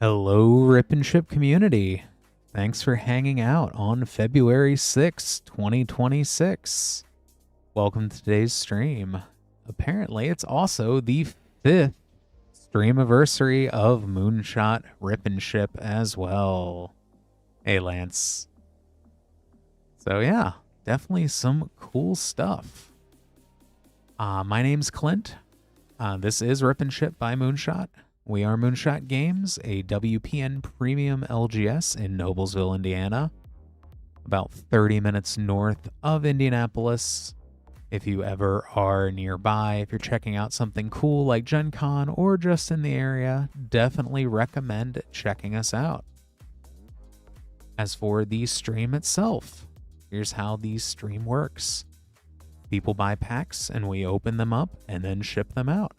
Hello, Rip and Ship community. Thanks for hanging out on February 6, 2026. Welcome to today's stream. Apparently, it's also the 5th Streamversary of Moonshot Rip and Ship as well. Hey, Lance. So yeah, definitely some cool stuff. My name's Clint. This is Rip and Ship by Moonshot. We are Moonshot Games, a WPN premium LGS in Noblesville, Indiana, about 30 minutes north of Indianapolis. If you ever are nearby, if you're checking out something cool like Gen Con or just in the area, definitely recommend checking us out. As for the stream itself, here's how the stream works. People buy packs and we open them up and then ship them out.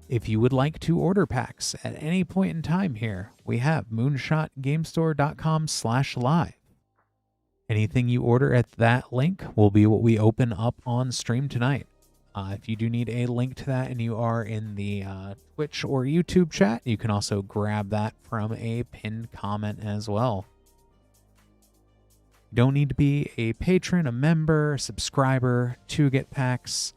If you would like to order packs at any point in time here, we have moonshotgamestore.com/live. Anything you order at that link will be what we open up on stream tonight. If you do need a link to that and you are in the Twitch or YouTube chat, you can also grab that from a pinned comment as well. You don't need to be a patron, a member, a subscriber to get packs.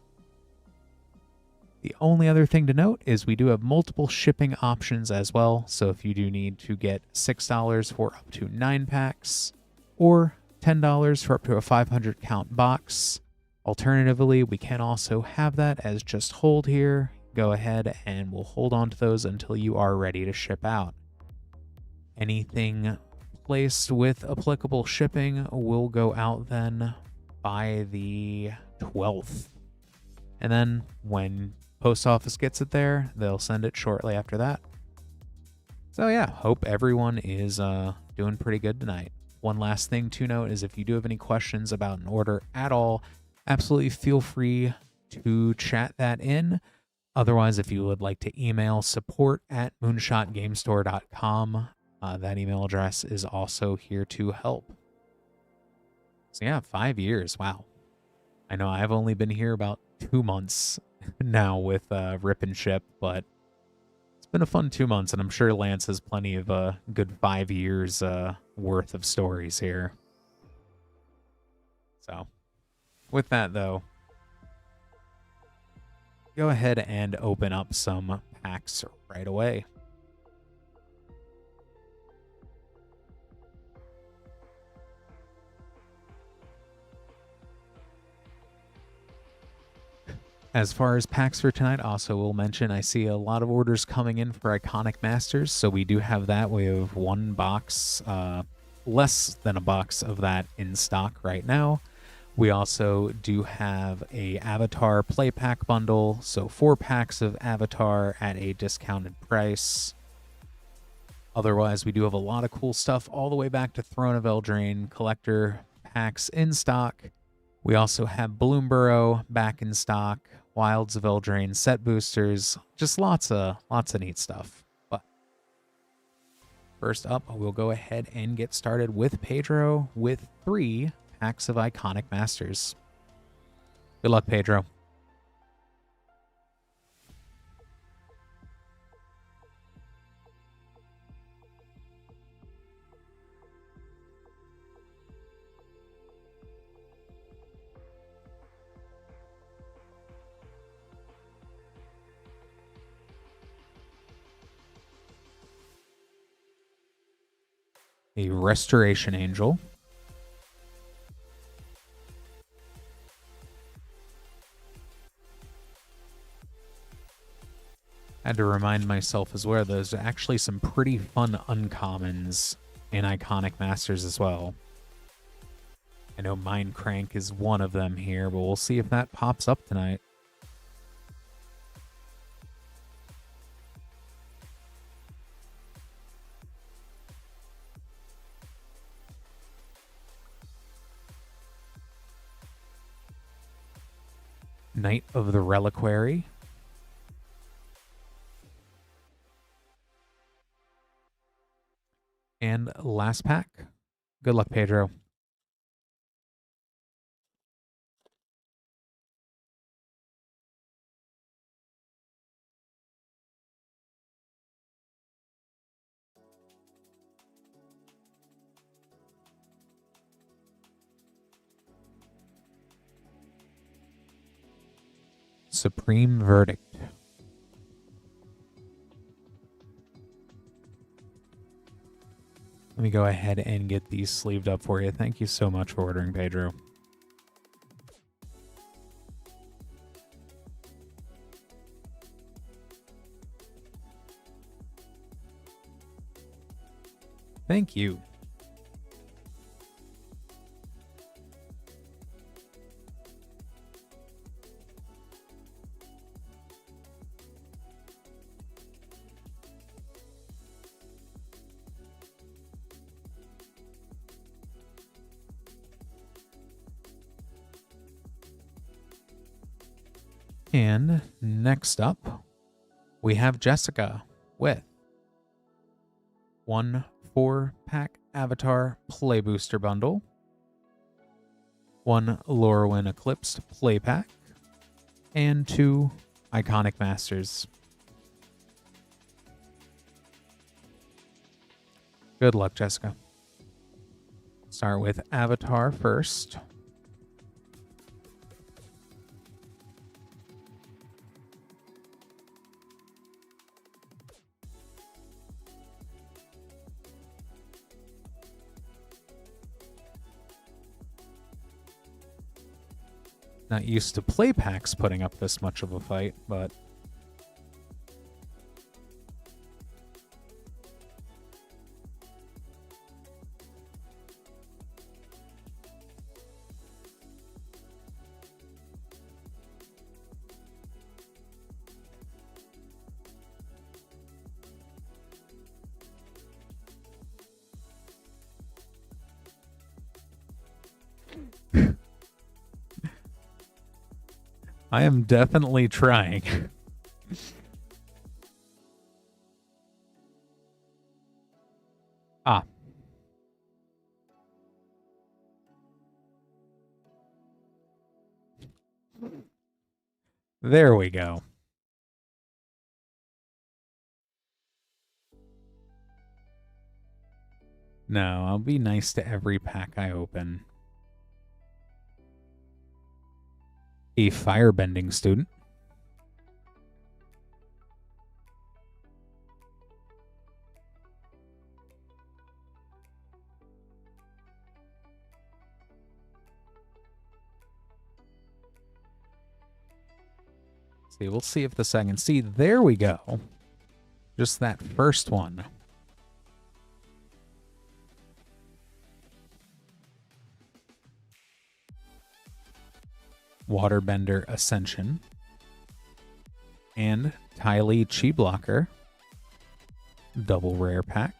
The only other thing to note is we do have multiple shipping options as well. So if you do need to get $6 for up to 9 packs or $10 for up to a 500 count box. Alternatively, we can also have that as just hold here. Go ahead and we'll hold on to those until you are ready to ship out. Anything placed with applicable shipping will go out then by the 12th. And then when post office gets it there, they'll send it shortly after that. So yeah, hope everyone is doing pretty good tonight. One last thing to note is if you do have any questions about an order at all, absolutely feel free to chat that in. Otherwise, if you would like to email support@moonshotgamestore.com, that email address is also here to help. So yeah, 5 years. Wow. I know I've only been here about 2 months now with Rip and Ship, but it's been a fun 2 months, and I'm sure Lance has plenty of good 5 years worth of stories here. So with that though, go ahead and open up some packs right away. As far as packs for tonight, also will mention I see a lot of orders coming in for Iconic Masters, so we do have that. We have one box, less than a box of that in stock right now. We also do have a Avatar play pack bundle, so 4 packs of Avatar at a discounted price. Otherwise, we do have a lot of cool stuff all the way back to Throne of Eldraine collector packs in stock. We also have Bloomburrow back in stock, Wilds of Eldraine set boosters, just lots of neat stuff. But first up, we'll go ahead and get started with Pedro with 3 packs of Iconic Masters. Good luck, Pedro. A Restoration Angel. Had to remind myself as well, there's actually some pretty fun uncommons in Iconic Masters as well. I know Mind Crank is one of them here, but we'll see if that pops up tonight. Knight of the Reliquary. And last pack. Good luck, Pedro. Supreme Verdict. Let me go ahead and get these sleeved up for you. Thank you so much for ordering, Pedro. Thank you. And next up, we have Jessica with 1 4-pack Avatar Play Booster Bundle, 1 Luroin Eclipsed Play Pack, and 2 Iconic Masters. Good luck, Jessica. Start with Avatar first. Not used to play packs putting up this much of a fight, but I am definitely trying. Ah. There we go. No, I'll be nice to every pack I open. A Firebending Student. See, we'll see if the second. See, there we go. Just that first one. Waterbender Ascension. And TLA Chi Blocker. Double rare pack.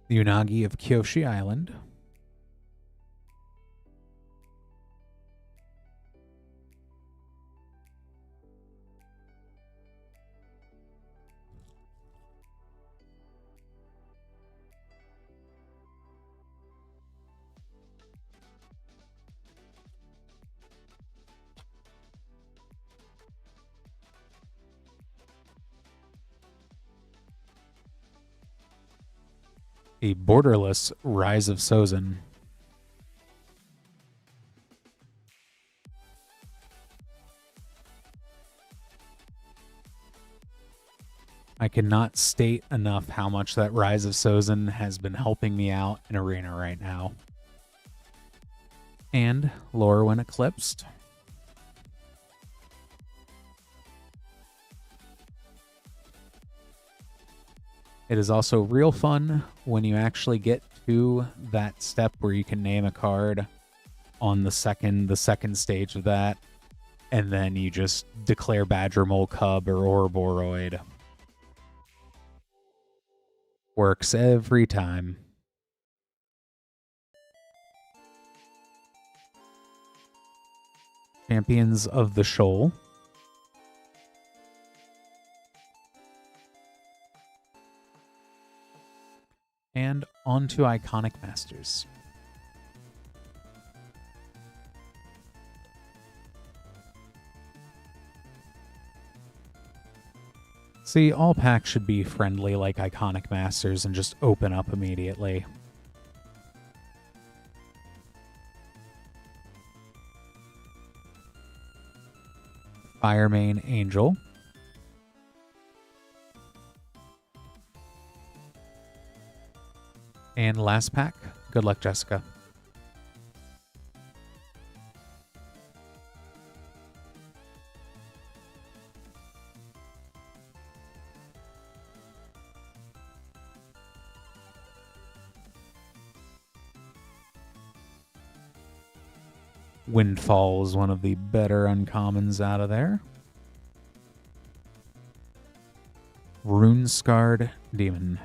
The Unagi of Kyoshi Island. A borderless Rise of Sozin. I cannot state enough how much that Rise of Sozin has been helping me out in Arena right now. And Lorowin Eclipsed. It is also real fun when you actually get to that step where you can name a card on the second stage of that, and then you just declare Badger Mole Cub or Ouroboros. Works every time. Champions of the Shoal. And on to Iconic Masters. See, all packs should be friendly like Iconic Masters and just open up immediately. Firemane Angel. And last pack. Good luck, Jessica. Windfall is one of the better uncommons out of there. Rune-Scarred Demon.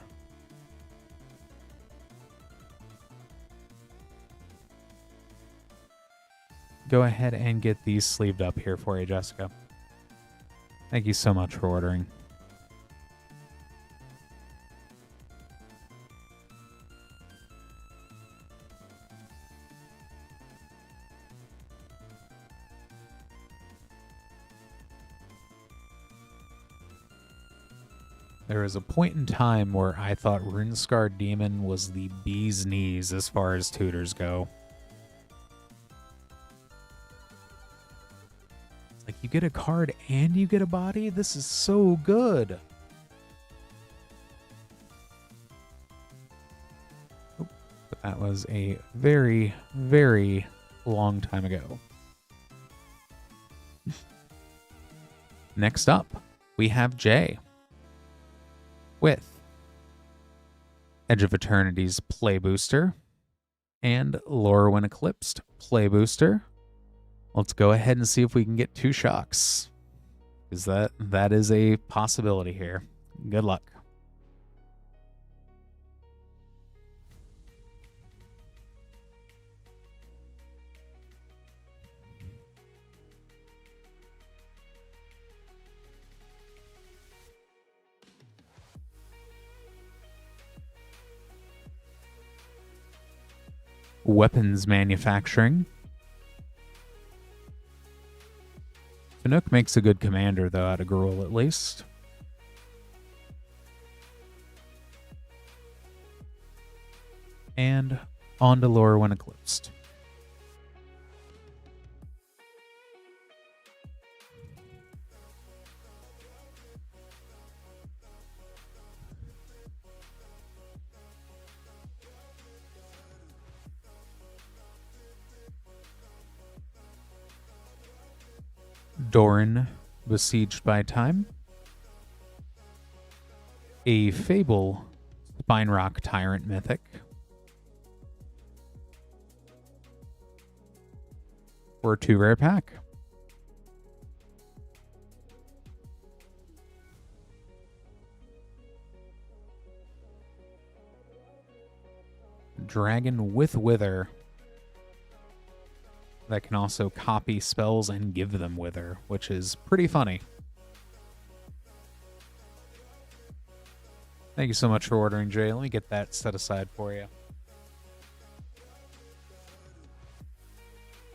Go ahead and get these sleeved up here for you, Jessica. Thank you so much for ordering. There was a point in time where I thought Rune-Scarred Demon was the bee's knees as far as tutors go. Like, you get a card and you get a body? This is so good. Oh, but that was a very, very long time ago. Next up, we have Jay with Edge of Eternity's Play Booster and Lorowin Eclipsed Play Booster. Let's go ahead and see if we can get 2 shocks, because that is a possibility here. Good luck. Weapons manufacturing. Chinook makes a good commander, though, out of Gruul at least. and on to Lorowin Eclipsed. Doran, Besieged by Time. A Fable, Spine Rock Tyrant Mythic. For a 2 rare pack. Dragon with Wither. That can also copy spells and give them Wither, which is pretty funny. Thank you so much for ordering, Jay. Let me get that set aside for you.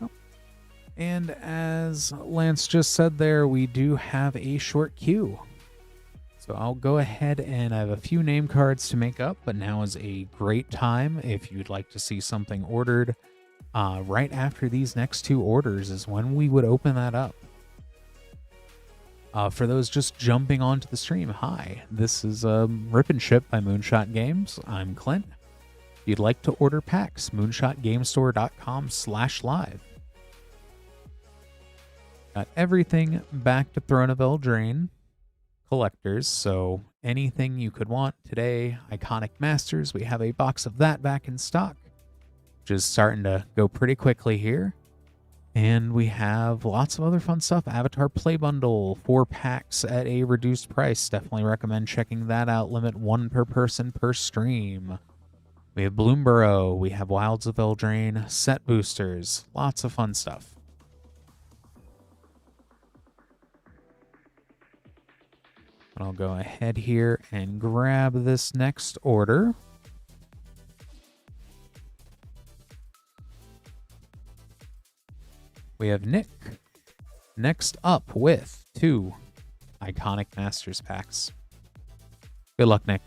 Oh. And as Lance just said there, we do have a short queue. So I'll go ahead and I have a few name cards to make up, but now is a great time if you'd like to see something ordered. Right after these next 2 orders is when we would open that up. For those just jumping onto the stream, hi, this is Rip and Ship by Moonshot Games. I'm Clint. If you'd like to order packs, moonshotgamestore.com/live. Got everything back to Throne of Eldraine collectors, so anything you could want today. Iconic Masters, we have a box of that back in stock, which is starting to go pretty quickly here. And we have lots of other fun stuff. Avatar Play Bundle, 4 packs at a reduced price. Definitely recommend checking that out. Limit 1 per person per stream. We have Bloomburrow. We have Wilds of Eldraine, set boosters. Lots of fun stuff. I'll go ahead here and grab this next order. We have Nick next up with 2 Iconic Masters packs. Good luck, Nick.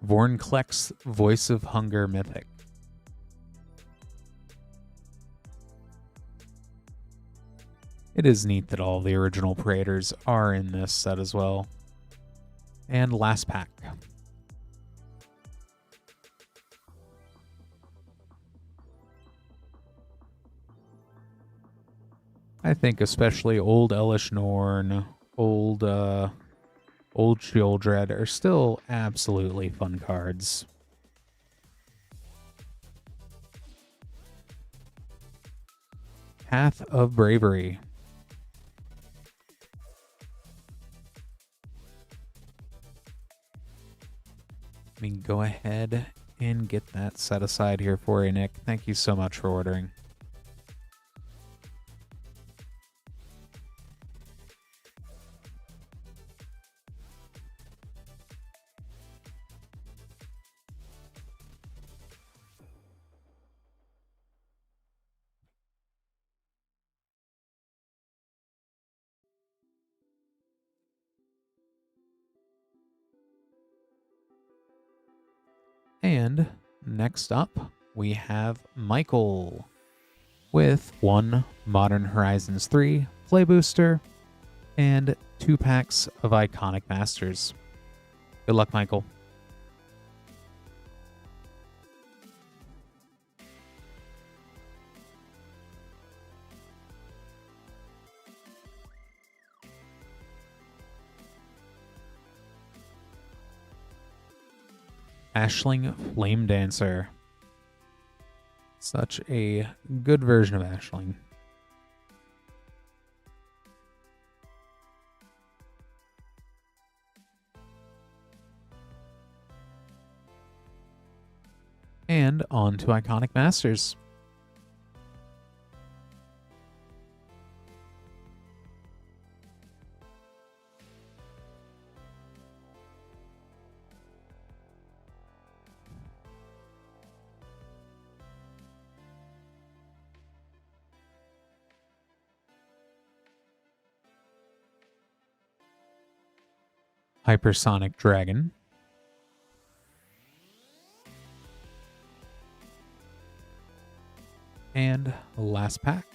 Vornkleck's Voice of Hunger Mythic. It is neat that all the original Praetors are in this set as well. And last pack. I think especially old Elish Norn, old Sheoldred are still absolutely fun cards. Path of Bravery. Let me go ahead and get that set aside here for you, Nick. Thank you so much for ordering. And next up, we have Michael with 1 Modern Horizons 3 Play Booster and 2 packs of Iconic Masters. Good luck, Michael. Ashling Flame Dancer. Such a good version of Ashling. And on to Iconic Masters. Hypersonic Dragon. And last pack.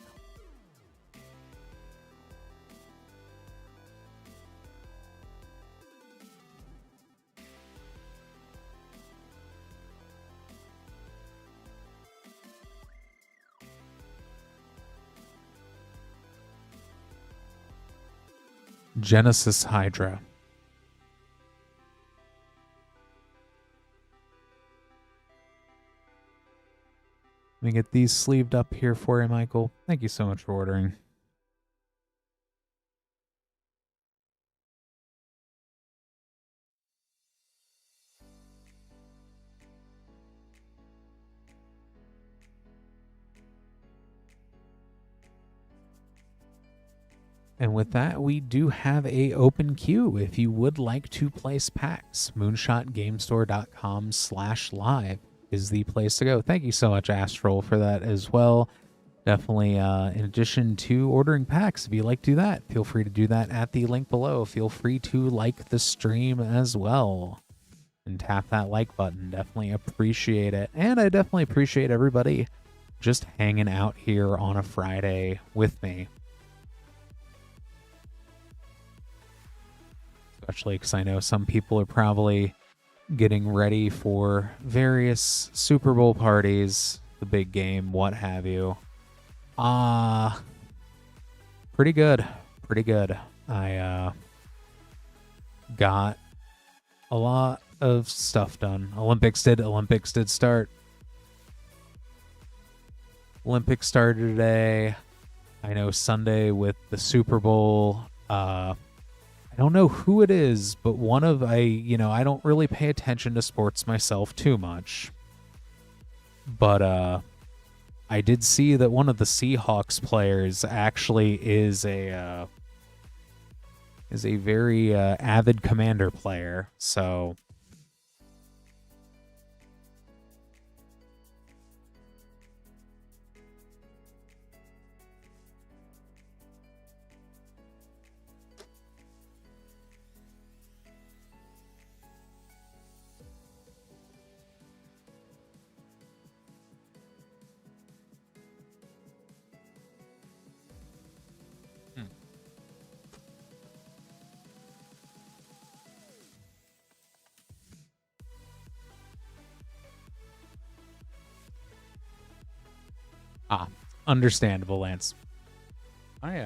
Genesis Hydra. Let me get these sleeved up here for you, Michael. Thank you so much for ordering. And with that, we do have a open queue. If you would like to place packs, moonshotgamestore.com/live is the place to go. Thank you so much, Astral, for that as well. Definitely, in addition to ordering packs, if you like to do that, feel free to do that at the link below. Feel free to like the stream as well and tap that like button. Definitely appreciate it. And I definitely appreciate everybody just hanging out here on a Friday with me. Especially because I know some people are probably getting ready for various Super Bowl parties, the big game, what have you. Pretty good. Pretty good. I got a lot of stuff done. Olympics did start. Olympics started today. I know Sunday with the Super Bowl. I don't know who it is, but I don't really pay attention to sports myself too much. But I did see that one of the Seahawks players actually is a very avid Commander player. So understandable, Lance. I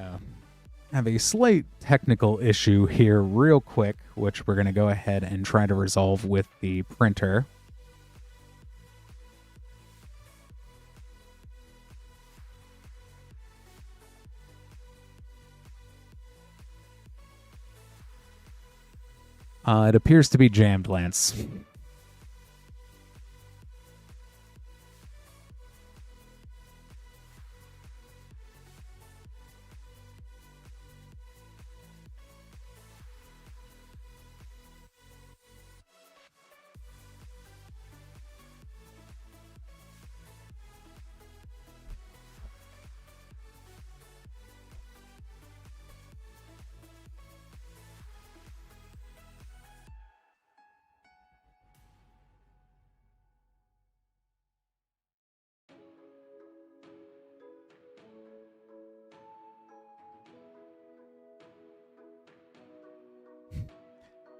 have a slight technical issue here real quick, which we're going to go ahead and try to resolve with the printer. It appears to be jammed, Lance.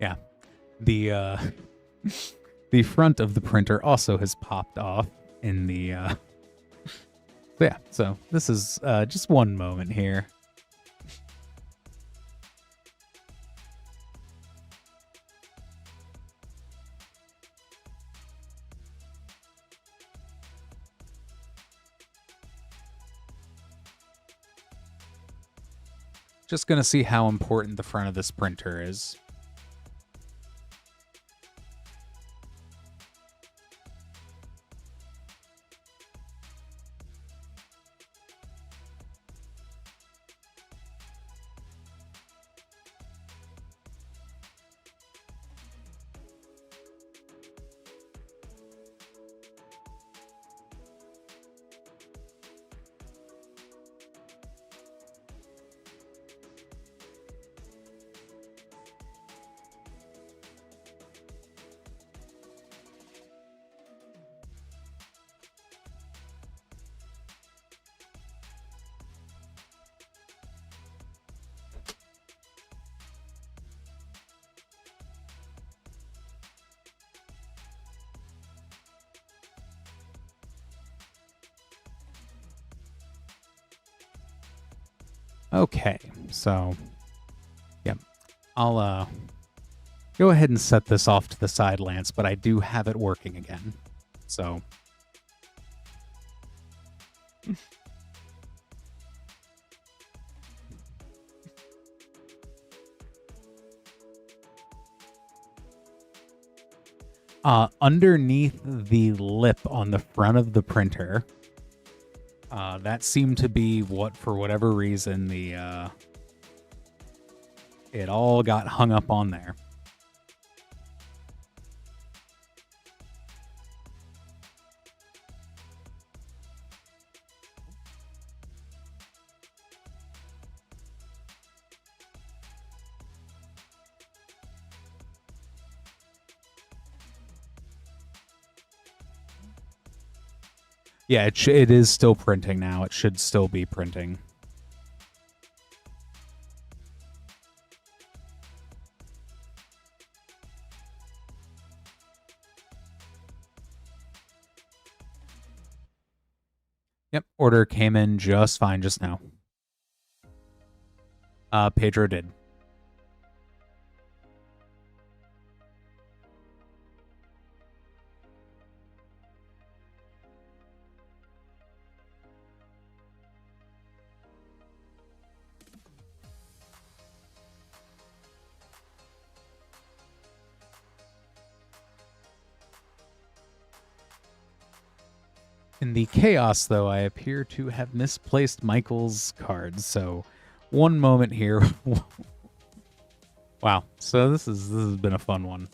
Yeah, the front of the printer also has popped off in the yeah, so this is just one moment here. Just gonna see how important the front of this printer is. Okay, so, yep. I'll go ahead and set this off to the side, Lance, but I do have it working again. So... underneath the lip on the front of the printer, that seemed to be what, for whatever reason, the it all got hung up on there. Yeah, it is still printing now. It should still be printing. Yep, order came in just fine just now. Pedro did. In the chaos, though, I appear to have misplaced Michael's cards. So, one moment here. Wow. So this has been a fun one.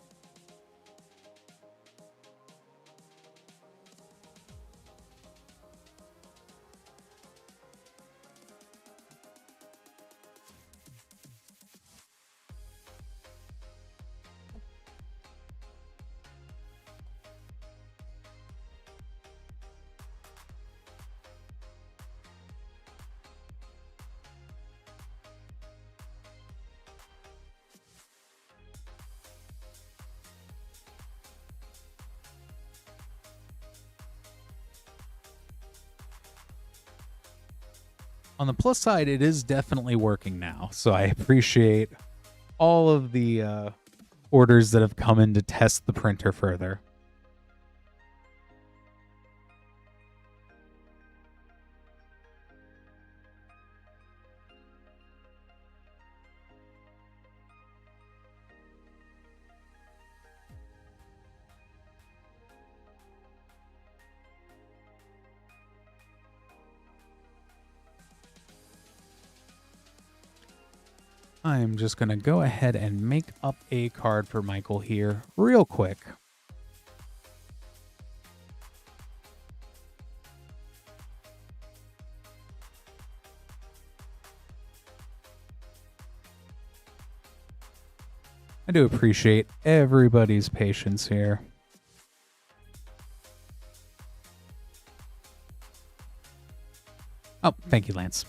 On the plus side, it is definitely working now, so I appreciate all of the orders that have come in to test the printer further. I'm just going to go ahead and make up a card for Michael here real quick. I do appreciate everybody's patience here. Oh, thank you, Lance.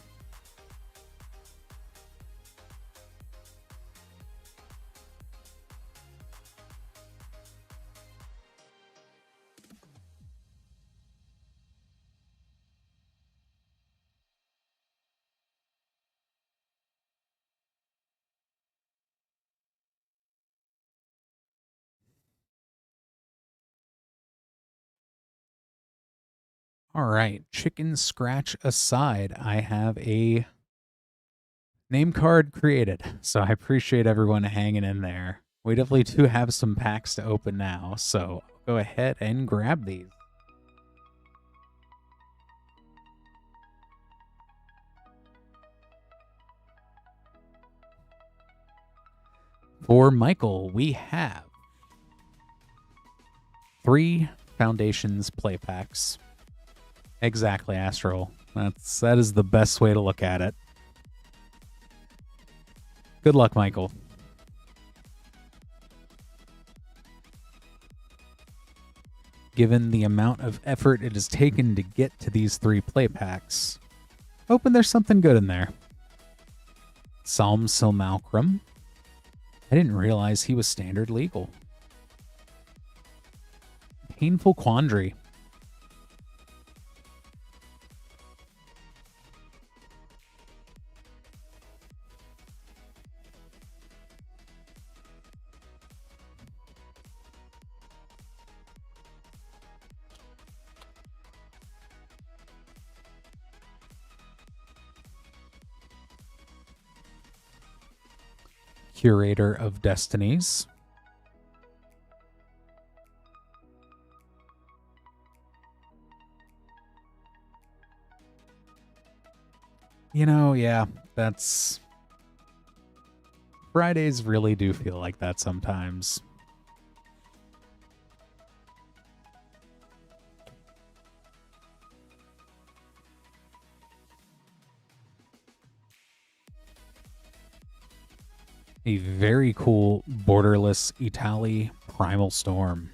All right, chicken scratch aside, I have a name card created, so I appreciate everyone hanging in there. We definitely do have some packs to open now, so go ahead and grab these. For Michael, we have 3 Foundations play packs. Exactly, Astral. That is the best way to look at it. Good luck, Michael. Given the amount of effort it has taken to get to these 3 play packs, hoping there's something good in there. Psalm Silmalcrum. I didn't realize he was standard legal. Painful Quandary. Curator of Destinies. You know, yeah, that's... Fridays really do feel like that sometimes. A very cool borderless Italy Primal Storm.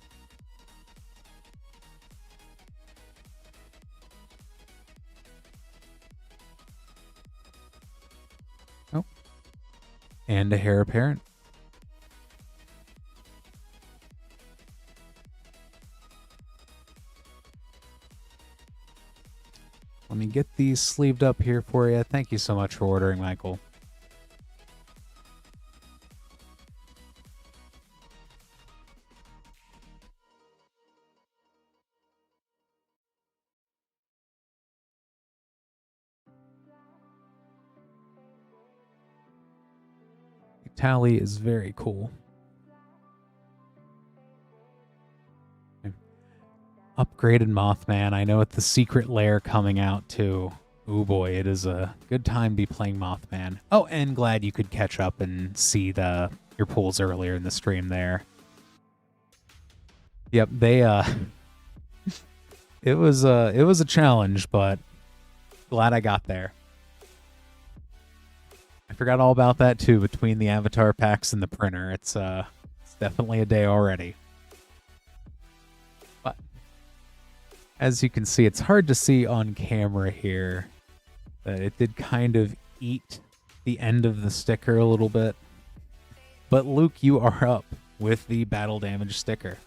Oh. And a Heir Apparent. Let me get these sleeved up here for you. Thank you so much for ordering, Michael. Tally is very cool. Upgraded Mothman. I know it's the secret lair coming out too. Oh boy, it is a good time to be playing Mothman. Oh, and glad you could catch up and see your pulls earlier in the stream there. Yep, they it was a challenge, but glad I got there. I forgot all about that too between the avatar packs and the printer. It's definitely a day already. But as you can see, it's hard to see on camera here that it did kind of eat the end of the sticker a little bit. But Luke, you are up with the battle damage sticker.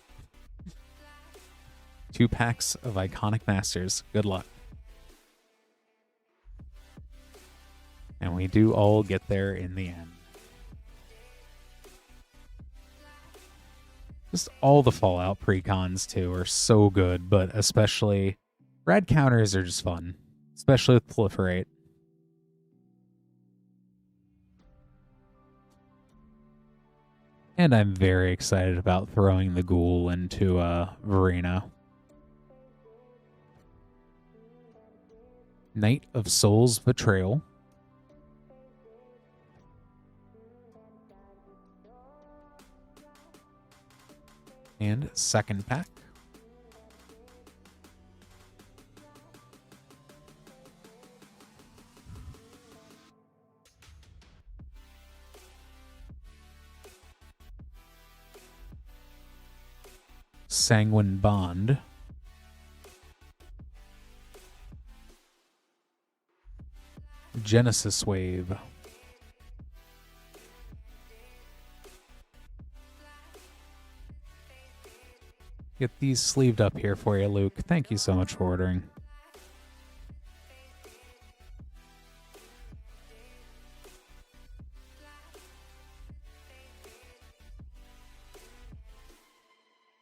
2 packs of Iconic Masters. Good luck. And we do all get there in the end. Just all the Fallout precons too are so good, but especially rad counters are just fun, especially with Proliferate. And I'm very excited about throwing the Ghoul into Verena. Knight of Souls Betrayal. And second pack. Sanguine Bond. Genesis Wave. Get these sleeved up here for you, Luke. Thank you so much for ordering.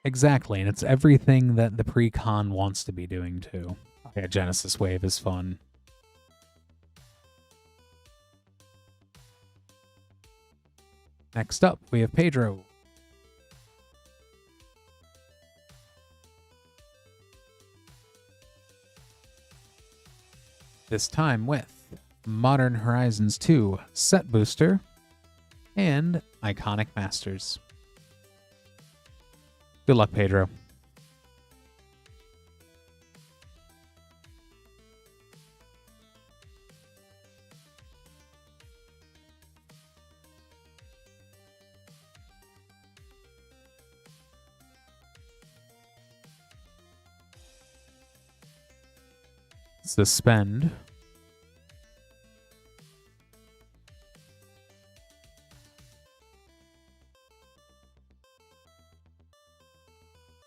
Exactly, and it's everything that the pre-con wants to be doing too. Yeah, Genesis Wave is fun. Next up, we have Pedro. This time with Modern Horizons 2 Set Booster and Iconic Masters. Good luck, Pedro. Suspend.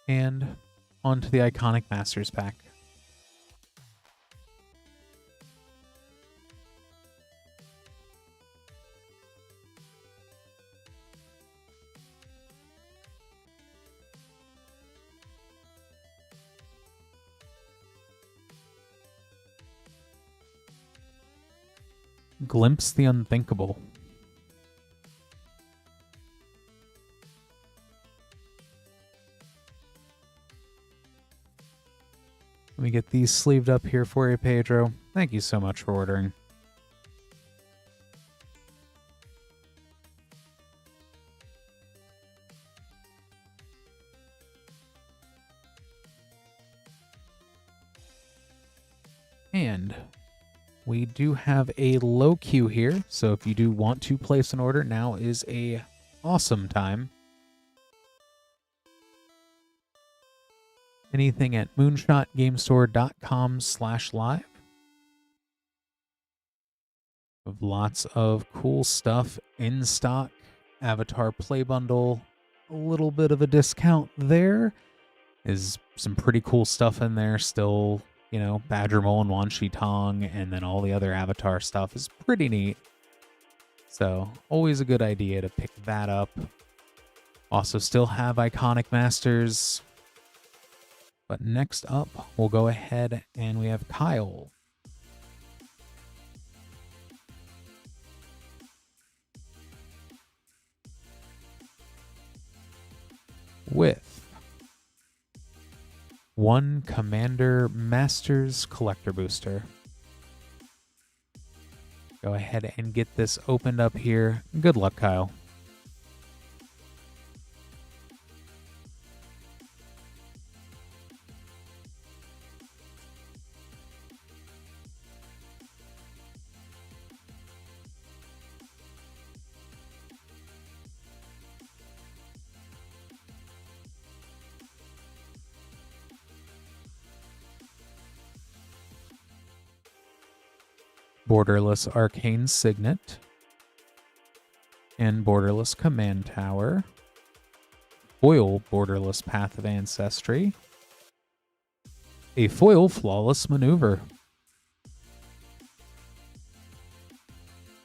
And onto the Iconic Masters pack. Glimpse the Unthinkable. Let me get these sleeved up here for you, Pedro. Thank you so much for ordering. And we do have a low queue here, so if you do want to place an order, now is a awesome time. Anything at moonshotgamestore.com/live. With lots of cool stuff in stock. Avatar Play Bundle, a little bit of a discount there. Is some pretty cool stuff in there still. You know, Badger Mole and Wan Shi Tong, and then all the other Avatar stuff is pretty neat. So, always a good idea to pick that up. Also, still have Iconic Masters. But next up, we'll go ahead and we have Kyle. With one Commander Masters Collector Booster. Go ahead and get this opened up here. Good luck, Kyle. Borderless Arcane Signet, and Borderless Command Tower, foil Borderless Path of Ancestry, a foil Flawless Maneuver,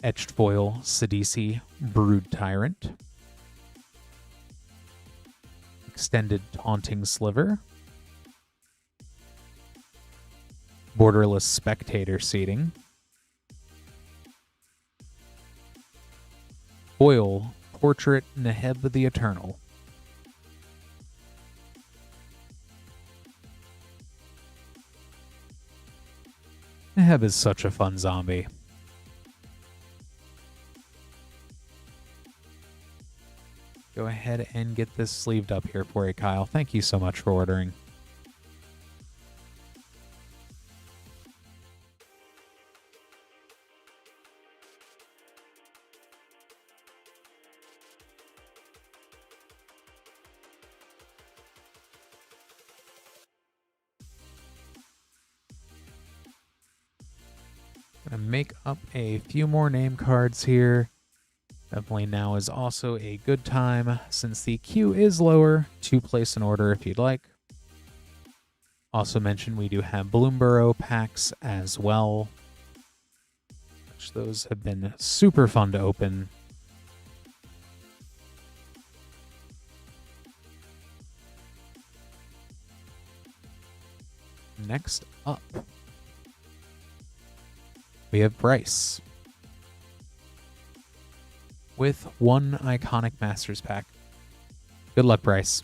etched foil Sidisi Brood Tyrant, extended Taunting Sliver, Borderless Spectator Seating, foil Portrait Neheb the Eternal. Neheb is such a fun zombie. Go ahead and get this sleeved up here for you, Kyle. Thank you so much for ordering. Gonna make up a few more name cards here. Definitely now is also a good time, since the queue is lower, to place an order if you'd like. Also mentioned we do have Bloomburrow packs as well, which those have been super fun to open. Next up, we have Bryce with one Iconic Masters pack. Good luck, Bryce.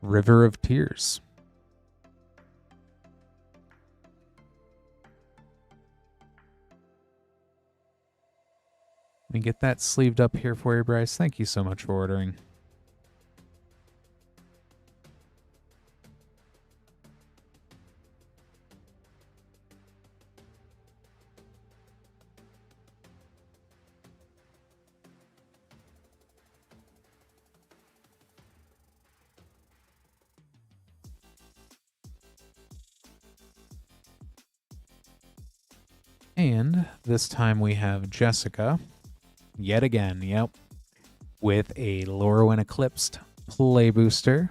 River of Tears. Let me get that sleeved up here for you, Bryce. Thank you so much for ordering. And this time we have Jessica, yet again, yep, with a Luroin Eclipsed Play Booster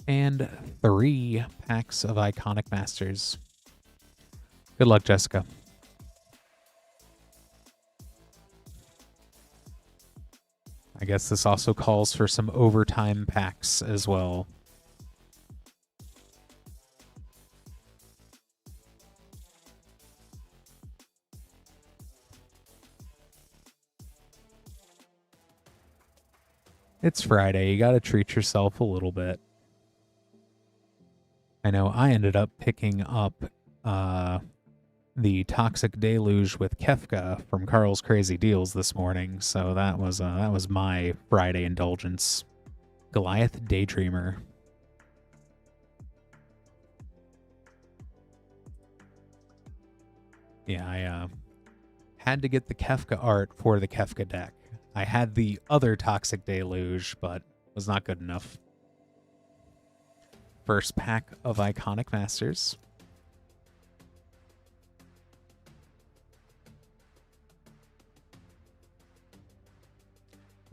and 3 packs of Iconic Masters. Good luck, Jessica. I guess this also calls for some overtime packs as well. It's Friday. You got to treat yourself a little bit. I know I ended up picking up the Toxic Deluge with Kefka from Carl's Crazy Deals this morning, so that was my Friday indulgence. Goliath Daydreamer. Yeah, I had to get the Kefka art for the Kefka deck. I had the other Toxic Deluge, but was not good enough. First pack of Iconic Masters.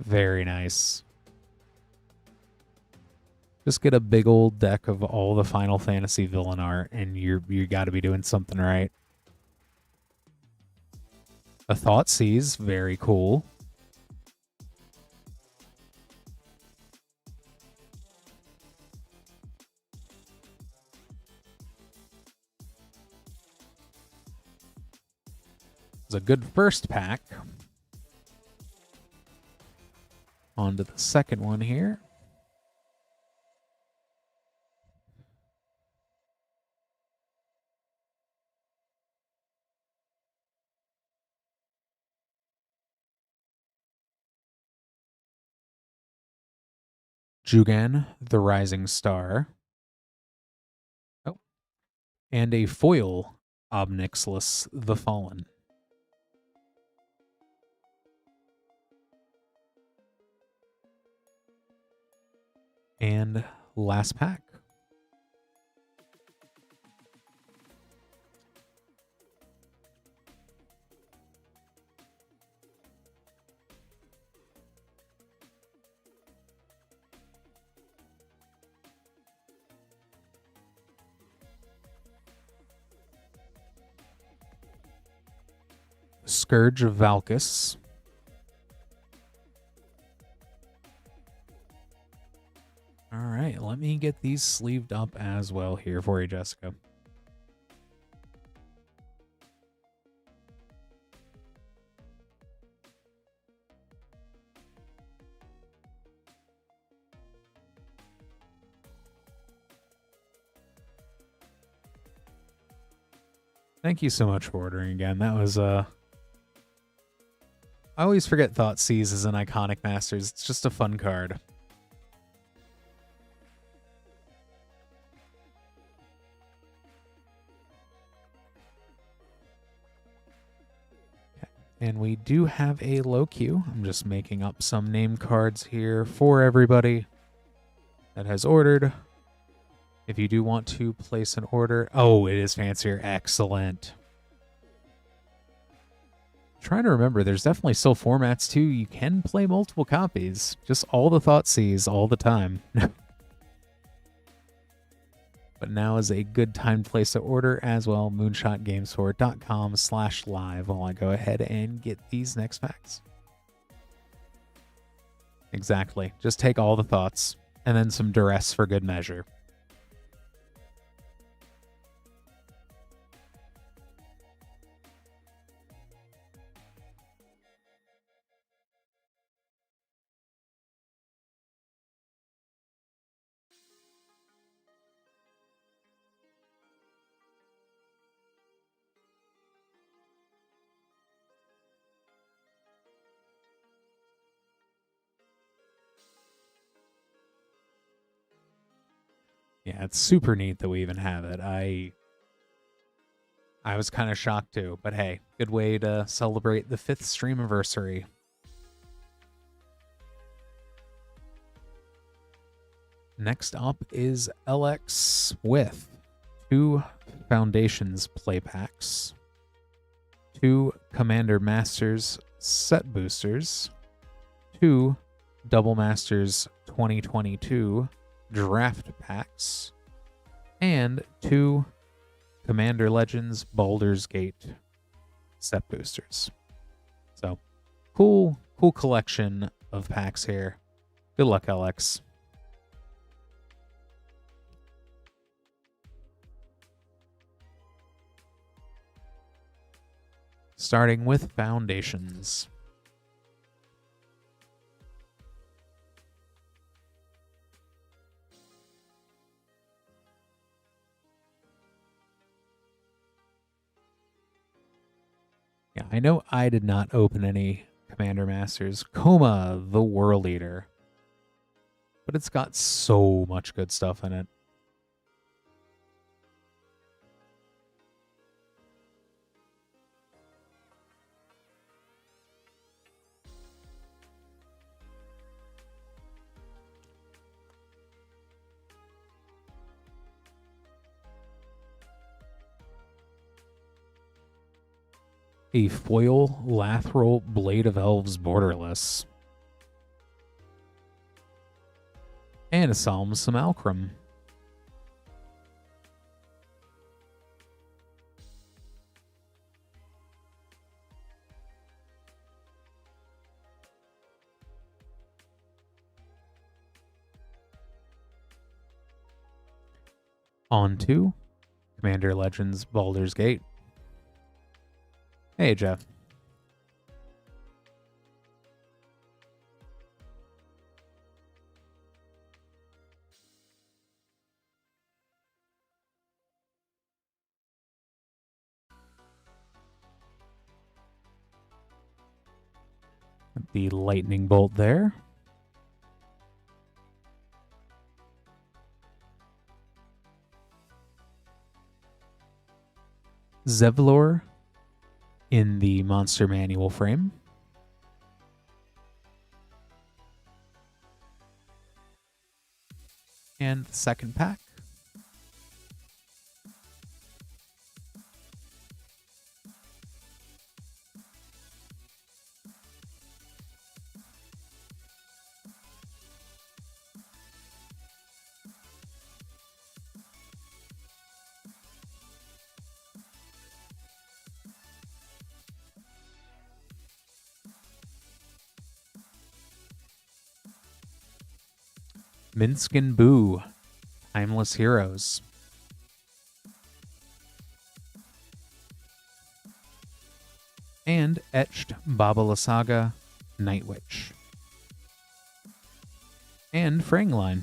Very nice. Just get a big old deck of all the Final Fantasy villain art, and you got to be doing something right. A Thoughtseize, very cool. It's a good first pack. On to the second one here. Jugan, the Rising Star. Oh. And a foil Obnixilus, the Fallen. And last pack. Scourge of Valkus. All right, let me get these sleeved up as well here for you, Jessica. Thank you so much for ordering again. That was, I always forget Thoughtseize is an Iconic Masters. It's just a fun card. And we do have a low queue. I'm just making up some name cards here for everybody that has ordered. If you do want to place an order... Oh, it is fancier. Excellent. Trying to remember, there's definitely still formats too. You can play multiple copies. Just all the Thoughtseize all the time. But now is a good time to place an order as well. moonshotgamesport.com/live while I go ahead and get these next packs. Exactly. Just take all the thoughts and then some duress for good measure. Yeah, it's super neat that we even have it. I was kind of shocked too, but hey, good way to celebrate the 5th Streamversary. Next up is LX with 2 Foundations play packs, 2 Commander Masters set boosters, 2 Double Masters 2022 draft packs, and 2 Commander Legends Baldur's Gate set boosters. So cool collection of packs here. Good luck, Alex. Starting with Foundations. Yeah, I know I did not open any Commander Masters. Coma, the World Eater. But it's got so much good stuff in it. A foil Lathril Blade of Elves borderless. And a Solemn Simulacrum. On to Commander Legends Baldur's Gate. Hey, Jeff. The lightning bolt there. Zevlor in the Monster Manual frame. And the second pack. Minsk and Boo, Timeless Heroes. And Etched Baba Lysaga, Night Witch. And Frangline.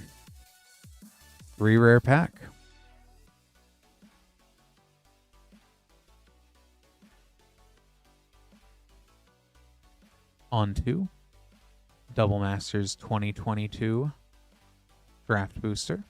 3 rare pack. On to Double Masters 2022 Draft Booster.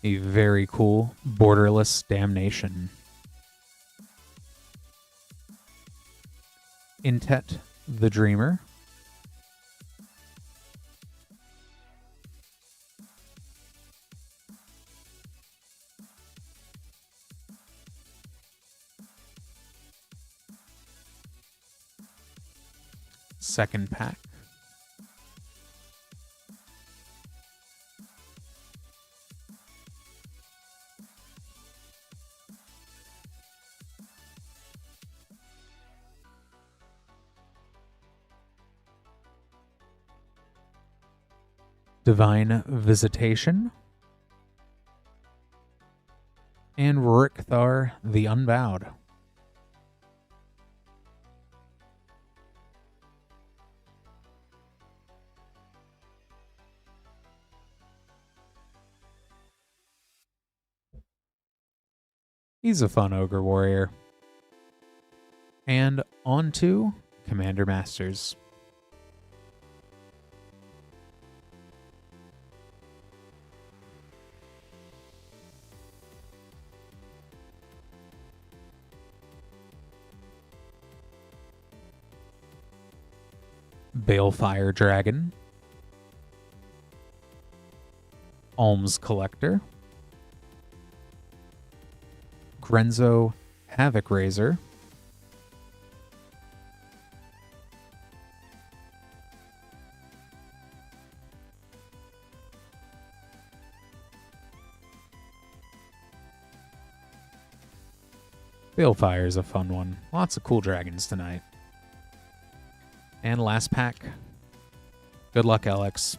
A very cool borderless Damnation. Intet the Dreamer. Second pack. Divine Visitation. And Rikthar the Unbowed. He's a fun Ogre Warrior. And on to Commander Masters. Balefire Dragon. Alms Collector. Grenzo Havoc Razor, Balefire is a fun one. Lots of cool dragons tonight. And last pack. Good luck, Alex.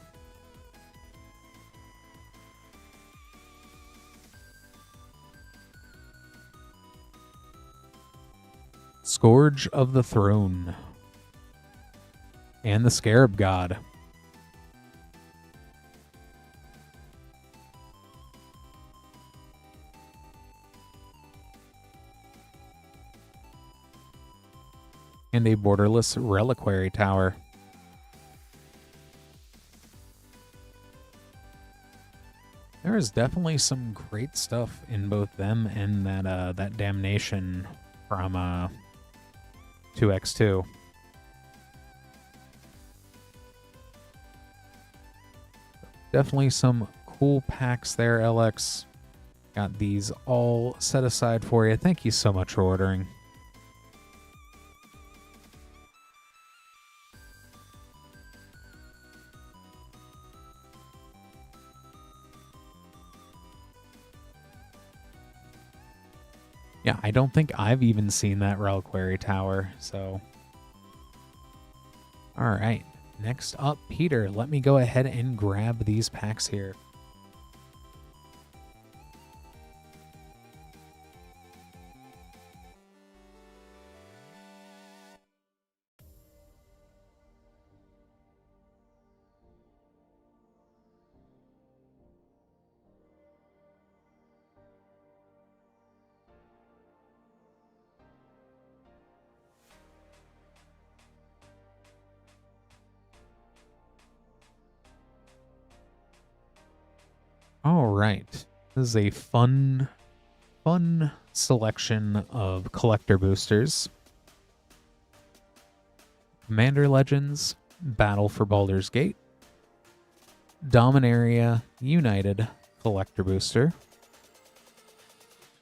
Scourge of the Throne. And the Scarab God. And a borderless Reliquary Tower. There is definitely some great stuff in both them and that Damnation from 2x2. Definitely some cool packs there, LX. Got these all set aside for you. Thank you so much for ordering. Yeah, I don't think I've even seen that Reliquary Tower, so. All right, next up, Peter. Let me go ahead and grab these packs here. All right. This is a fun selection of collector boosters. Commander Legends, Battle for Baldur's Gate, Dominaria United collector booster,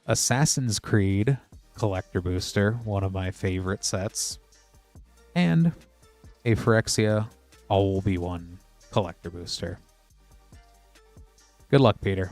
Assassin's Creed collector booster, one of my favorite sets, and a Phyrexia All Will Be One collector booster. Good luck, Peter.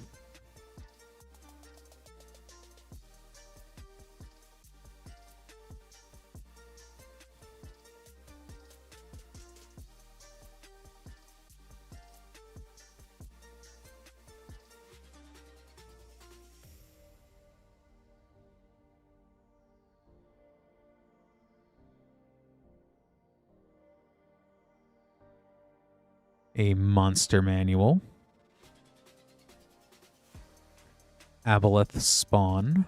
A Monster Manual, Aboleth Spawn,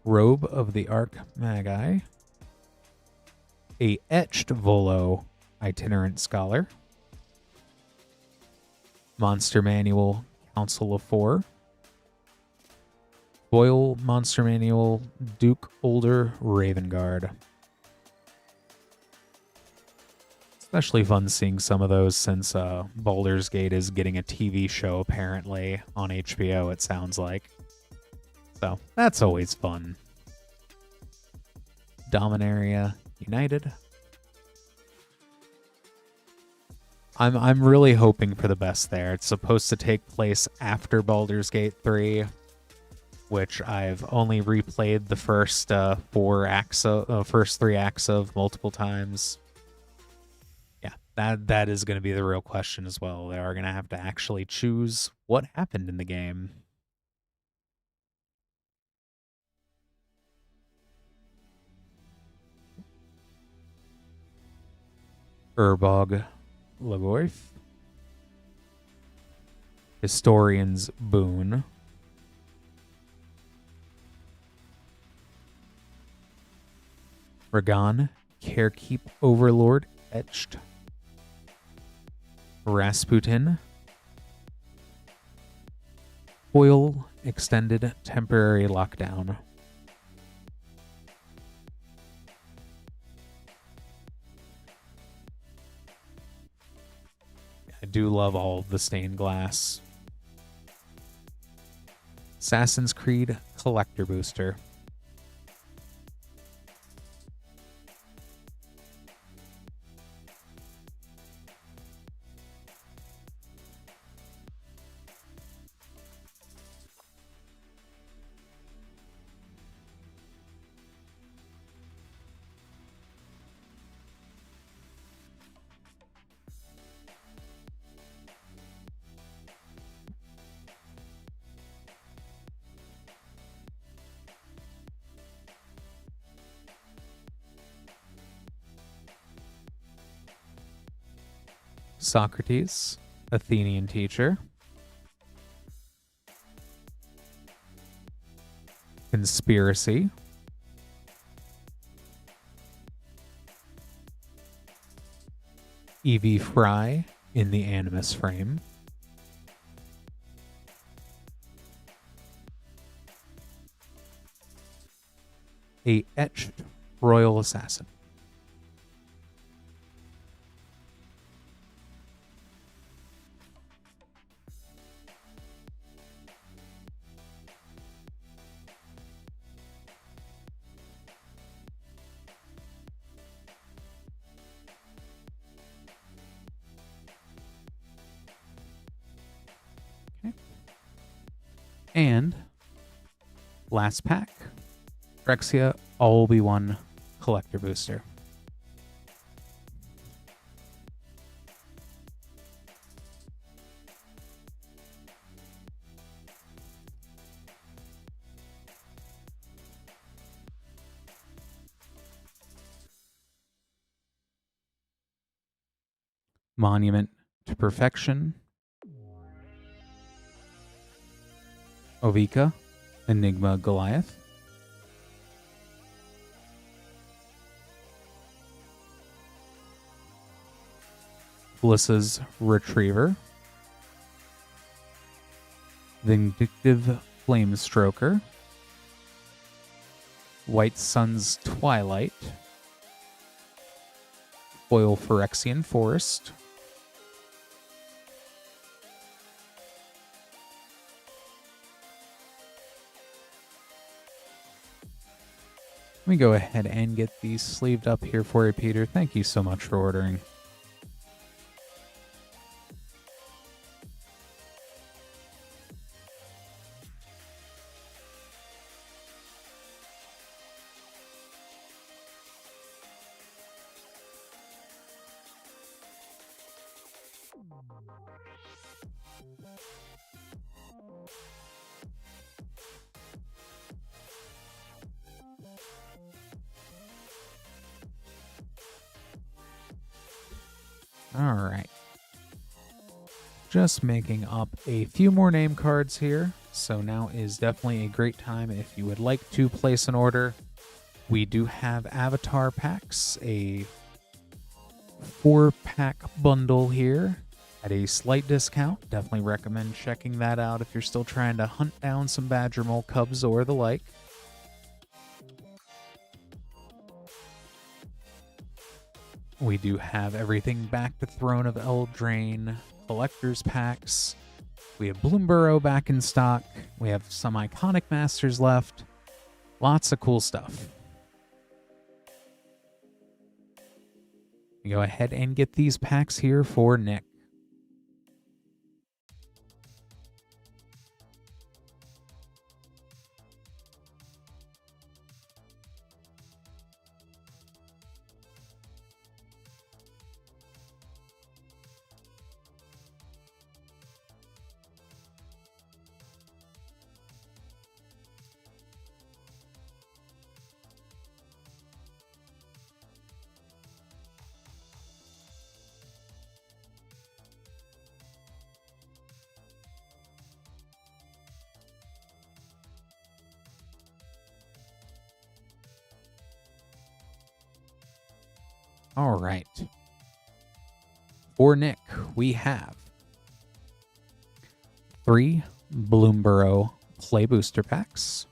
Robe of the Arc Magi, a Etched Volo Itinerant Scholar, Monster Manual Council of Four, Foil Monster Manual Duke Older Raven Guard. Especially fun seeing some of those since Baldur's Gate is getting a TV show apparently on HBO, it sounds like. So that's always fun. Dominaria United. I'm really hoping for the best there. It's supposed to take place after Baldur's Gate 3, which I've only replayed the first first 3 acts of multiple times. That is going to be the real question as well. They are going to have to actually choose what happened in the game. Urbog Lagoif, Historian's Boon, Ragan Carekeep Overlord Etched, Rasputin, Foil Extended Temporary Lockdown, I do love all of the stained glass. Assassin's Creed Collector Booster. Socrates, Athenian teacher. Conspiracy. Evie Fry in the Animus frame. A etched royal assassin. And last pack, Phyrexia All-Will-Be-One Collector Booster. Monument to Perfection. Ovika, Enigma Goliath. Bliss's Retriever. Vindictive Flamestroker. White Sun's Twilight. Foil Phyrexian Forest. Let me go ahead and get these sleeved up here for you, Peter. Thank you so much for ordering. All right. Just making up a few more name cards here. So now is definitely a great time if you would like to place an order. We do have avatar packs, a 4-pack bundle here at a slight discount. Definitely recommend checking that out if you're still trying to hunt down some Badger Mole Cubs or the like. We do have everything back to Throne of Eldraine, collector's packs. We have Bloomburrow back in stock. We have some iconic masters left. Lots of cool stuff. Go ahead and get these packs here for Nick. All right. For Nick, we have 3 Bloomburrow Play Booster Packs,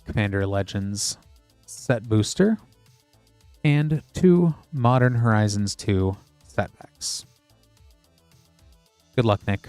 Commander Legends Set Booster, and 2 Modern Horizons 2 Set Packs. Good luck, Nick.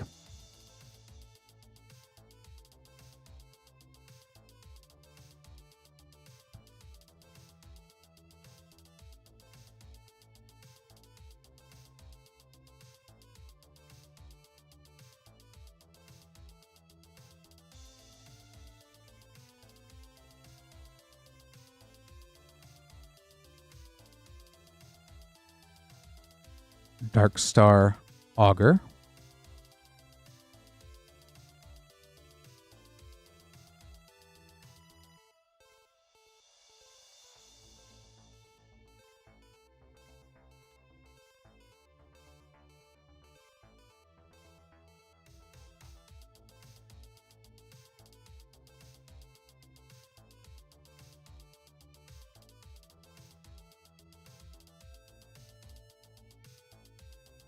Darkstar Augur.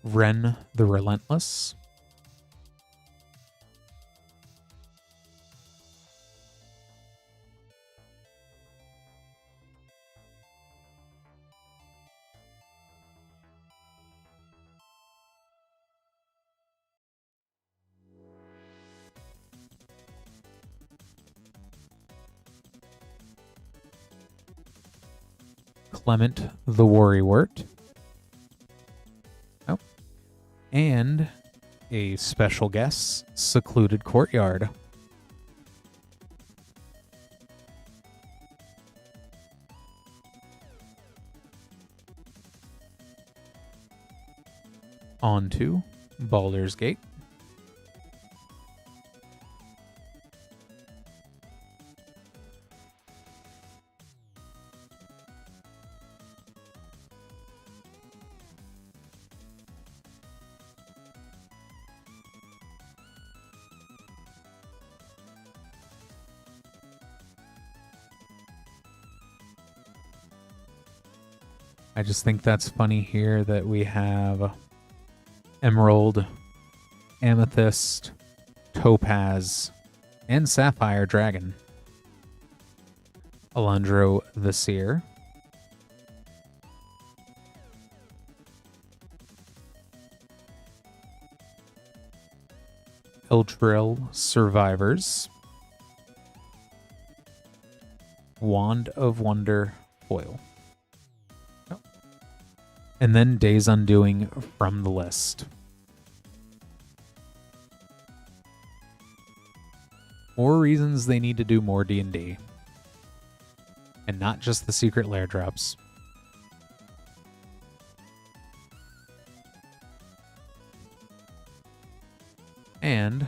Ren the Relentless. Clement the Worrywart. Oh. And a special guest, Secluded Courtyard. On to Baldur's Gate. I just think that's funny here that we have Emerald, Amethyst, Topaz, and Sapphire Dragon. Alundro the Seer. Eldril Survivors. Wand of Wonder Foil. And then Days Undoing from the list. More reasons they need to do more D&D. And not just the secret lair drops. And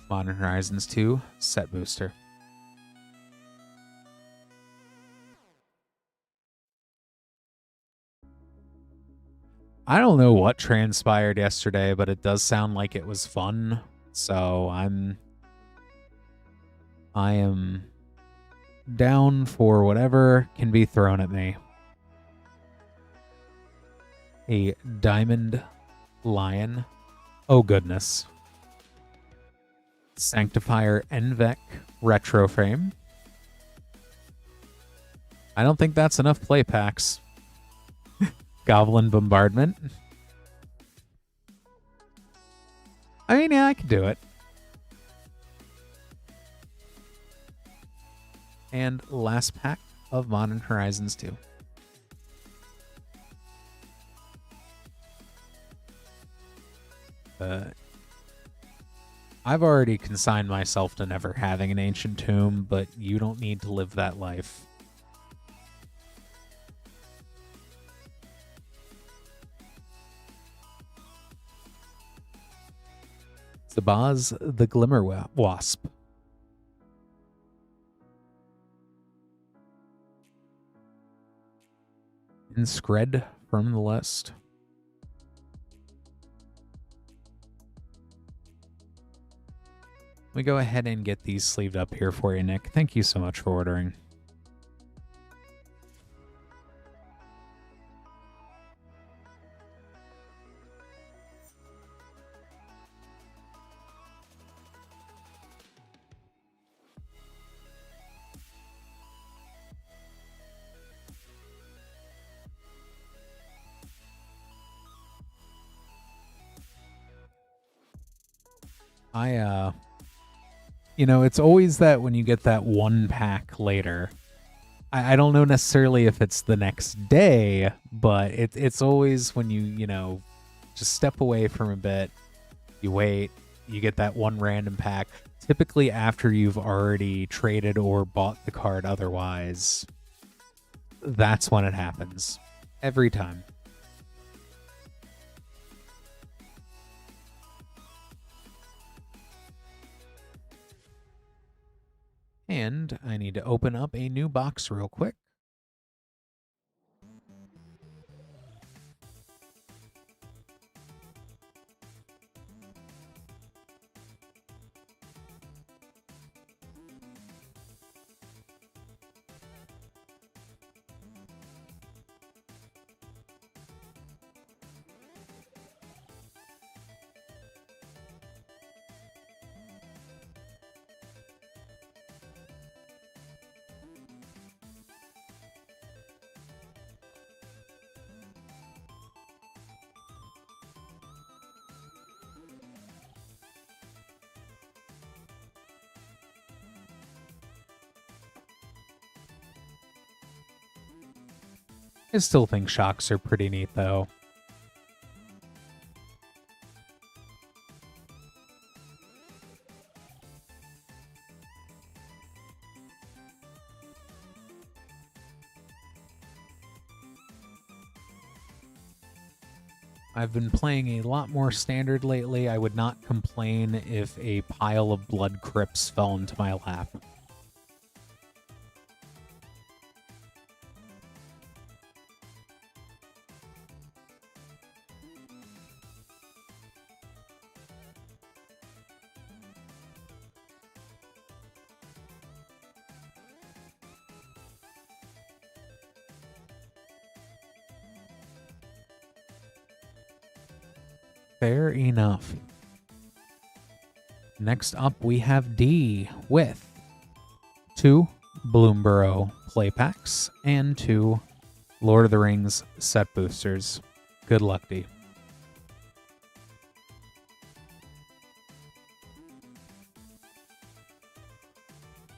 Modern Horizons 2 set booster. I don't know what transpired yesterday, but it does sound like it was fun. So I am down for whatever can be thrown at me. A Diamond Lion. Oh goodness. Sanctifier Envec Retro Frame. I don't think that's enough play packs. Goblin Bombardment. I mean, yeah, I could do it. And last pack of Modern Horizons 2. I've already consigned myself to never having an Ancient Tomb, but you don't need to live that life. Zabaz the Glimmer Wasp. Inscred from the list. We go ahead and get these sleeved up here for you, Nick. Thank you so much for ordering. You know, it's always that when you get that one pack later, I don't know necessarily if it's the next day, but it's always when you know, just step away from a bit, you wait, you get that one random pack, typically after you've already traded or bought the card otherwise. That's when it happens. Every time. And I need to open up a new box real quick. I still think shocks are pretty neat, though. I've been playing a lot more standard lately. I would not complain if a pile of blood crypts fell into my lap. Fair enough. Next up, we have D with 2 Bloomburrow play packs and 2 Lord of the Rings set boosters. Good luck, D.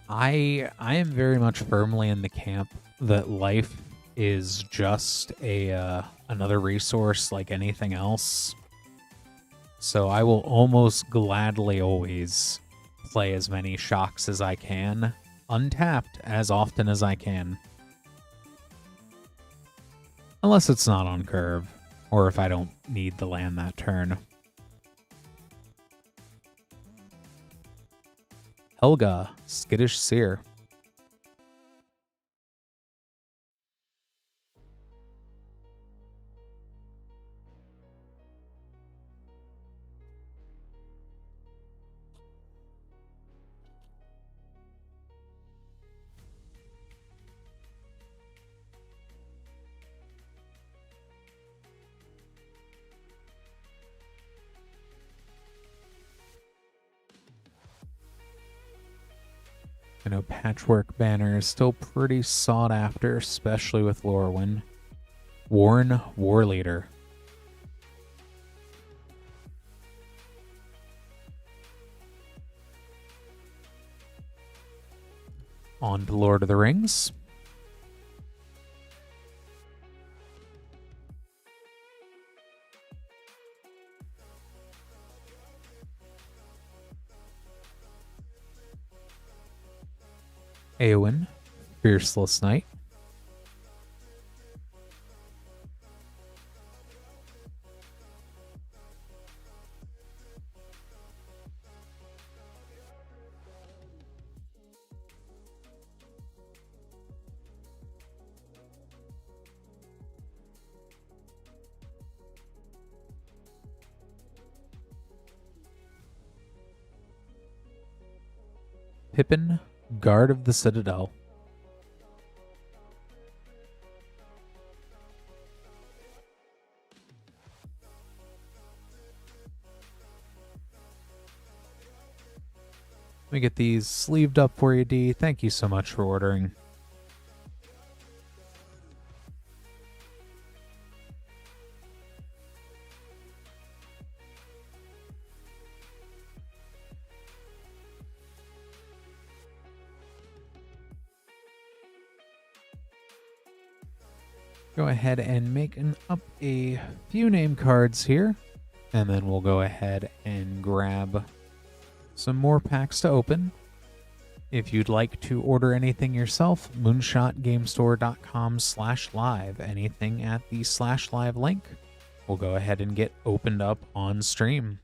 I am very much firmly in the camp that life is just another resource like anything else. So I will almost gladly always play as many shocks as I can, untapped as often as I can. Unless it's not on curve, or if I don't need the land that turn. Helga, Skittish Seer. I know Patchwork Banner is still pretty sought after, especially with Lorowin. Worn War Leader. On to Lord of the Rings. Eowyn, Fierceless Knight. Pippin, Guard of the Citadel. Let me get these sleeved up for you, D. Thank you so much for ordering. Go ahead and make up a few name cards here, and then we'll go ahead and grab some more packs to open. If you'd like to order anything yourself, moonshotgamestore.com/live. Anything at the /live link will go ahead and get opened up on stream.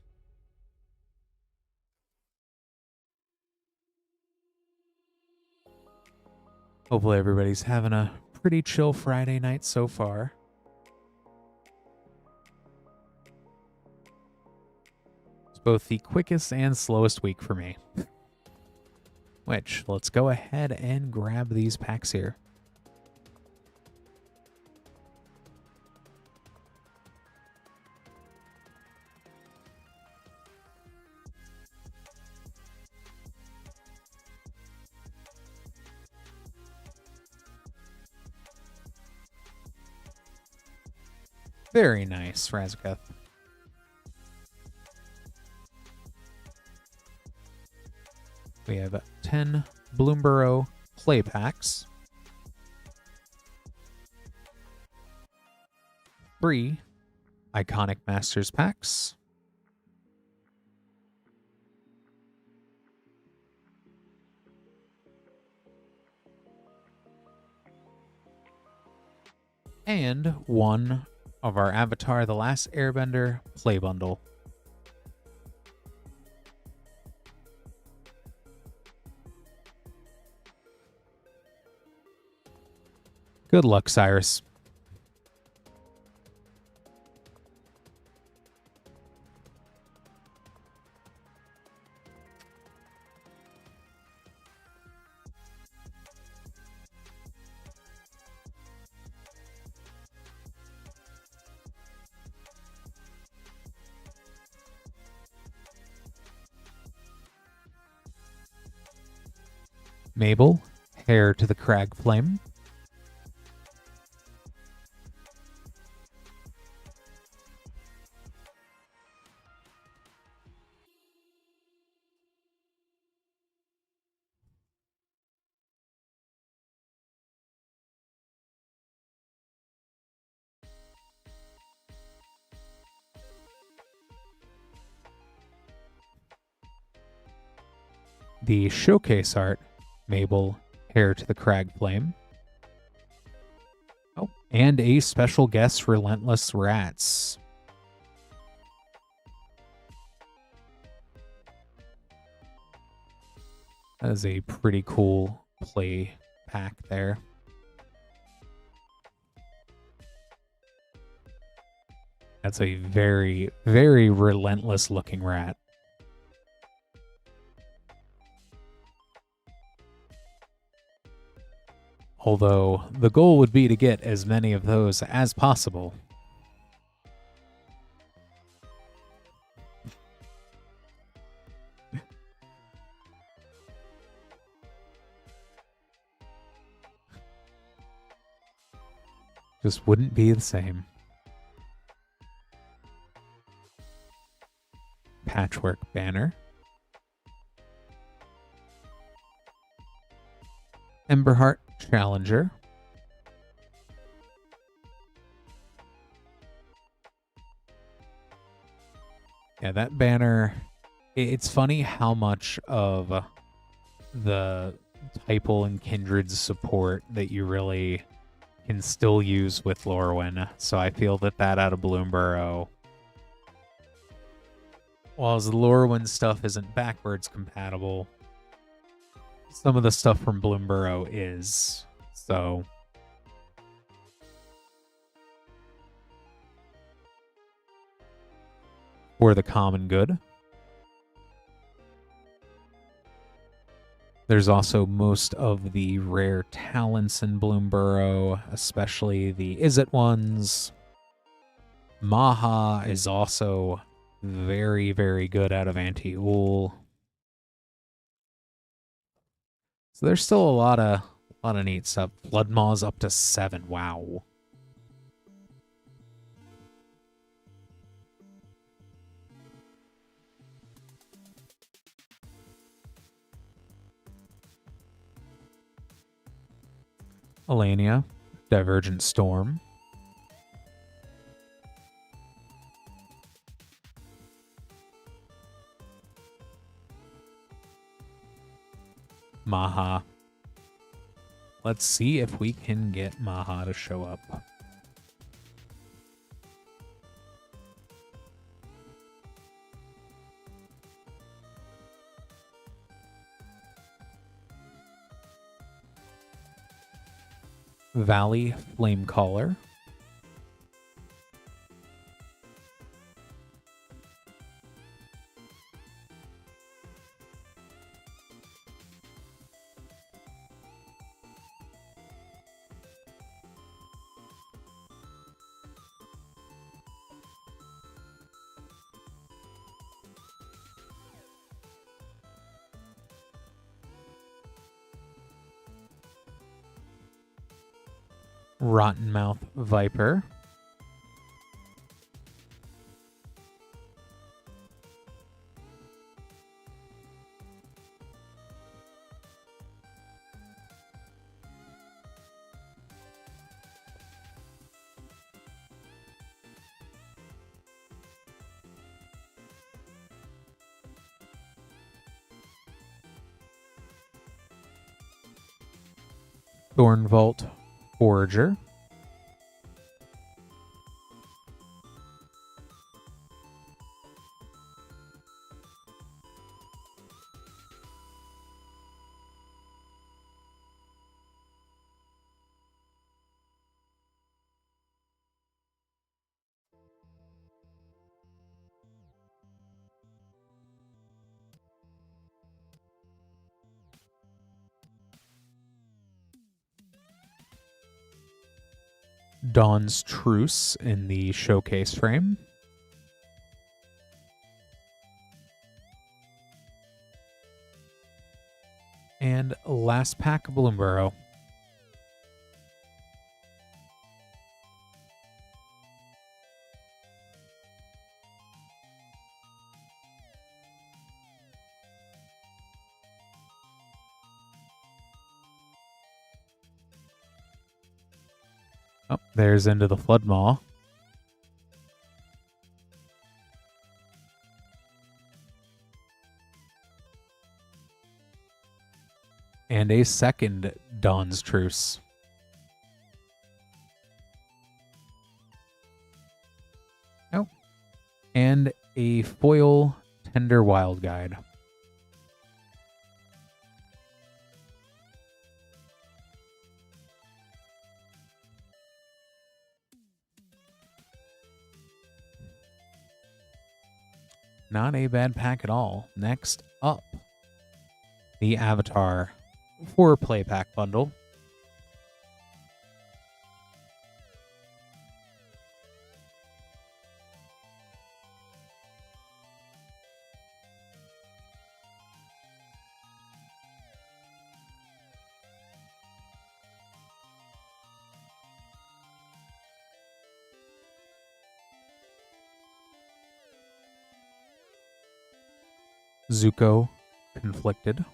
Hopefully everybody's having a pretty chill Friday night so far. It's both the quickest and slowest week for me. Which, let's go ahead and grab these packs here. Very nice, Razaketh. We have 10 Bloomburrow play packs, 3 Iconic Masters packs, and 1 of our Avatar The Last Airbender play bundle. Good luck, Cyrus. Mabel, Hair to the Crag Flame. The showcase art, Mabel, Hair to the Crag Flame. Oh, and a special guest, Relentless Rats. That is a pretty cool play pack there. That's a very, very relentless looking rat. Although the goal would be to get as many of those as possible. Just wouldn't be the same. Patchwork banner. Emberheart Challenger. Yeah, that banner, it's funny how much of the Typal and Kindred support that you really can still use with Lorowin. So I feel that out of Bloomburrow, while the Lorowin stuff isn't backwards compatible, some of the stuff from Bloomburrow is. So for the common good. There's also most of the rare talents in Bloomburrow, especially the Izzet ones. Maha is also very, very good out of Anti-Ul. So there's still a lot of neat stuff. Bloodmaw's up to 7. Wow. Alania, Divergent Storm. Maha. Let's see if we can get Maha to show up. Valley Flamecaller. Rottenmouth Viper. Thornvault Forager. Dawn's Truce in the showcase frame. And last pack Bloomburrow. Oh, there's Into the Floodmaw. And a second Dawn's Truce. Oh. And a foil Tender Wild Guide. Not a bad pack at all. Next up, the Avatar 4-play pack bundle. Zuko Conflicted.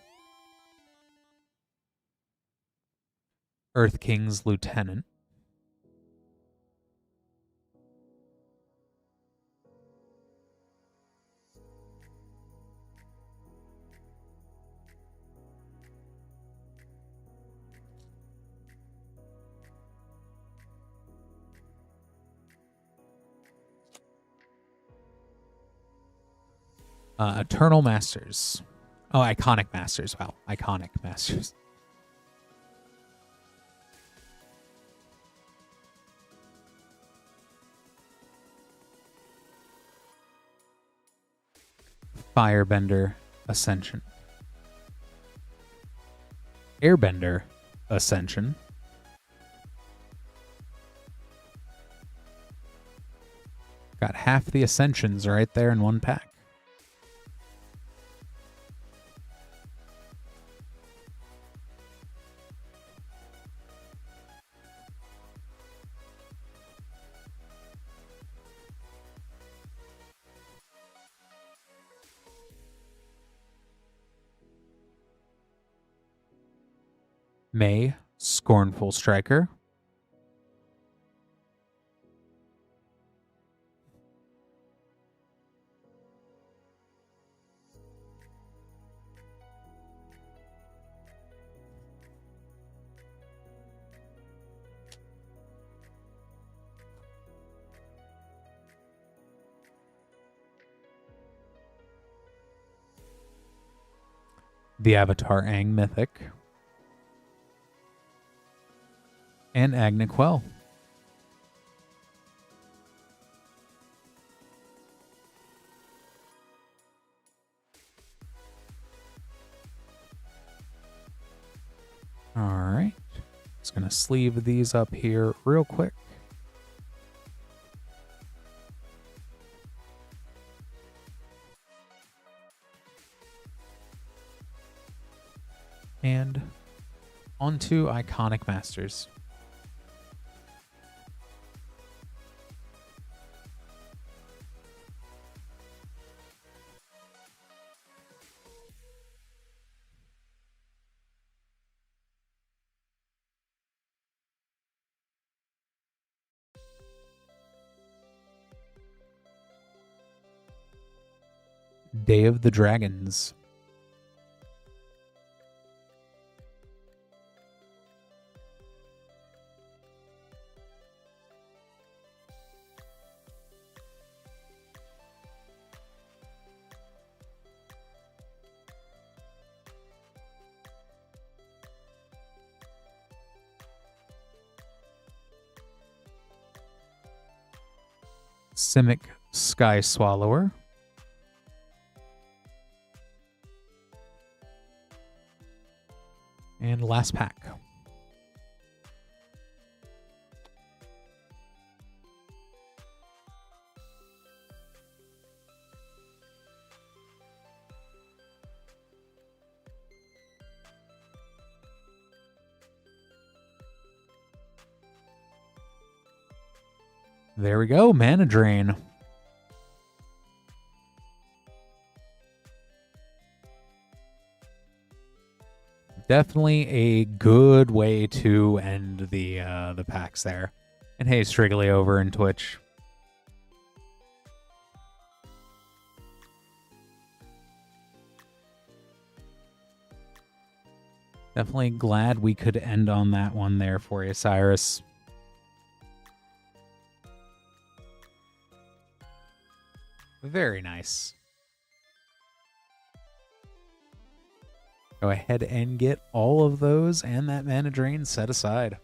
Earth King's Lieutenant. Eternal Masters. Oh, Iconic Masters. Wow, Iconic Masters. Firebender Ascension. Airbender Ascension. Got half the Ascensions right there in one pack. May, Scornful Striker. The Avatar Aang Mythic. and Agniquel. All right. Just going to sleeve these up here real quick. And onto Iconic Masters. Day of the Dragons. Simic Sky Swallower. And last pack. There we go, Mana Drain. Definitely a good way to end the packs there. And hey, Striggly over in Twitch. Definitely glad we could end on that one there for you, Cyrus. Very nice. Go ahead and get all of those and that mana drain set aside.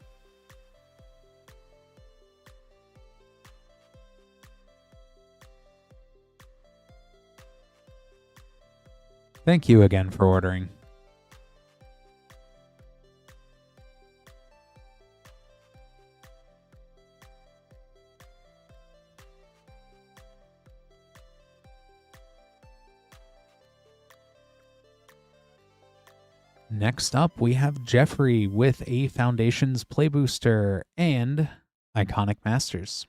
Thank you again for ordering. Next up, we have Jeffrey with a Foundations Play Booster and Iconic Masters.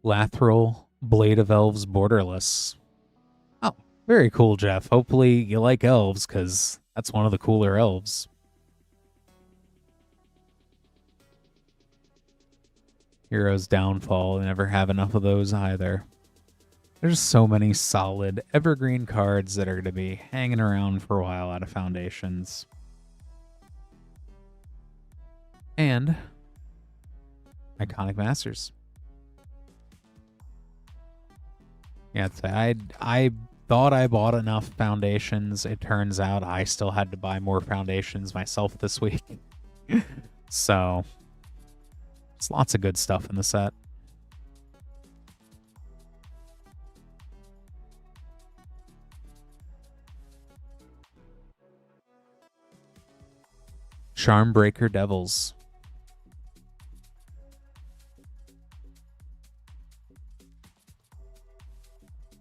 Lathril, Blade of Elves, Borderless. Oh, very cool, Jeff. Hopefully you like elves, because that's one of the cooler elves. Hero's Downfall. Never have enough of those either. There's so many solid evergreen cards that are going to be hanging around for a while out of Foundations. And Iconic Masters. Yeah, I thought I bought enough Foundations. It turns out I still had to buy more Foundations myself this week. So it's lots of good stuff in the set. Charmbreaker Devils.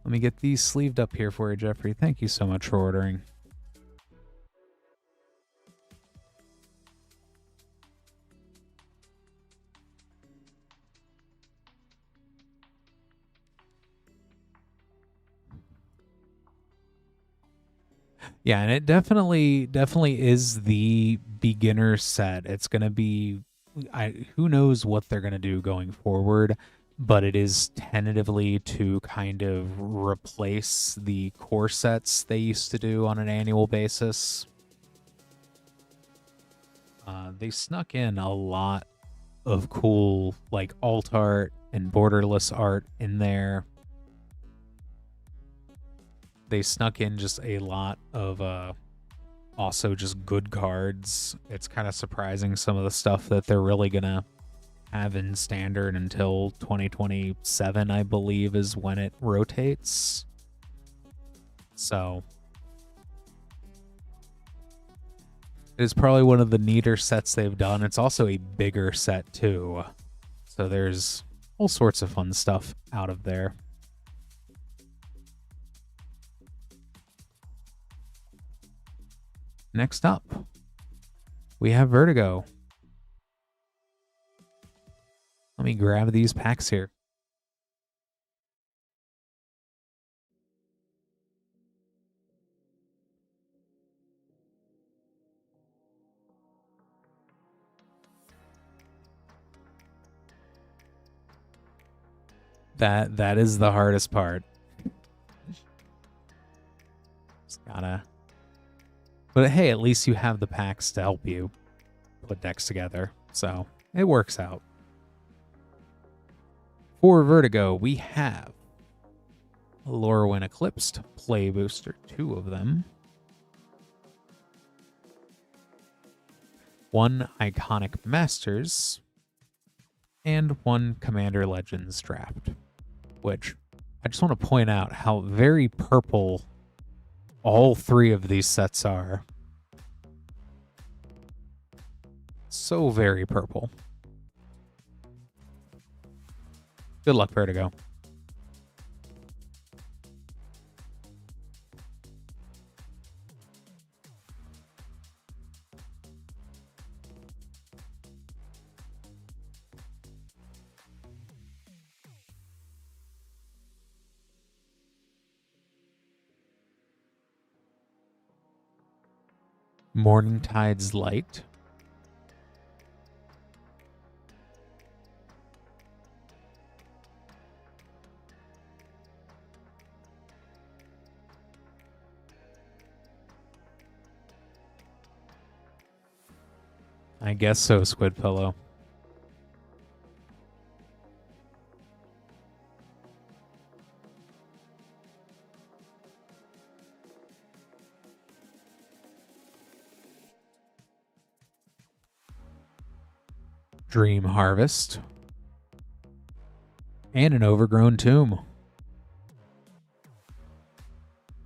Let me get these sleeved up here for you, Jeffrey. Thank you so much for ordering. Yeah, and it definitely is the beginner set. It's going to be, who knows what they're going to do going forward, but it is tentatively to kind of replace the core sets they used to do on an annual basis. They snuck in a lot of cool, like, alt art and borderless art in there. They snuck in just a lot of also just good cards. It's kind of surprising some of the stuff that they're really gonna have in standard until 2027, I believe, is when it rotates. So it is probably one of the neater sets they've done. It's also a bigger set too. So there's all sorts of fun stuff out of there. Next up, we have Vertigo. Let me grab these packs here. That is the hardest part. Just gotta... But hey, at least you have the packs to help you put decks together, so it works out. For Vertigo, we have Lorowin Eclipsed Play Booster, 2 of them. 1 Iconic Masters, and 1 Commander Legends Draft, which I just want to point out how very purple all 3 of these sets are. So very purple. Good luck, Vertigo. Morningtide's Light. I guess so, Squidpillow. Dream Harvest. And an Overgrown Tomb.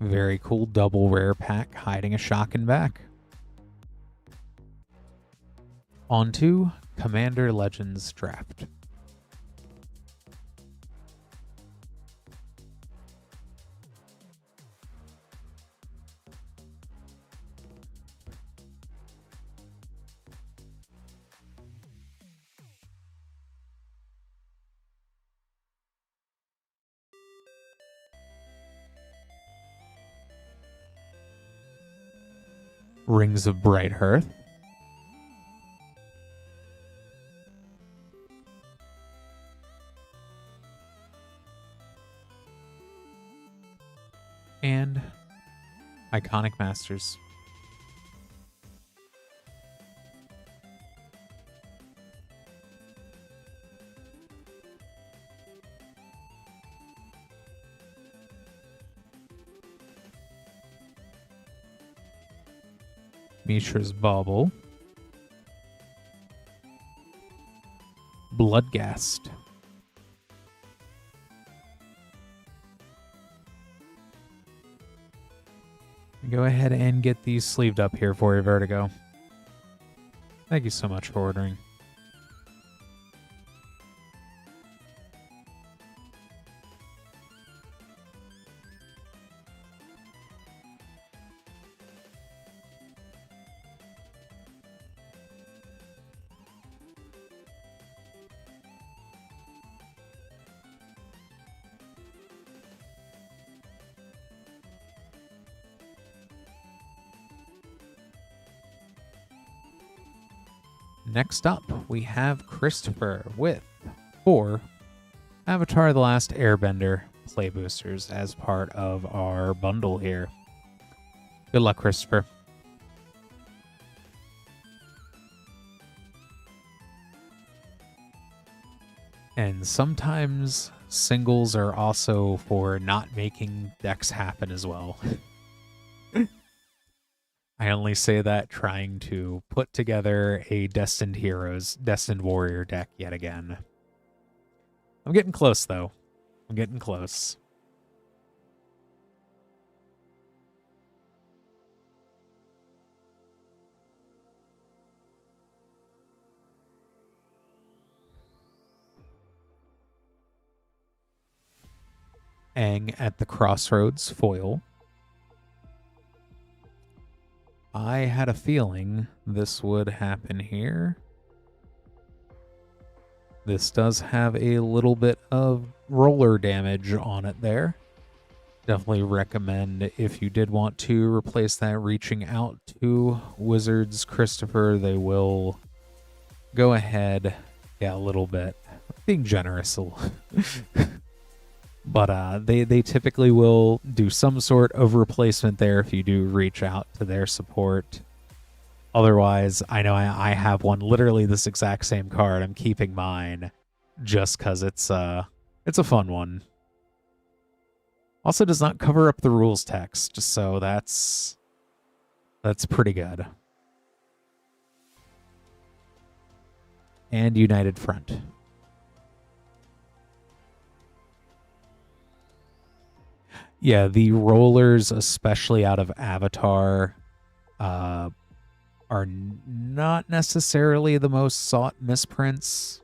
Very cool double rare pack hiding a shock and back. On to Commander Legends Draft. Rings of Bright Hearth. And Iconic Masters. Mishra's Bauble. Bloodghast. Go ahead and get these sleeved up here for you, Vertigo. Thank you so much for ordering. Next up, we have Christopher with 4 Avatar: The Last Airbender play boosters as part of our bundle here. Good luck, Christopher. And sometimes singles are also for not making decks happen as well. I only say that trying to put together a Destined Heroes, Destined Warrior deck yet again. I'm getting close, though. I'm getting close. Aang at the Crossroads foil. I had a feeling this would happen here. This does have a little bit of roller damage on it there. Definitely recommend, if you did want to replace that, reaching out to Wizards Christopher. They will go ahead. Yeah, a little bit. Being generous. But they typically will do some sort of replacement there if you do reach out to their support. Otherwise, I know I have one, literally this exact same card. I'm keeping mine just because it's a fun one. Also does not cover up the rules text, so that's pretty good. And United Front. Yeah, the rollers, especially out of Avatar, are not necessarily the most sought misprints.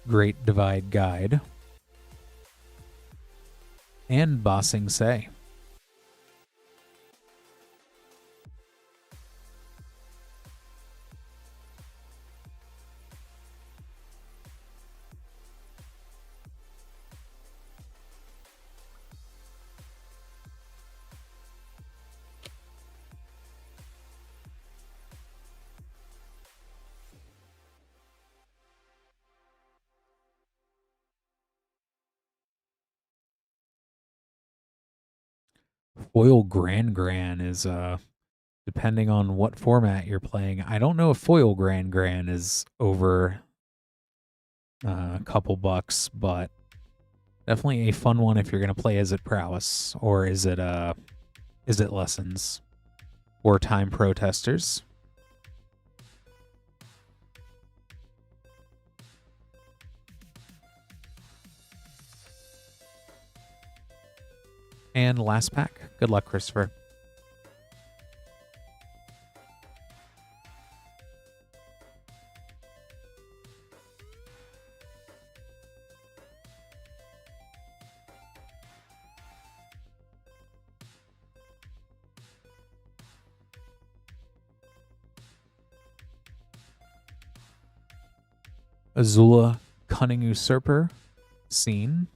Great Divide Guide, and Bossing Say. Foil Gran is depending on what format you're playing. I don't know if Foil Gran is over a couple bucks, but definitely a fun one if you're gonna play Is It Prowess, or is it Lessons, or Time Protesters. And last pack. Good luck, Christopher. Azula, Cunning Usurper, Scene.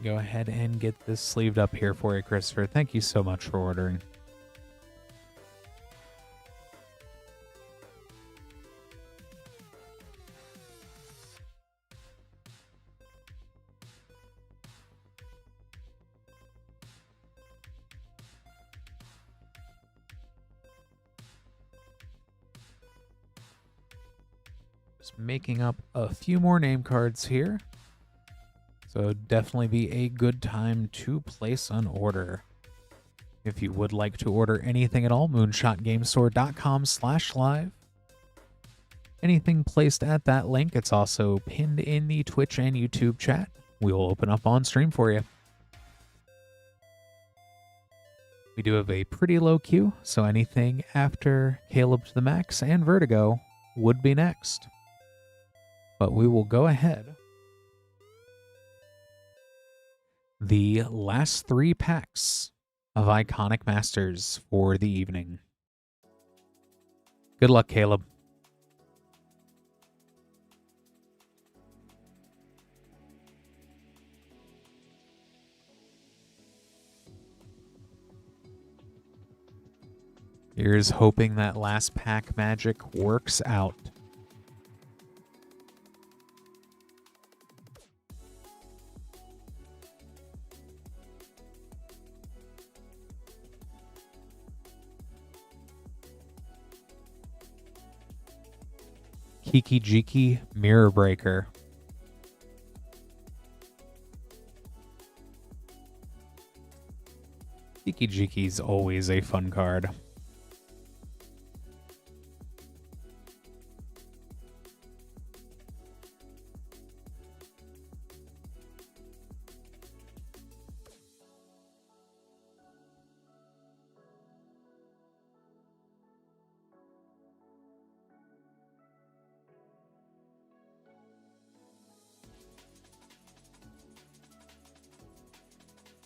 Go ahead and get this sleeved up here for you, Christopher. Thank you so much for ordering. Just making up a few more name cards here. So definitely be a good time to place an order. If you would like to order anything at all, moonshotgamestore.com/live. Anything placed at that link, it's also pinned in the Twitch and YouTube chat. We will open up on stream for you. We do have a pretty low queue, so anything after Caleb to the Max and Vertigo would be next. But we will go ahead. The last 3 packs of Iconic Masters for the evening. Good luck, Caleb. Here's hoping that last pack magic works out. Kiki-Jiki Mirror Breaker. Kiki-Jiki's always a fun card.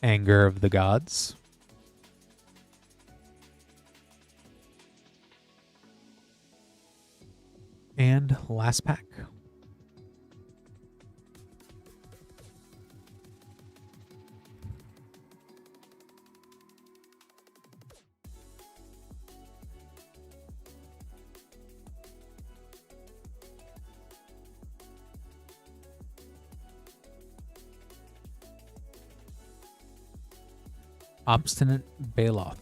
Anger of the Gods. And last pack. Obstinate Baloth.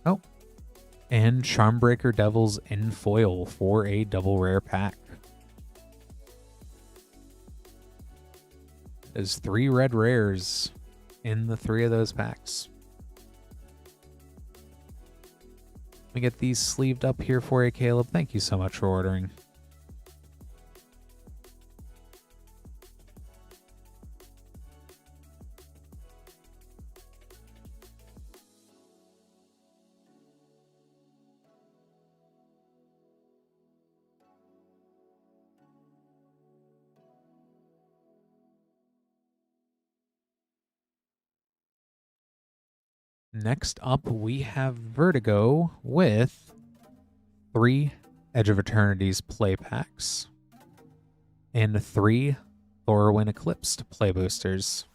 Oh. And Charmbreaker Devils in foil for a double rare pack. There's 3 red rares in the 3 of those packs. Let me get these sleeved up here for you, Caleb. Thank you so much for ordering. Next up, we have Vertigo with 3 Edge of Eternity's play packs and 3 Lorowin Eclipsed play boosters.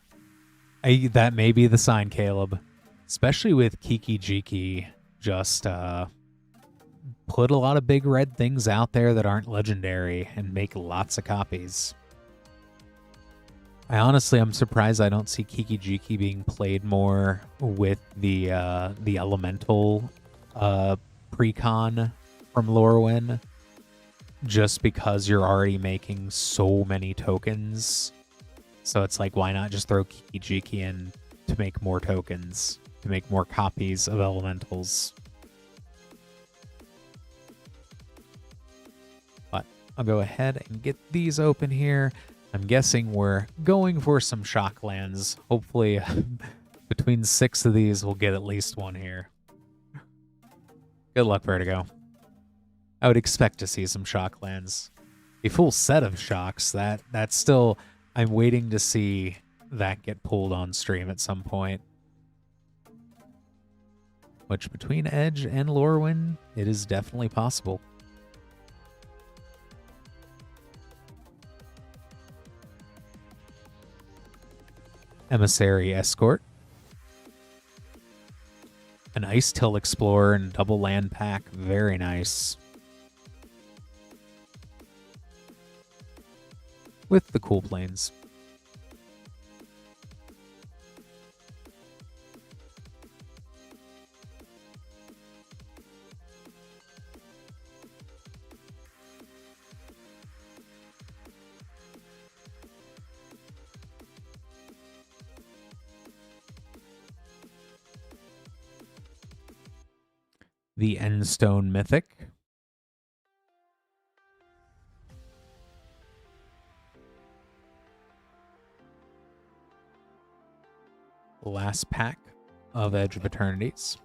That may be the sign, Caleb. Especially with Kiki-Jiki, just put a lot of big red things out there that aren't legendary and make lots of copies. I'm surprised I don't see Kiki-Jiki being played more with the elemental precon from Lorowin, just because you're already making so many tokens. So it's like, why not just throw Kiki-Jiki in to make more tokens, to make more copies of elementals? But I'll go ahead and get these open here. I'm guessing we're going for some shock lands. Hopefully, between 6 of these, we'll get at least one here. Good luck, Vertigo. I would expect to see some shock lands. A full set of shocks, that's still... I'm waiting to see that get pulled on stream at some point. Which, between Edge and Lorowin, it is definitely possible. Emissary Escort, an Ice-Till Explorer and double land pack, very nice. With the cool planes. The Endstone Mythic. Last pack of Edge of Eternities.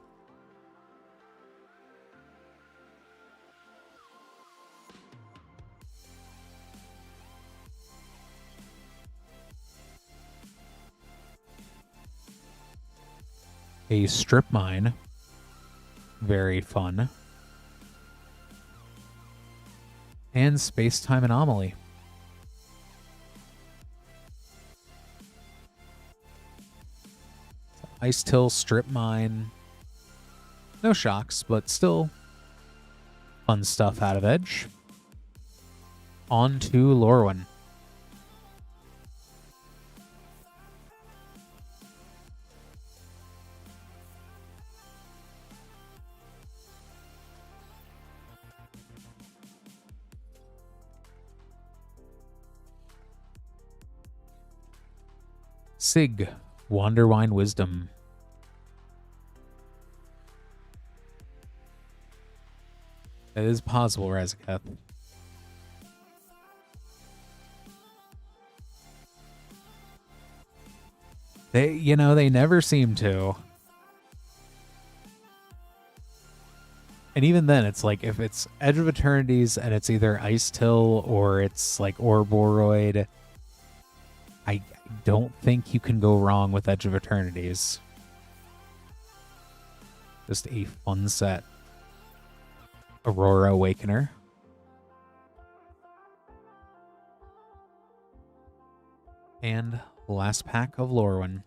A Strip Mine. Very fun. and Space-Time Anomaly. Ice Till, Strip Mine. No shocks, but still fun stuff out of Edge. On to Luroin. Sig, Wanderwine Wisdom. It is possible, Razaketh. They never seem to. And even then, it's like, if it's Edge of Eternities and it's either Ice Till or it's like Ouroboros, I don't think you can go wrong with Edge of Eternities. Just a fun set. Aurora Awakener. And last pack of Luroin.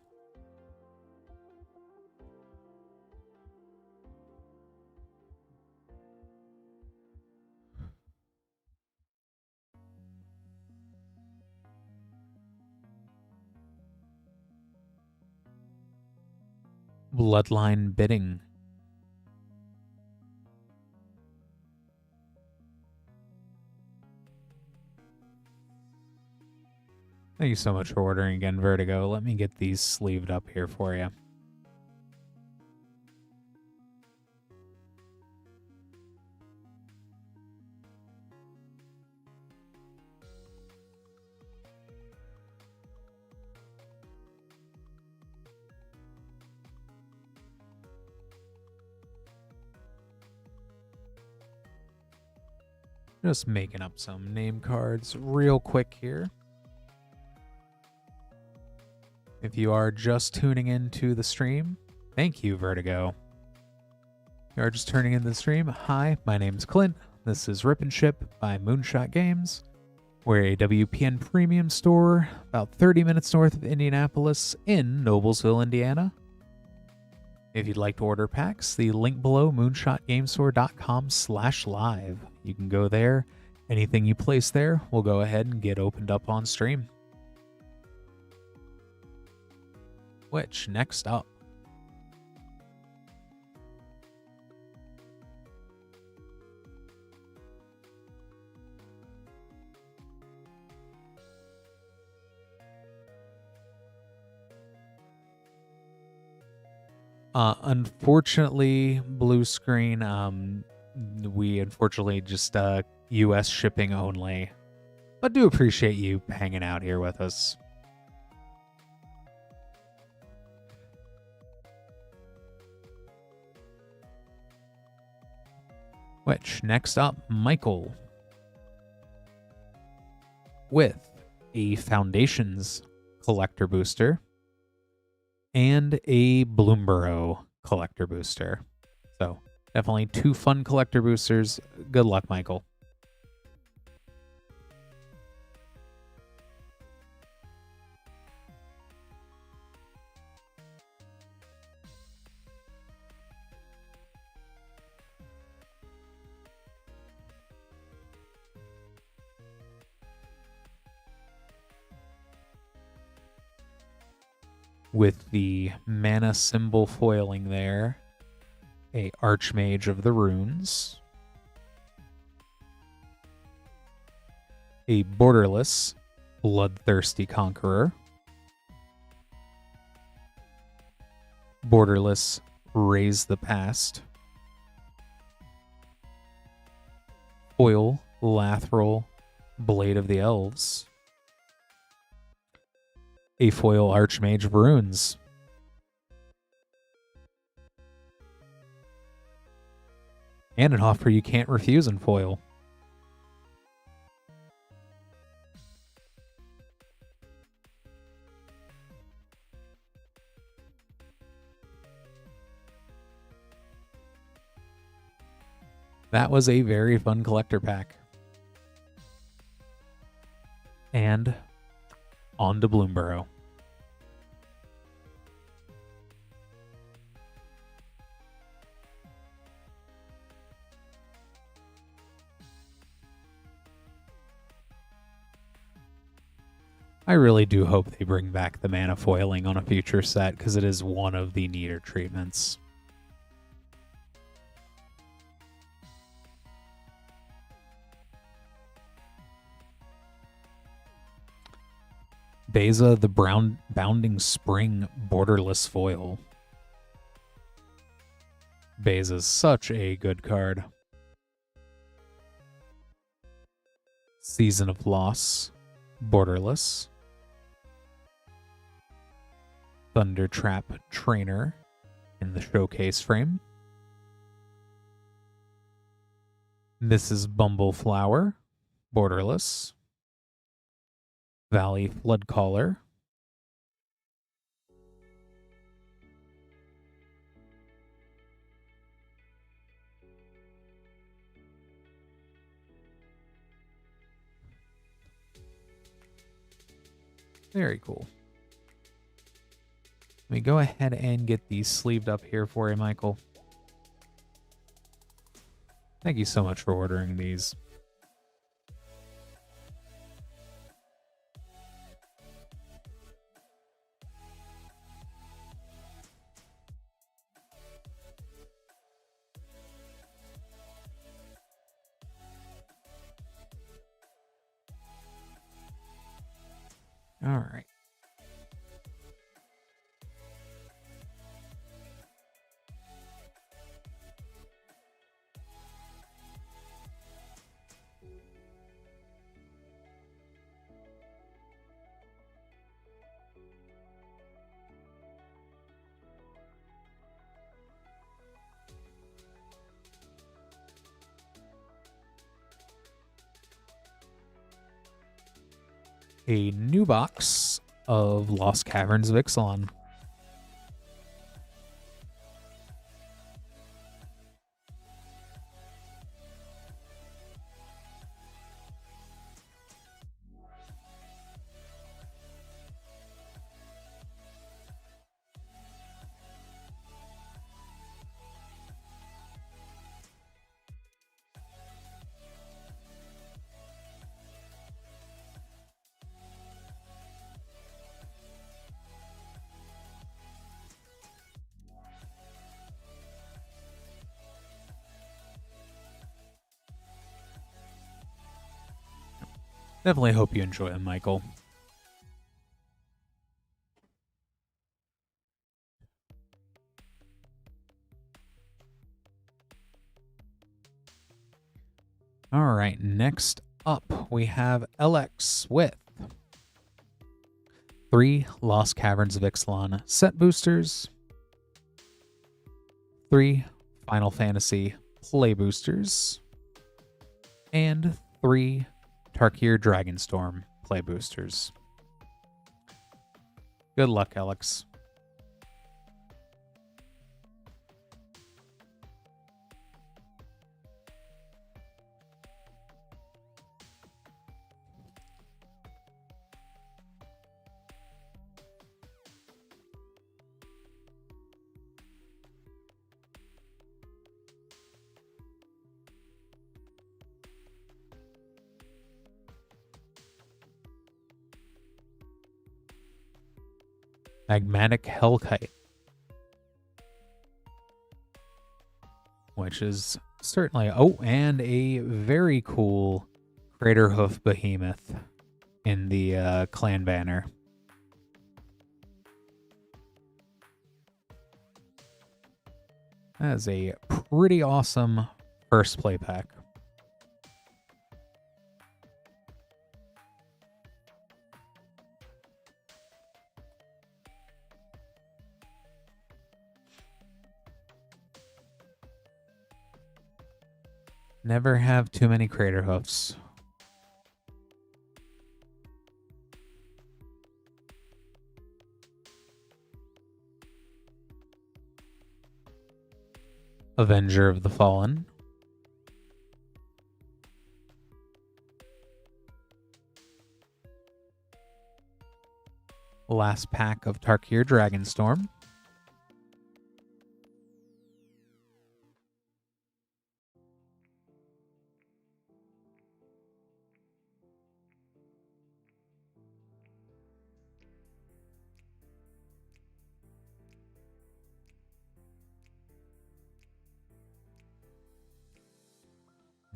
Bloodline Bidding. Thank you so much for ordering again, Vertigo. Let me get these sleeved up here for you. Just making up some name cards real quick here. If you are just tuning into the stream, thank you, Vertigo. If you are just turning into the stream, hi, my name's Clint. This is Rip and Ship by Moonshot Games. We're a WPN premium store about 30 minutes north of Indianapolis in Noblesville, Indiana. If you'd like to order packs, the link below, moonshotgamestore.com/live. You can go there. Anything you place there will go ahead and get opened up on stream. Which, next up, unfortunately, blue screen, we unfortunately just US shipping only, but do appreciate you hanging out here with us. Which, next up, Michael with a Foundations collector booster and a Bloomburrow collector booster. So, definitely two fun collector boosters. Good luck, Michael. With the mana symbol foiling there, a Archmage of the Runes, a borderless Bloodthirsty Conqueror, borderless Raise the Past, foil Lathril Blade of the Elves, a foil Archmage of Runes, and an offer you can't refuse in foil. That was a very fun collector pack. And on to Bloomburrow. I really do hope they bring back the mana foiling on a future set, because it is one of the neater treatments. Beza, the Bounding Spring borderless foil. Beza's such a good card. Season of Loss, borderless. Thundertrap Trainer in the showcase frame. Mrs. Bumbleflower, borderless. Valley Floodcaller. Very cool. Let me go ahead and get these sleeved up here for you, Michael. Thank you so much for ordering these. All right. A new box of Lost Caverns of Ixalan. Definitely hope you enjoy them, Michael. All right, next up we have LX with 3 Lost Caverns of Ixalan set boosters, 3 Final Fantasy play boosters, and 3 Tarkir Dragonstorm play boosters. Good luck, Alex. Magmatic Hellkite, which is certainly, oh, and a very cool Craterhoof Behemoth in the clan banner. That is a pretty awesome first play pack. Never have too many crater hoofs. Avenger of the Fallen. Last pack of Tarkir Dragonstorm.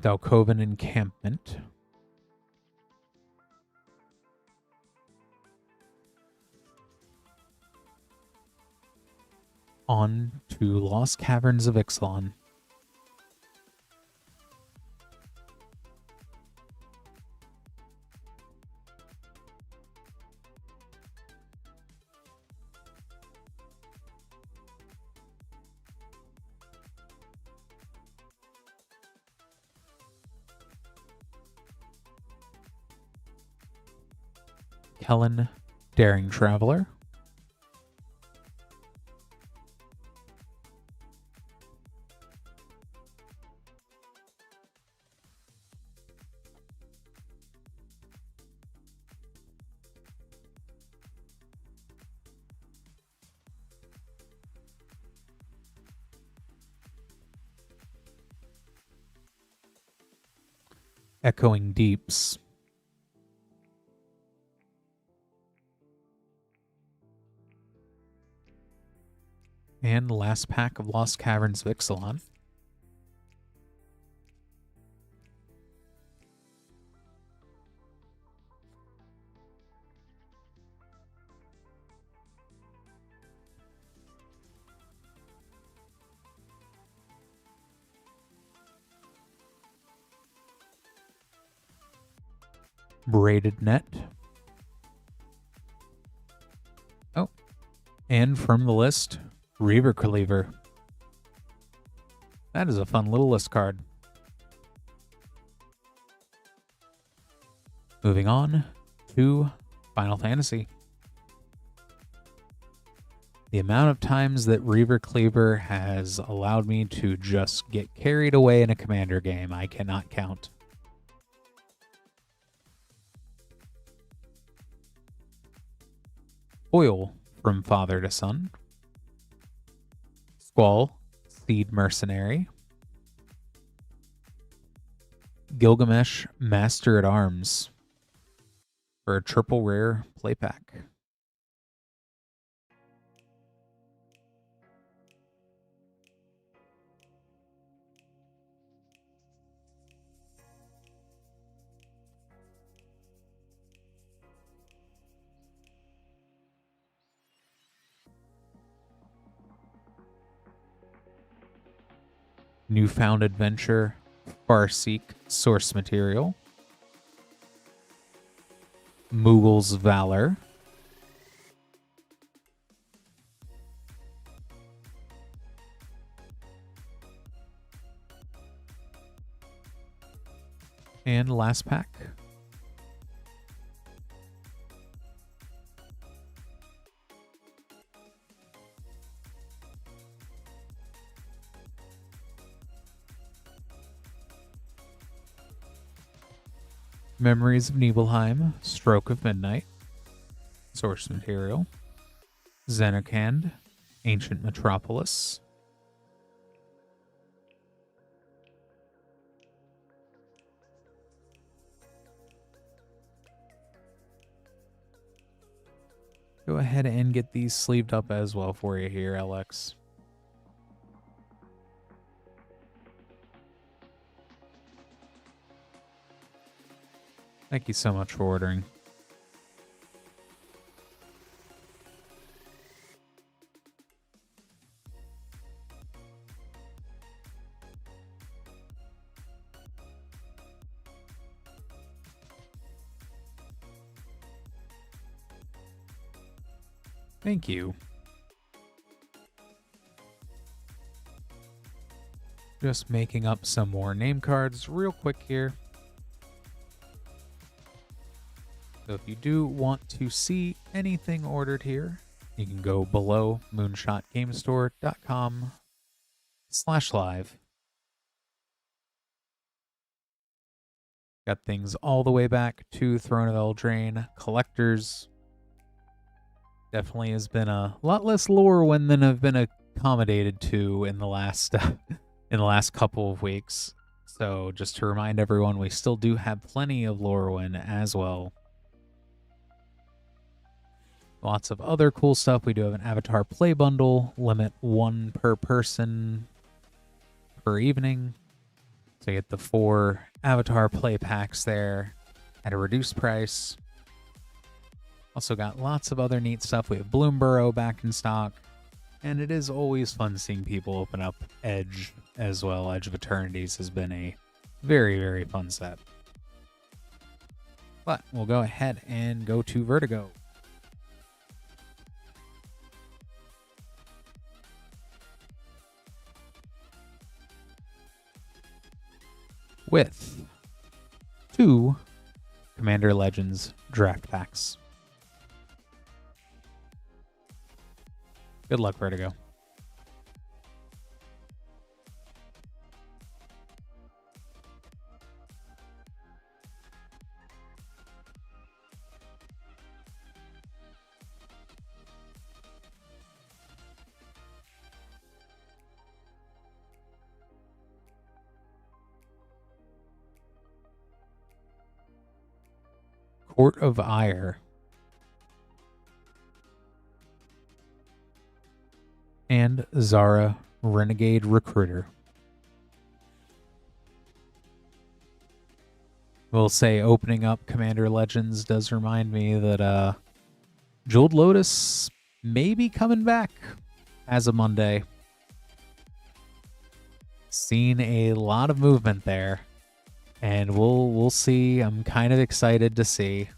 Dalkovan Encampment. On to Lost Caverns of Ixalan. Kellen, Daring Traveler. Echoing Deeps. And last pack of Lost Caverns of Ixalan. Braided Net. Oh, and from the list, Reaver Cleaver. That is a fun little list card. Moving on to Final Fantasy. The amount of times that Reaver Cleaver has allowed me to just get carried away in a Commander game, I cannot count. Foil from Father to Son. Squall, Seed Mercenary. Gilgamesh, Master at Arms for a triple rare play pack. Newfound Adventure, Farseek Source Material. Moogle's Valor. And last pack. Memories of Nibelheim, Stroke of Midnight, Source Material. Xenokand, Ancient Metropolis. Go ahead and get these sleeved up as well for you here, LX. Thank you so much for ordering. Thank you. Just making up some more name cards real quick here. So if you do want to see anything ordered here, you can go below moonshotgamestore.com/live. Got things all the way back to Throne of Eldraine, collectors, Definitely has been a lot less Lorowin than I've been accommodated to in the last in the last couple of weeks. So just to remind everyone, we still do have plenty of Lorowin as well. Lots of other cool stuff. We do have an Avatar Play Bundle, limit 1 per person per evening. So you get the 4 Avatar Play Packs there at a reduced price. Also got lots of other neat stuff. We have Bloomburrow back in stock. And it is always fun seeing people open up Edge as well. Edge of Eternities has been a very, very fun set. But we'll go ahead and go to Vertigo. With 2 Commander Legends draft packs. Good luck, Vertigo. Court of Ire. And Zara, Renegade Recruiter. We'll say opening up Commander Legends does remind me that Jeweled Lotus may be coming back as of Monday. Seen a lot of movement there, and we'll see. I'm kind of excited to see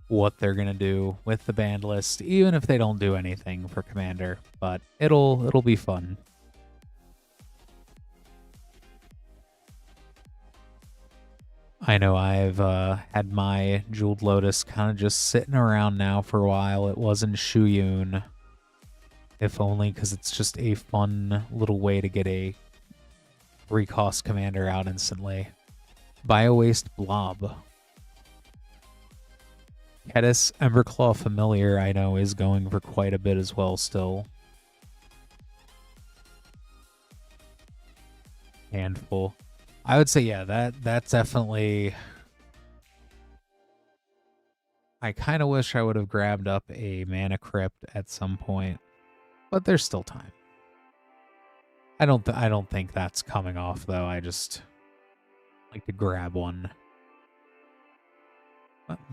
what they're gonna do with the banned list, even if they don't do anything for Commander, but it'll be fun. I know I've had my Jeweled Lotus kind of just sitting around now for a while. It wasn't Shuyun, if only because it's just a fun little way to get a 3-cost Commander out instantly. Biowaste Blob. Kedis Emberclaw Familiar, I know, is going for quite a bit as well still. Handful. I would say, yeah, that's definitely... I kind of wish I would have grabbed up a Mana Crypt at some point, but there's still time. I don't think that's coming off, though. I just like to grab one.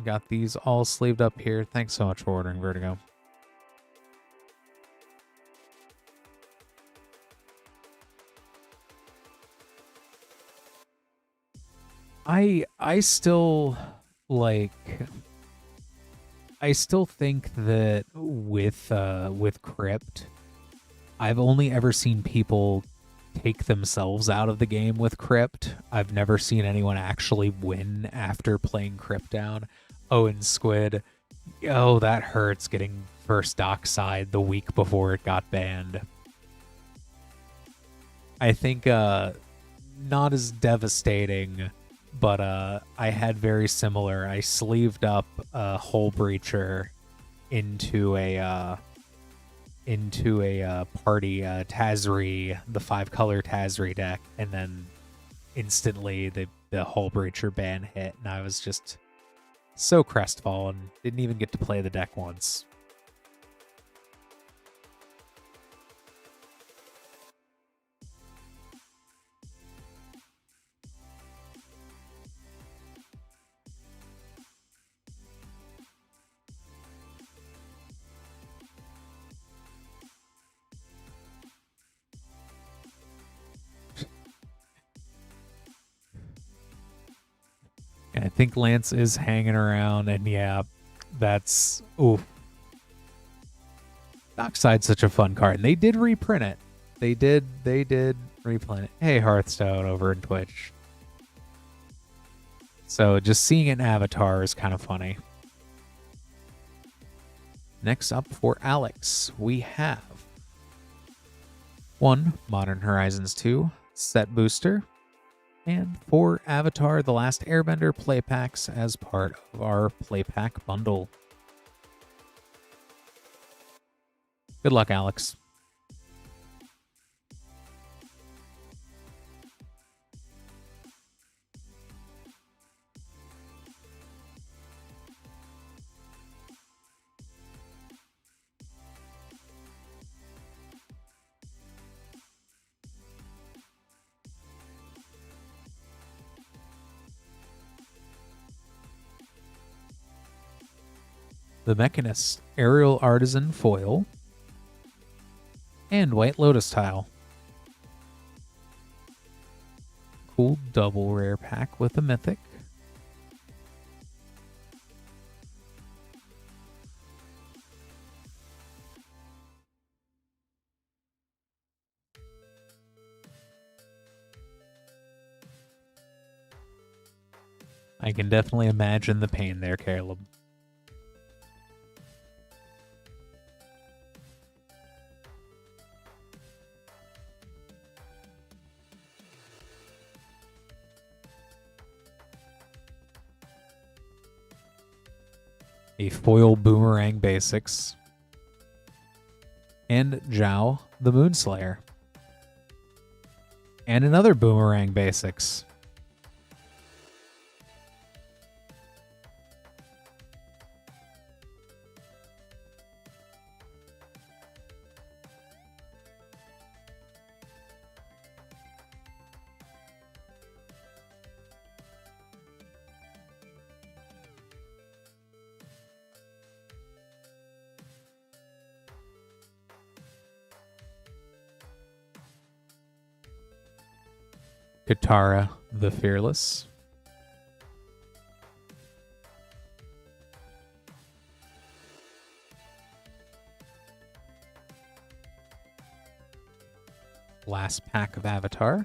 Got these all sleeved up here. Thanks so much for ordering, Vertigo. I still like. I still think that with Crypt, I've only ever seen people take themselves out of the game with Crypt. I've never seen anyone actually win after playing Crypt down. Oh, and Squid. Oh, that hurts getting first Dockside the week before it got banned. I think not as devastating, but I had very similar. I sleeved up a Hull Breacher into a party Tazri, the 5-color Tazri deck, and then instantly the Hull Breacher ban hit, and I was just so crestfallen. Didn't even get to play the deck once. I think Lance is hanging around, and yeah, that's... Ooh. Dockside's such a fun card, and they did reprint it. They did reprint it. Hey, Hearthstone over in Twitch. So just seeing it in Avatar is kind of funny. Next up for Alex, we have 1 Modern Horizons 2 set booster, and 4 Avatar The Last Airbender play packs as part of our play pack bundle. Good luck, Alex. The Mechanist Aerial Artisan Foil, and White Lotus Tile. Cool double rare pack with a Mythic. I can definitely imagine the pain there, Caleb. A foil Boomerang Basics, and Zhao the Moonslayer, and another Boomerang Basics. Katara the Fearless. Last pack of Avatar.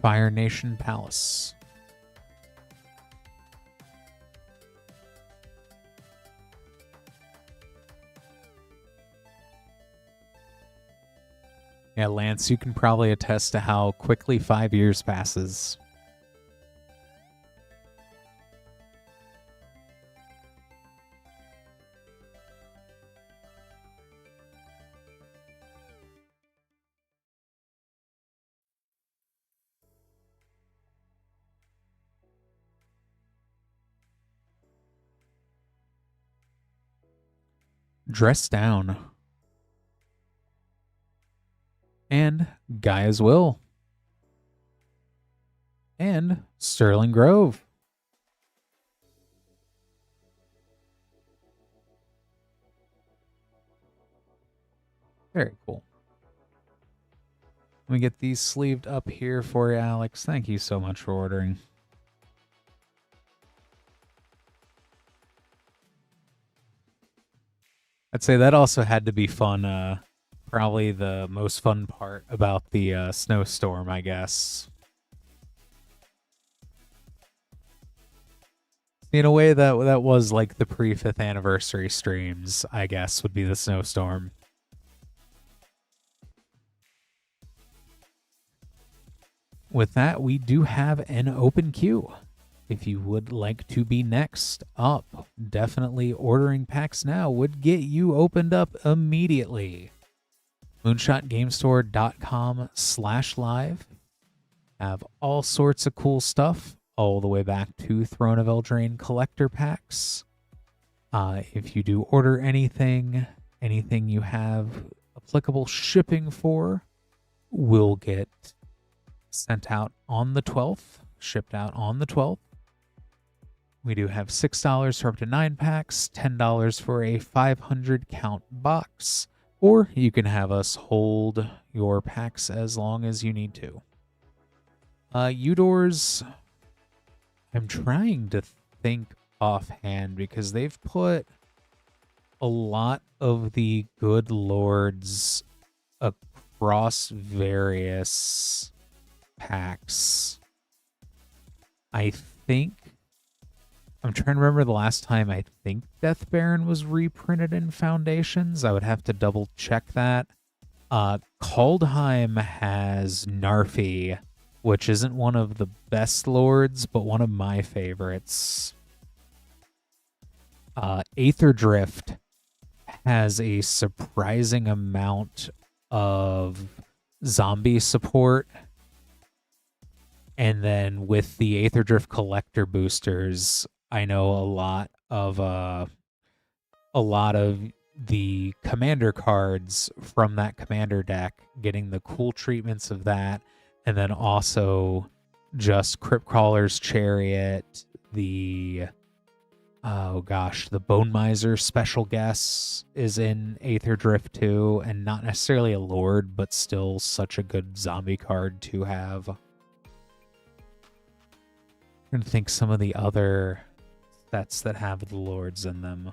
Fire Nation Palace. Yeah, Lance, you can probably attest to how quickly 5 years passes. Dress Down. And Gaia's Will. And Sterling Grove. Very cool. Let me get these sleeved up here for you, Alex. Thank you so much for ordering. I'd say that also had to be fun. Probably the most fun part about the snowstorm, I guess. In a way, that was like the pre-5th anniversary streams, I guess, would be the snowstorm. With that, we do have an open queue. If you would like to be next up, definitely ordering packs now would get you opened up immediately. moonshotgamestore.com/live. Have all sorts of cool stuff, all the way back to Throne of Eldraine collector packs. If you do order anything you have applicable shipping for will get sent out on the 12th, shipped out on the 12th. We do have $6 for up to 9 packs, $10 for a 500 count box, or you can have us hold your packs as long as you need to. Udors, I'm trying to think offhand because they've put a lot of the good lords across various packs. I think I'm trying to remember the last time I think Death Baron was reprinted in Foundations. I would have to double check that. Kaldheim has Narfi, which isn't one of the best lords, but one of my favorites. Aetherdrift has a surprising amount of zombie support. And then with the Aetherdrift collector boosters, I know a lot of the commander cards from that commander deck, getting the cool treatments of that, and then also just Cryptcrawler's Chariot, the Bone Miser special guest is in Aetherdrift too, and not necessarily a lord, but still such a good zombie card to have. I'm trying to think some of the other sets that have the lords in them.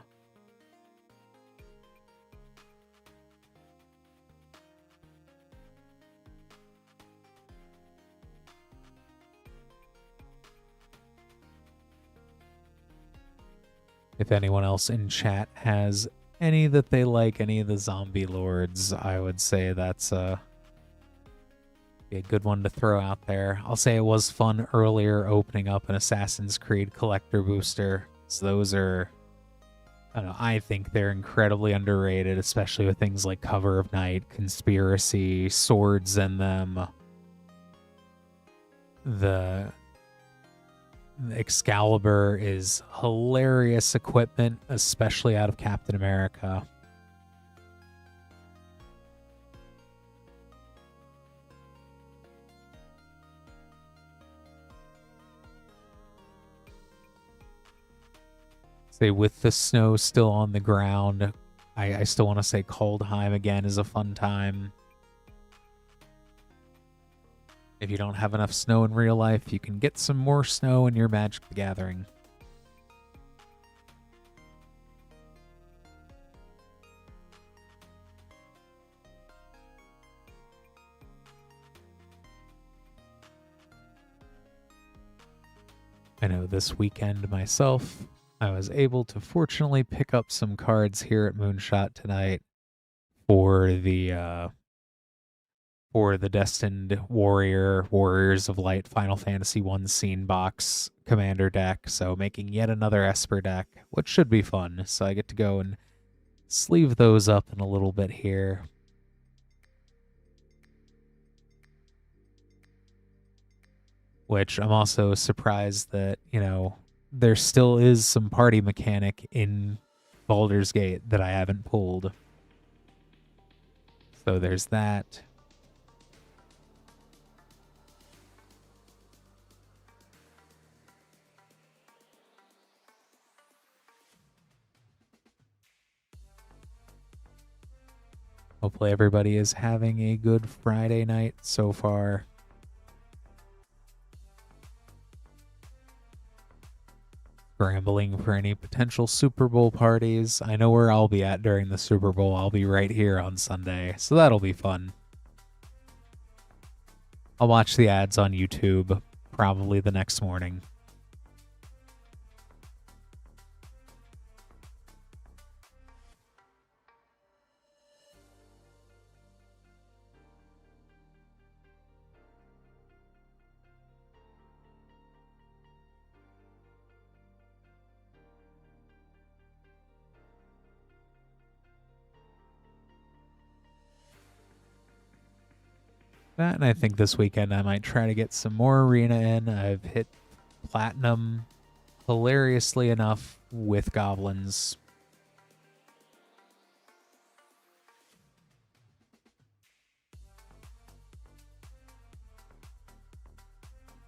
If anyone else in chat has any that they like, any of the zombie lords, I would say that's be a good one to throw out there. I'll say it was fun earlier opening up an Assassin's Creed collector booster. So those are, I don't know, I think they're incredibly underrated, especially with things like Cover of Night, Conspiracy, swords in them. The Excalibur is hilarious equipment, especially out of Captain America. Say with the snow still on the ground, I still want to say Kaldheim again is a fun time. If you don't have enough snow in real life, you can get some more snow in your Magic the Gathering. I know this weekend myself, I was able to fortunately pick up some cards here at Moonshot tonight for the Destined Warriors of Light Final Fantasy 1 Scene Box Commander deck, so making yet another Esper deck, which should be fun. So I get to go and sleeve those up in a little bit here. Which I'm also surprised that, you know, there still is some party mechanic in Baldur's Gate that I haven't pulled. So there's that. Hopefully everybody is having a good Friday night so far. Scrambling for any potential Super Bowl parties. I know where I'll be at during the Super Bowl. I'll be right here on Sunday, so that'll be fun. I'll watch the ads on YouTube probably the next morning. That, and I think this weekend I might try to get some more arena in. I've hit platinum hilariously enough with goblins.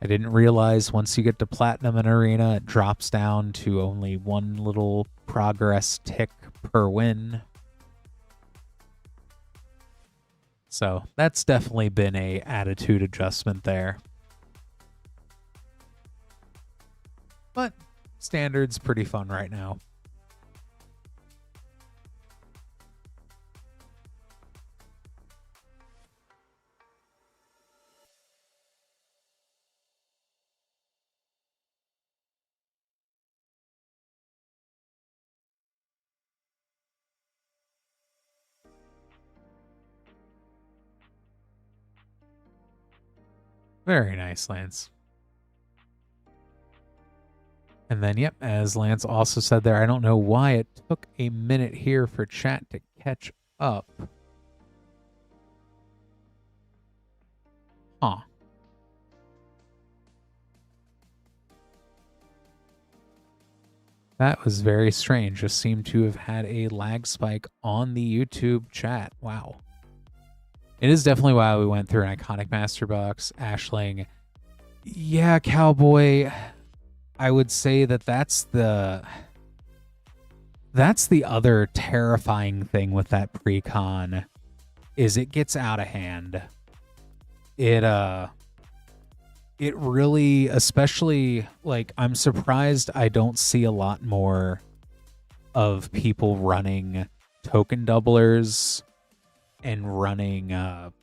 I didn't realize once you get to platinum in arena, it drops down to only one little progress tick per win. So that's definitely been a attitude adjustment there. But standard's pretty fun right now. Very nice, Lance. And then, yep, as Lance also said there, I don't know why it took a minute here for chat to catch up. Huh. That was very strange. Just seemed to have had a lag spike on the YouTube chat. Wow. It is definitely why we went through an iconic master box. Ashling. Yeah, Cowboy. I would say that that's the other terrifying thing with that pre-con is it gets out of hand. It really, especially, like, I'm surprised I don't see a lot more of people running token doublers and running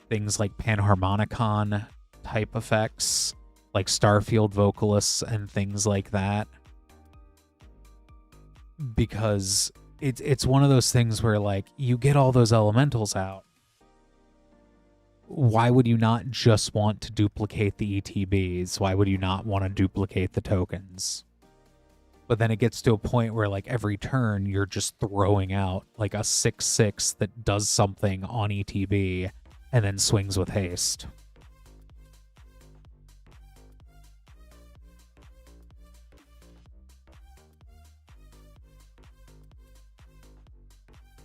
things like Panharmonicon type effects, like Starfield vocalists and things like that. Because it's one of those things where, like, you get all those elementals out. Why would you not just want to duplicate the ETBs? Why would you not want to duplicate the tokens? But then it gets to a point where, like, every turn you're just throwing out like a 6/6 that does something on ETB and then swings with haste.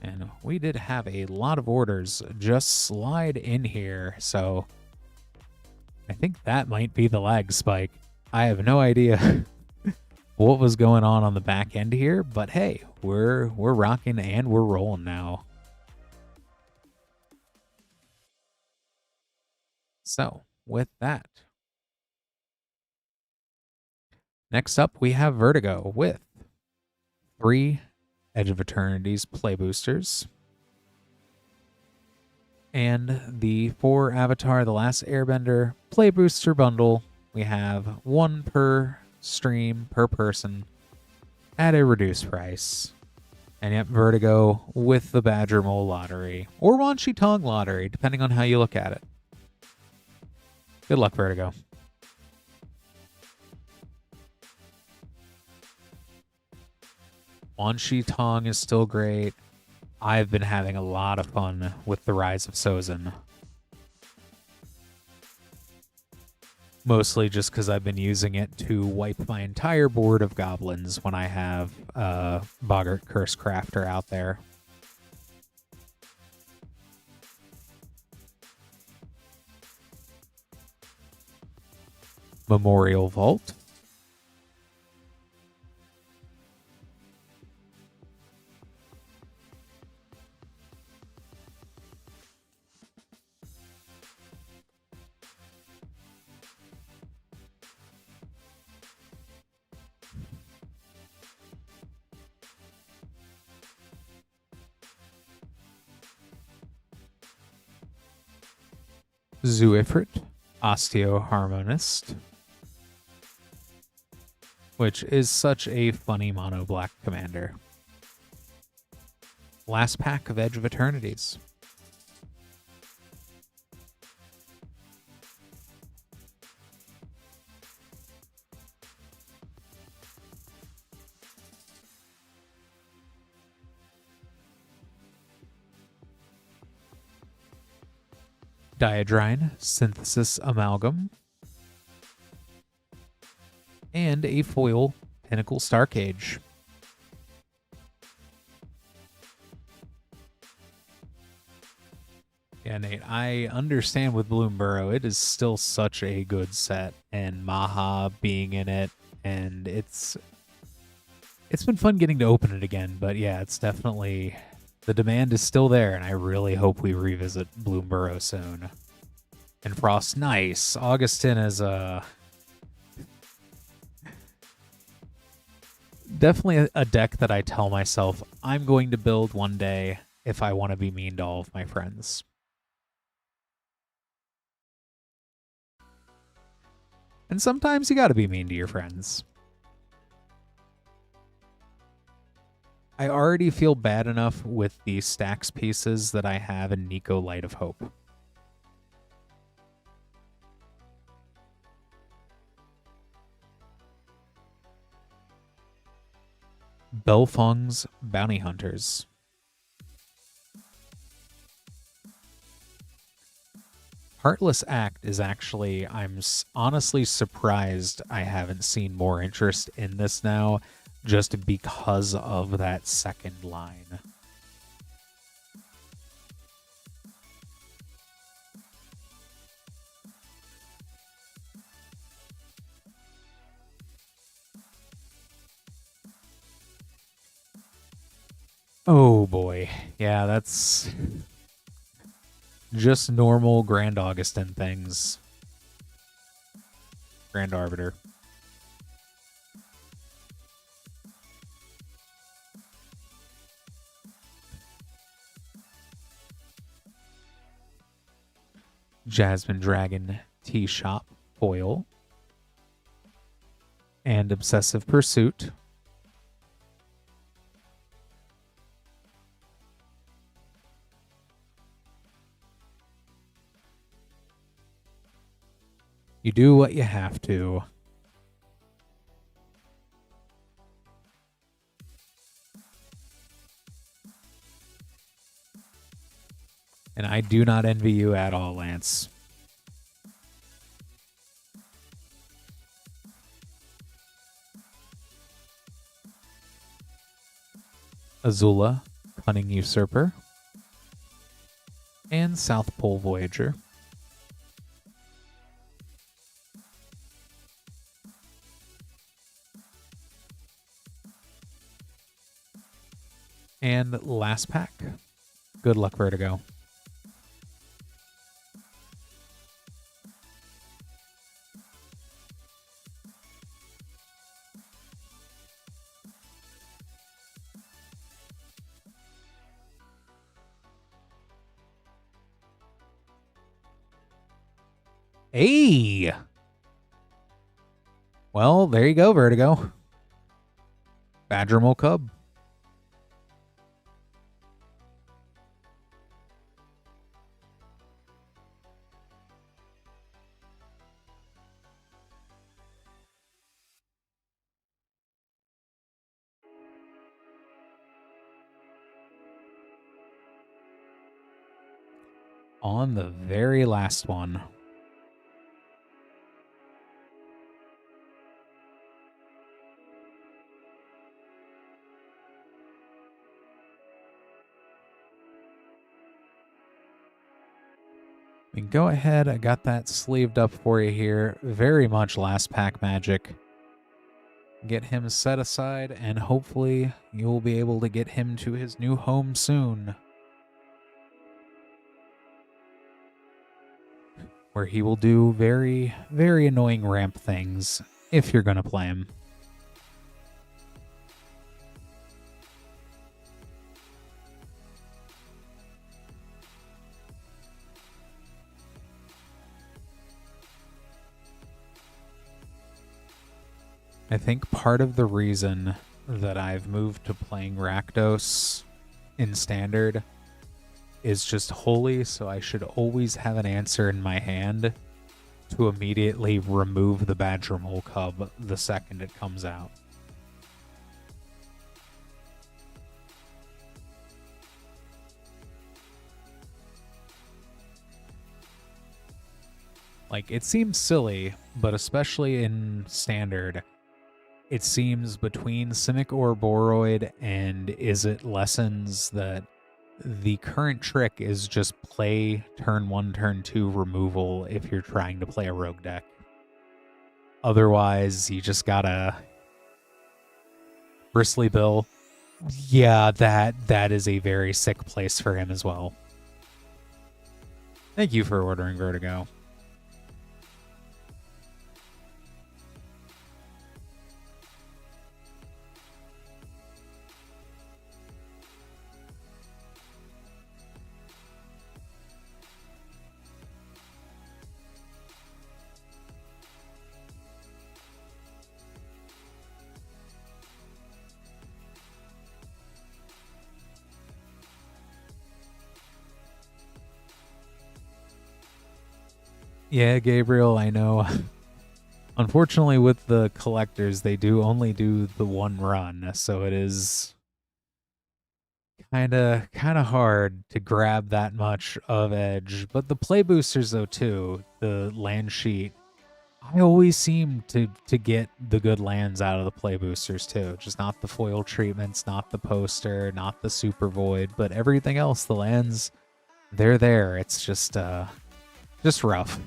And we did have a lot of orders just slide in here, so I think that might be the lag spike. I have no idea what was going on the back end here, but hey, we're rocking and we're rolling now. So, with that, next up we have Vertigo with 3 Edge of Eternity's play boosters. And the 4 Avatar The Last Airbender play booster bundle. We have 1 per stream per person at a reduced price. And yep, Vertigo with the Badger Mole lottery or Wan Shi Tong lottery, depending on how you look at it. Good luck, Vertigo. Wan Shi Tong is still great. I've been having a lot of fun with the Rise of Sozin. Mostly just because I've been using it to wipe my entire board of goblins when I have Boggart Curse Crafter out there. Memorial Vault. Zuifrit, Osteoharmonist, which is such a funny mono black commander. Last pack of Edge of Eternities. Diadrine, Synthesis Amalgam, and a foil Pinnacle Starcage. Yeah, Nate, I understand with Bloomburrow, it is still such a good set, and Maha being in it, and it's been fun getting to open it again, but yeah, it's definitely... The demand is still there, and I really hope we revisit Bloomburrow soon. And Frost, nice. Augustin is definitely a deck that I tell myself I'm going to build one day if I want to be mean to all of my friends. And sometimes you gotta be mean to your friends. I already feel bad enough with the stacks pieces that I have in Nico Light of Hope. Belfong's Bounty Hunters. Heartless Act is actually, I'm honestly surprised I haven't seen more interest in this now, just because of that second line. Oh boy. Yeah, that's just normal Grand Augustin things. Grand Arbiter. Jasmine Dragon Tea Shop Foil. And Obsessive Pursuit. You do what you have to. And I do not envy you at all, Lance. Azula, Cunning Usurper. And South Pole Voyager. And last pack. Good luck, Vertigo. Hey! Well, there you go, Vertigo. Badgermole Cub. On the very last one. And go ahead, I got that sleeved up for you here. Very much last pack magic. Get him set aside, and hopefully you'll be able to get him to his new home soon. Where he will do very, very annoying ramp things if you're going to play him. I think part of the reason that I've moved to playing Rakdos in Standard is just holy, so I should always have an answer in my hand to immediately remove the Badgermole Cub the second it comes out. Like, it seems silly, but especially in Standard, it seems between Simic or Boroid and Izzet Lessons that the current trick is just play turn 1, turn 2 removal if you're trying to play a rogue deck. Otherwise, you just gotta... Bristly Bill. Yeah, that is a very sick place for him as well. Thank you for ordering Vertigo. Yeah, Gabriel, I know. Unfortunately, with the collectors, they do only do the one run, so it is kind of hard to grab that much of edge. But the play boosters, though, too, the land sheet, I always seem to get the good lands out of the play boosters too. Just not the foil treatments, not the poster, not the super void, but everything else, the lands, they're there. It's just rough.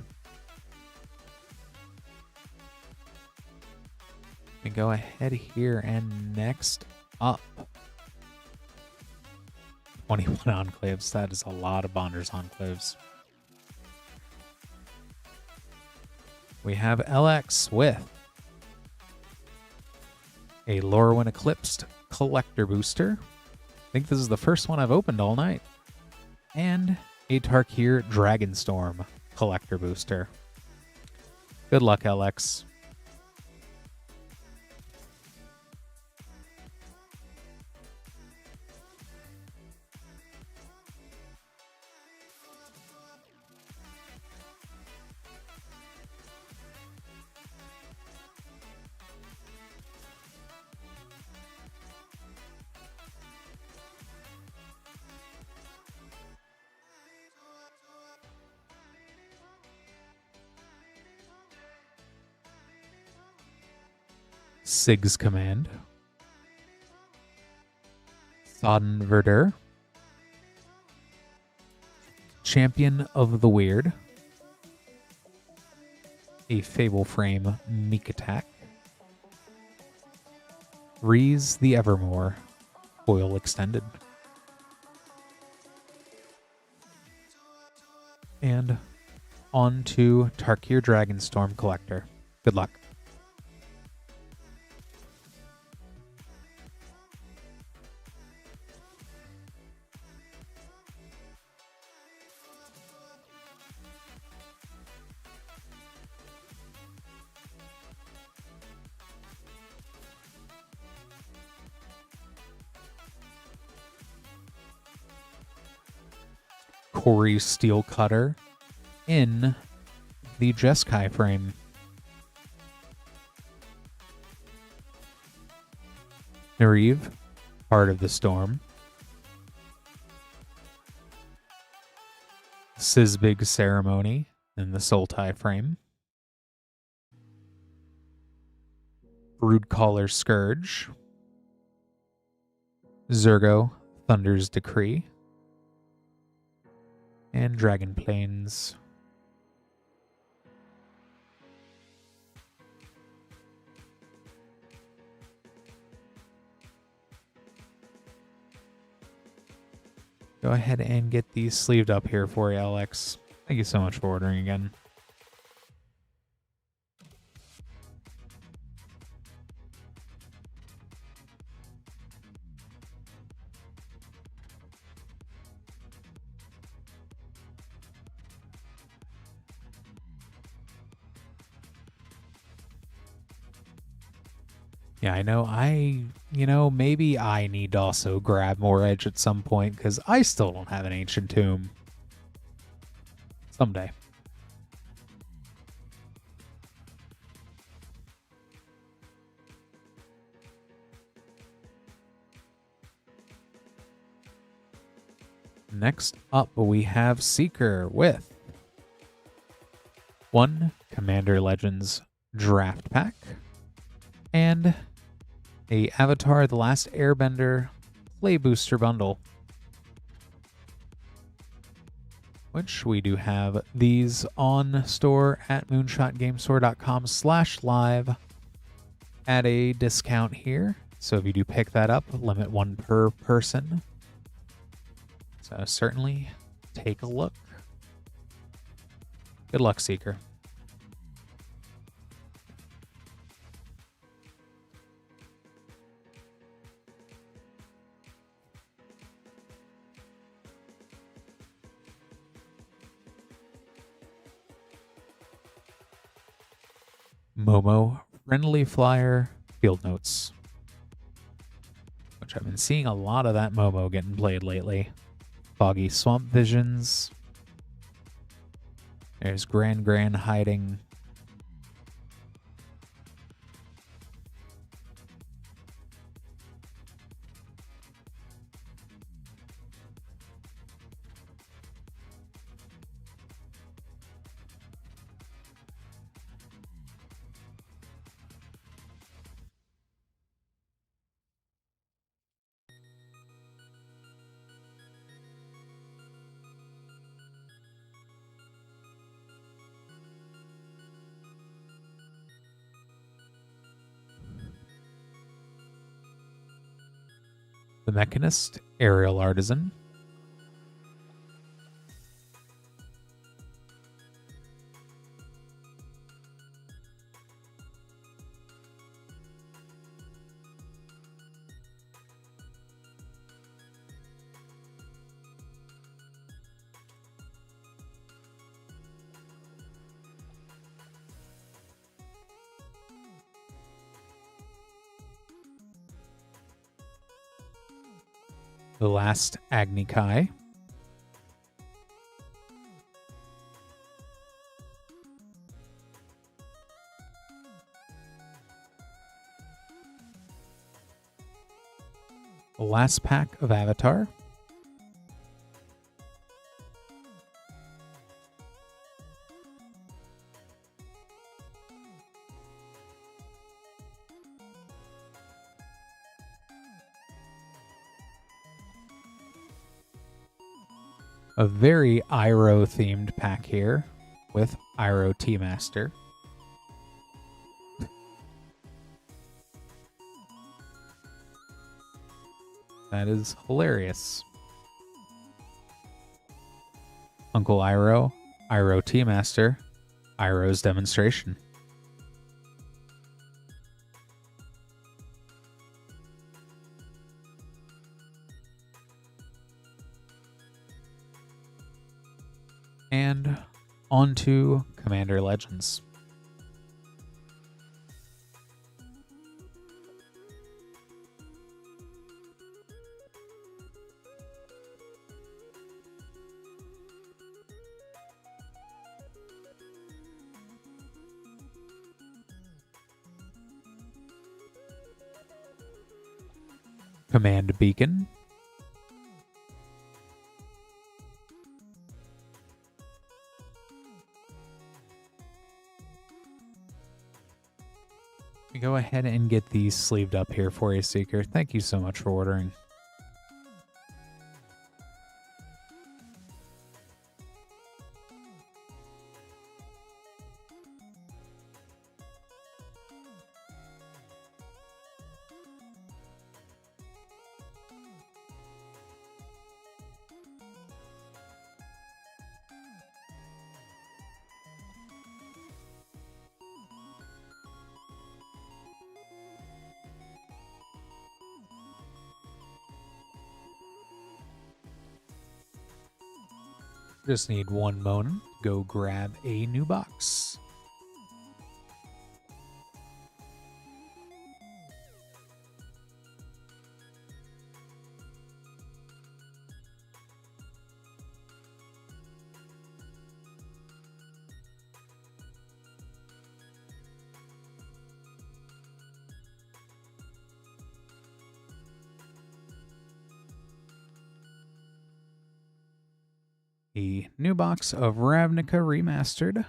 We go ahead here, and next up, 21 enclaves. That is a lot of Bonders enclaves. We have LX with a Lorowin Eclipsed Collector Booster. I think this is the first one I've opened all night. And a Tarkir Dragonstorm Collector Booster. Good luck, LX. Sig's Command, Sodden Verdure, Champion of the Weird, a Fable Frame Meek Attack, Reese the Evermore, Foil Extended, and on to Tarkir Dragonstorm Collector. Good luck. Corey Steel Cutter in the Jeskai frame. Nariv, Heart of the Storm. Sizbig Ceremony in the Sultai frame. Broodcaller Scourge. Zurgo, Thunder's Decree. And Dragon Plains. Go ahead and get these sleeved up here for you, Alex. Thank you so much for ordering again. Yeah, I know, maybe I need to also grab more edge at some point, because I still don't have an Ancient Tomb. Someday. Next up, we have Seeker with one Commander Legends Draft Pack and a Avatar: The Last Airbender Play Booster Bundle, which we do have these on store at moonshotgamestore.com/live at a discount here. So if you do pick that up, limit one per person. So certainly take a look. Good luck, Seeker. Momo Friendly Flyer Field Notes, which I've been seeing a lot of that Momo getting played lately. Foggy Swamp Visions. There's Gran hiding. Mechanist, Aerial Artisan. The last Agni Kai. The last pack of Avatar. A very Iroh themed pack here with Iroh Tea Master. That is hilarious. Uncle Iroh, Iroh Tea Master, Iroh's Demonstration. And on to Commander Legends. Command Beacon. Go ahead and get these sleeved up here for you, Seeker. Thank you so much for ordering. Just need one moment to go grab a new box. A new box of Ravnica Remastered.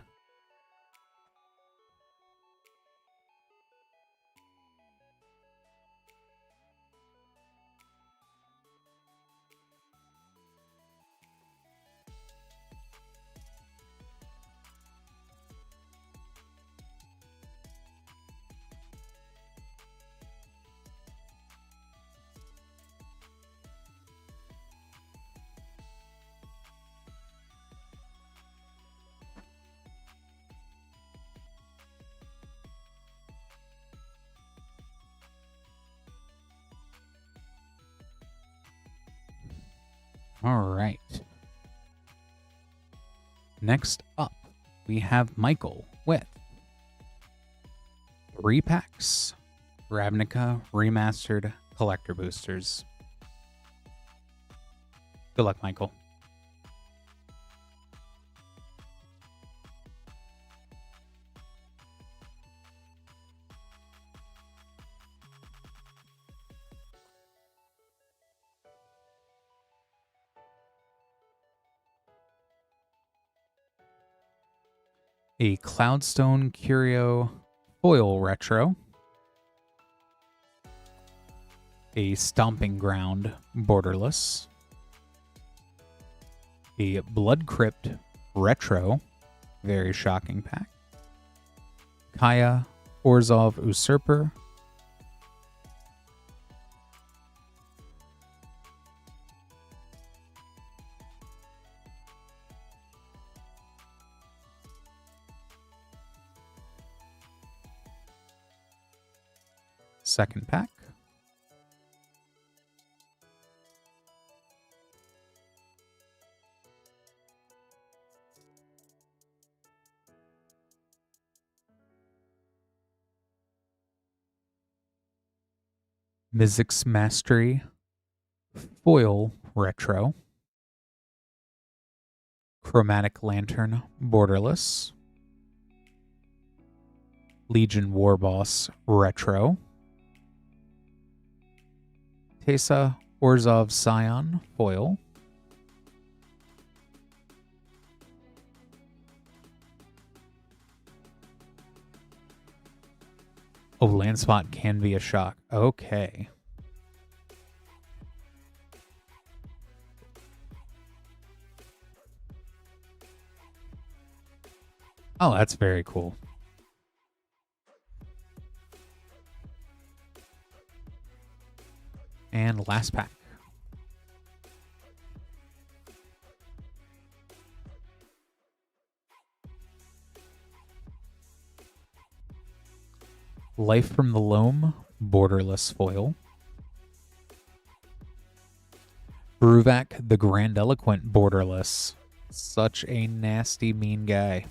All right. Next up, we have Michael with 3 packs. Ravnica Remastered Collector Boosters. Good luck, Michael. A Cloudstone Curio Foil Retro. A Stomping Ground Borderless. A Blood Crypt Retro. Very shocking pack. Kaya Orzhov Usurper. second pack. Mizzix Mastery Foil Retro. Chromatic Lantern Borderless. Legion Warboss Retro. Teysa Orzhov Scion Foil. Oh, Landspot can be a shock. Okay. Oh, that's very cool. And last pack. Life from the Loam Borderless Foil. Bruvak the Grandiloquent Borderless. Such a nasty, mean guy.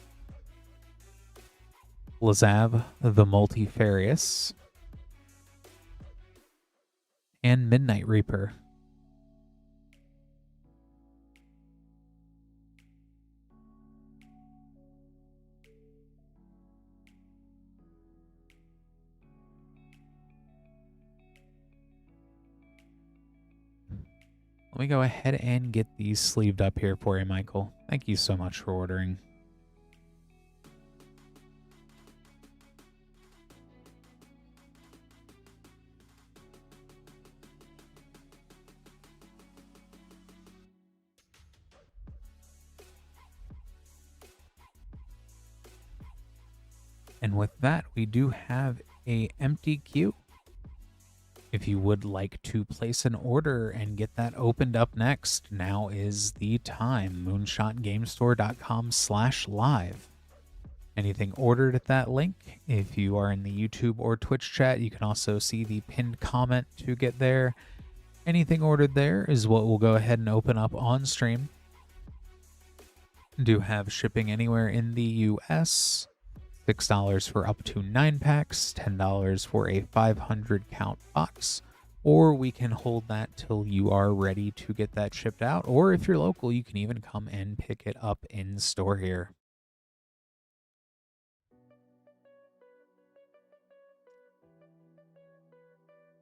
Lazav the Multifarious. And Midnight Reaper. Let me go ahead and get these sleeved up here for you, Michael. Thank you so much for ordering. And with that, we do have a empty queue. If you would like to place an order and get that opened up next, now is the time. moonshotgamestore.com/live. Anything ordered at that link. If you are in the YouTube or Twitch chat, you can also see the pinned comment to get there. Anything ordered there is what we'll go ahead and open up on stream. Do have shipping anywhere in the US. $6 for up to 9 packs, $10 for a 500 count box, or we can hold that till you are ready to get that shipped out, or if you're local, you can even come and pick it up in store here.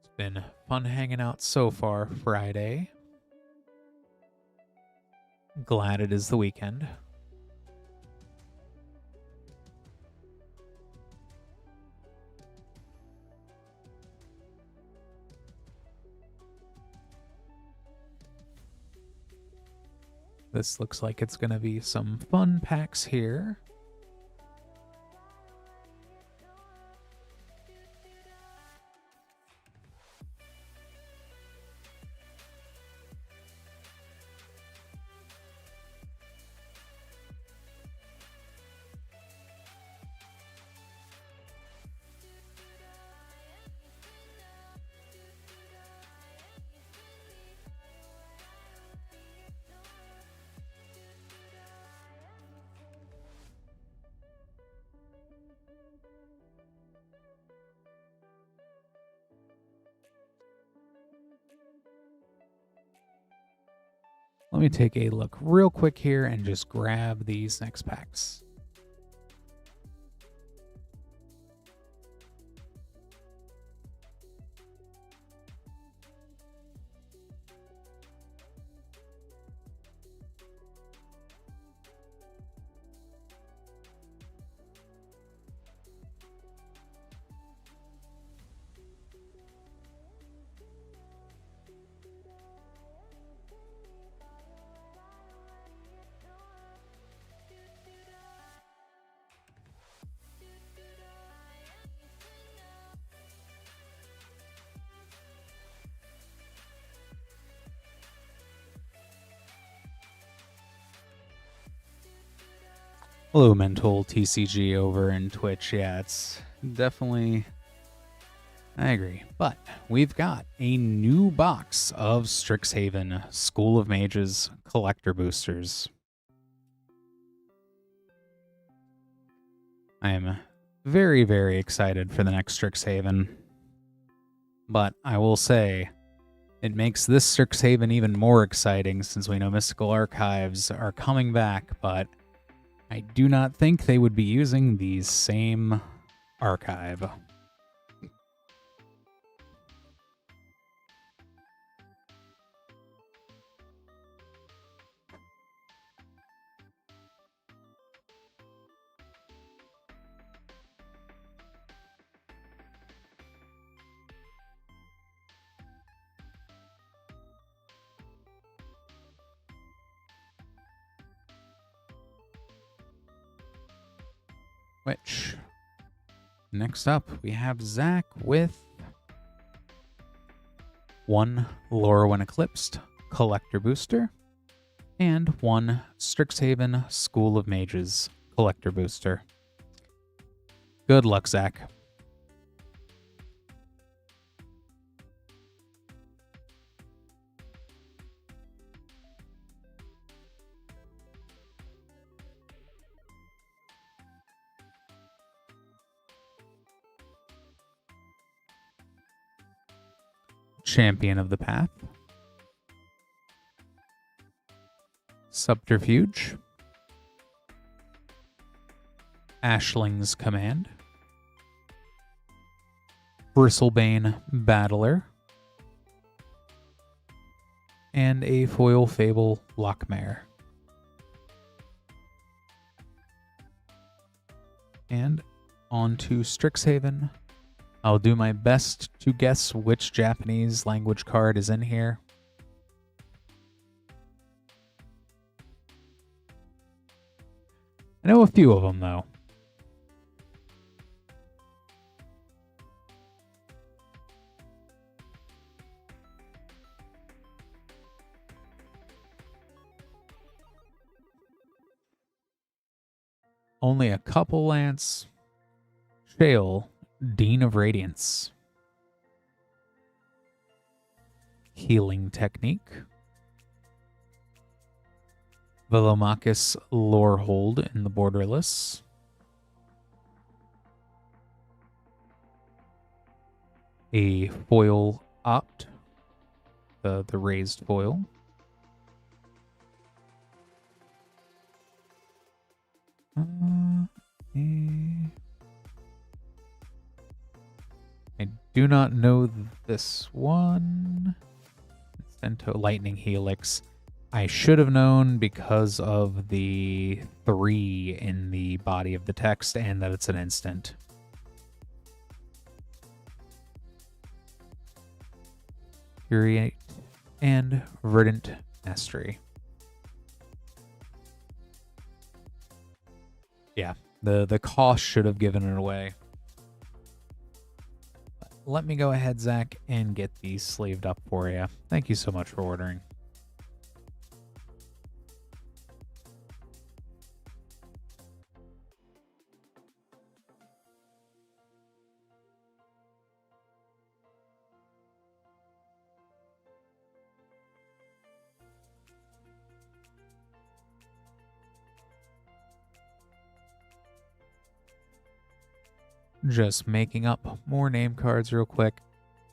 It's been fun hanging out so far Friday. Glad it is the weekend. This looks like it's going to be some fun packs here. Let me take a look real quick here and just grab these next packs. Hello, Mental TCG over in Twitch. Yeah, it's definitely I agree. But we've got a new box of Strixhaven School of Mages collector boosters. I am very, very excited for the next Strixhaven. But I will say, it makes this Strixhaven even more exciting since we know Mystical Archives are coming back, but I do not think they would be using the same archive. Which, next up, we have Zach with one Lorowin Eclipsed collector booster and one Strixhaven School of Mages collector booster. Good luck, Zach. Champion of the Path, Subterfuge, Ashling's Command, Bristlebane Battler, and a foil Fable Lockmare. And on to Strixhaven. I'll do my best to guess which Japanese language card is in here. I know a few of them, though. Only a couple, Lance. Shale, Dean of Radiance. Healing Technique. Velomachus Lorehold in the Borderless. A foil Opt, the raised foil. I do not know this one. Cento Lightning Helix. I should have known because of the 3 in the body of the text and that it's an instant. Curate and Verdant Mastery. Yeah, the cost should have given it away. But let me go ahead, Zach, and get these sleeved up for you. Thank you so much for ordering. Just making up more name cards real quick.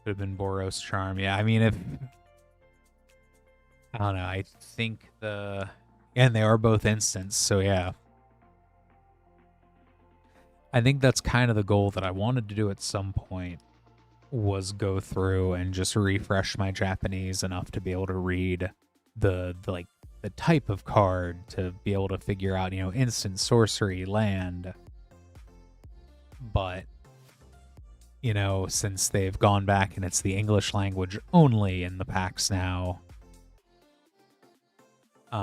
Could have been Boros Charm. Yeah, I mean, if... I don't know, I think the... And they are both instants, so yeah. I think that's kind of the goal that I wanted to do at some point, was go through and just refresh my Japanese enough to be able to read the type of card, to be able to figure out, you know, instant, sorcery, land. But, you know, since they've gone back and it's the English language only in the packs now,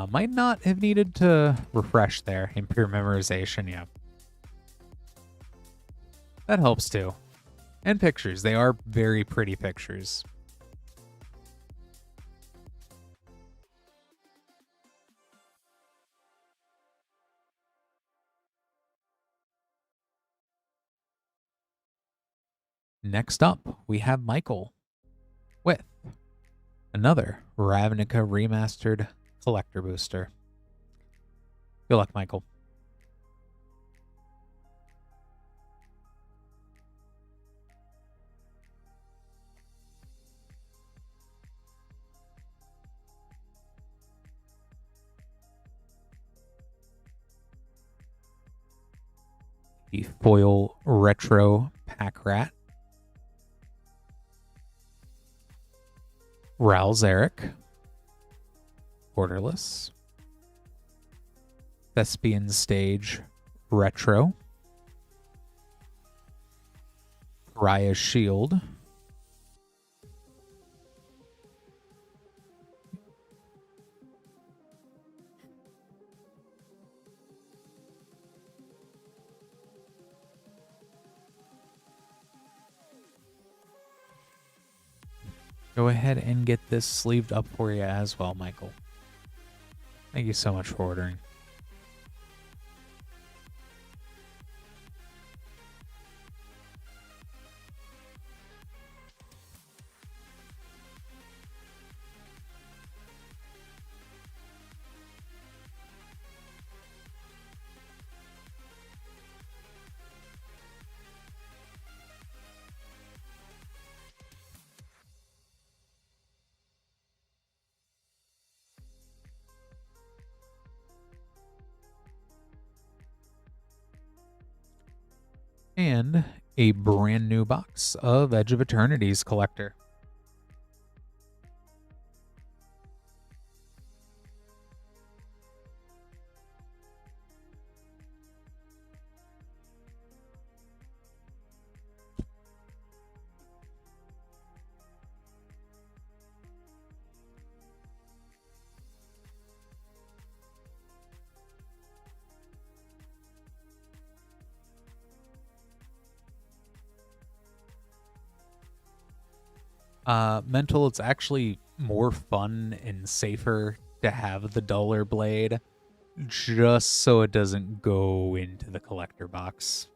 might not have needed to refresh there in pure memorization, yeah. That helps too. And pictures. They are very pretty pictures. Next up, we have Michael with another Ravnica remastered collector booster. Good luck, Michael. The foil retro pack rat. Ralzeric. Borderless. Thespian Stage Retro. Raya's Shield. Go ahead and get this sleeved up for you as well, Michael. Thank you so much for ordering. And a brand new box of Edge of Eternity's Collector. Mental, it's actually more fun and safer to have the duller blade just so it doesn't go into the collector box.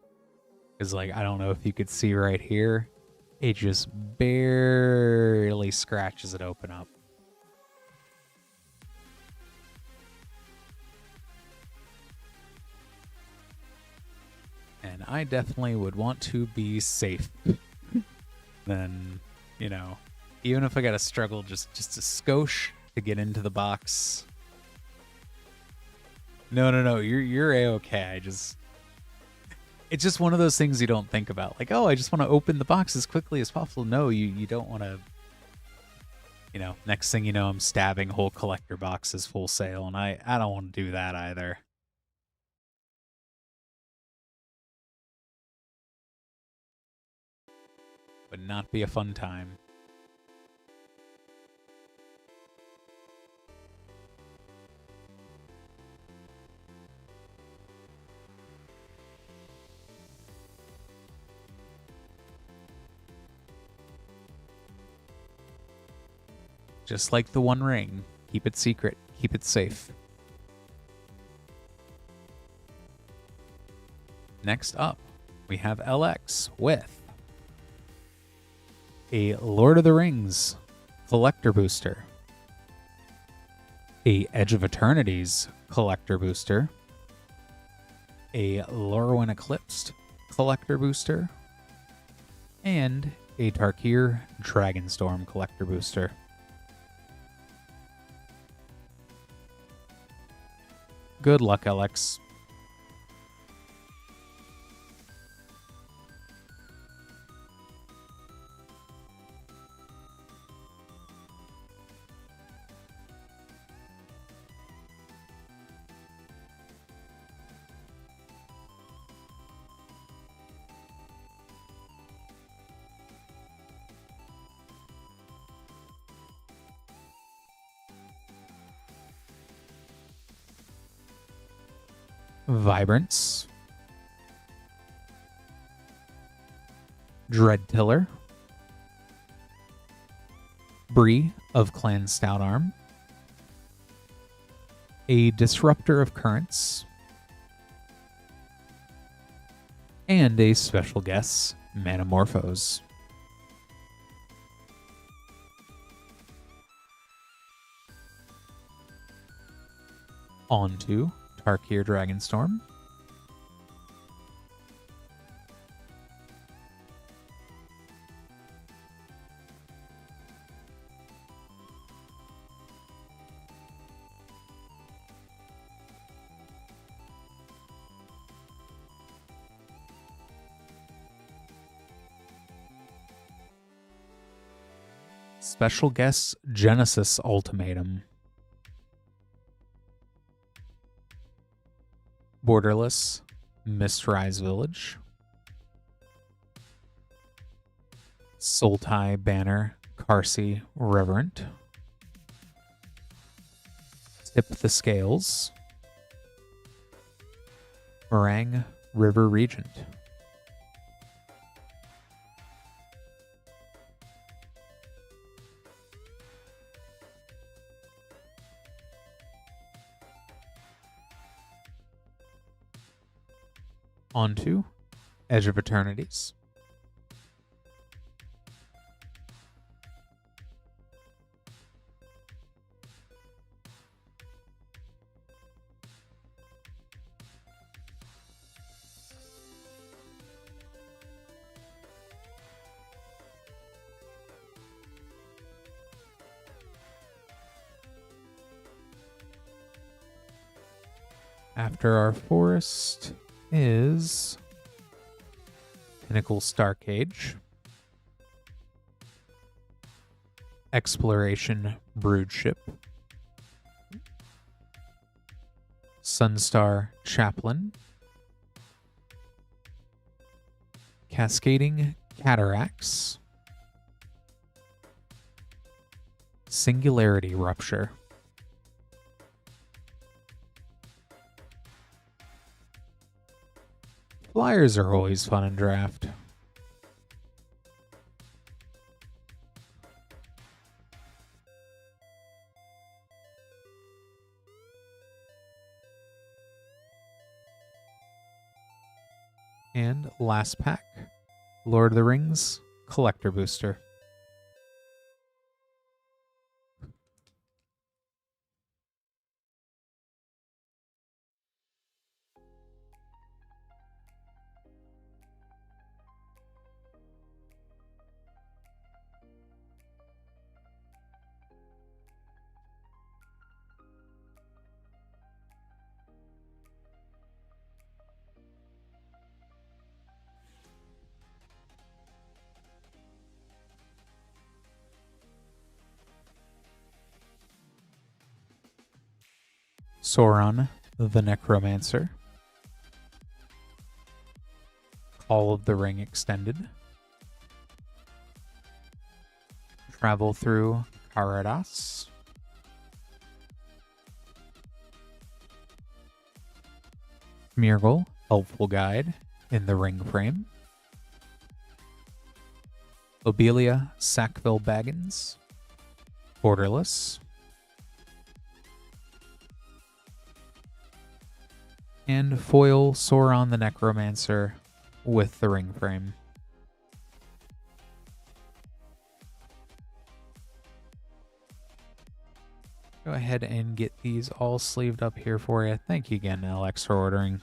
Because, like, I don't know if you could see right here, it just barely scratches it open up. And I definitely would want to be safe. Then, you know, even if I gotta struggle just a skosh to get into the box. No, you're A-okay. It's just one of those things you don't think about. Like, oh, I just want to open the box as quickly as possible. No, you don't want to, you know, next thing you know, I'm stabbing whole collector boxes full sale, and I don't want to do that either. Would not be a fun time. Just like the One Ring, keep it secret, keep it safe. Next up, we have LX with a Lord of the Rings collector booster, a Edge of Eternity's collector booster, a Luroin Eclipsed collector booster, and a Tarkir Dragonstorm collector booster. Good luck, LX. Vibrance, Dreadtiller, Bree of Clan Stoutarm, a Disruptor of Currents, and a special guest, Manamorphose. On to Tarkir Dragonstorm. Special Guest Genesis Ultimatum. Borderless Mistrise Village. Sultai Banner Karsi Reverent. Tip the Scales. Meringue River Regent. On to Edge of Eternities. After our forest is Pinnacle Starcage, Exploration Broodship, Sunstar Chaplain, Cascading Cataracts, Singularity Rupture. Flyers are always fun in draft. And last pack, Lord of the Rings Collector Booster. Sauron the Necromancer. Call of the Ring Extended. Travel through Karadas. Smeargle, Helpful Guide in the Ring Frame. Lobelia Sackville Baggins. Borderless. And foil Sauron the Necromancer with the ring frame. Go ahead and get these all sleeved up here for you. Thank you again, Alex, for ordering.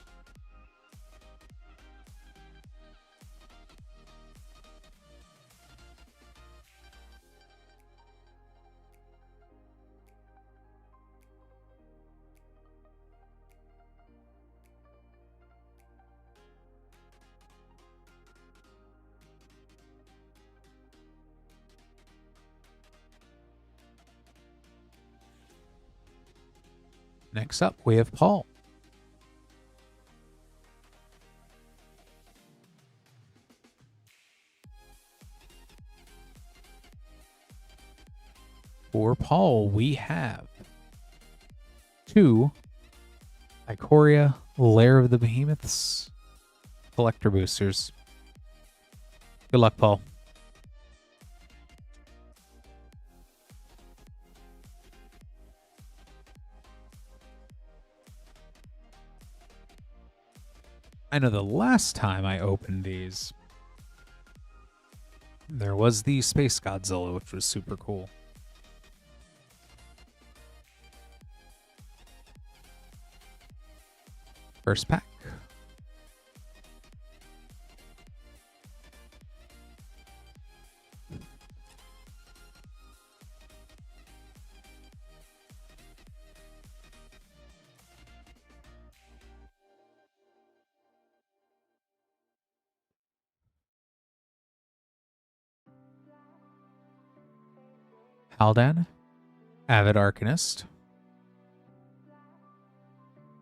Next up, we have Paul. For Paul, we have 2 Ikoria Lair of the Behemoths collector boosters. Good luck, Paul. I know the last time I opened these, there was the Space Godzilla, which was super cool. First pack. Haldan, Avid Arcanist.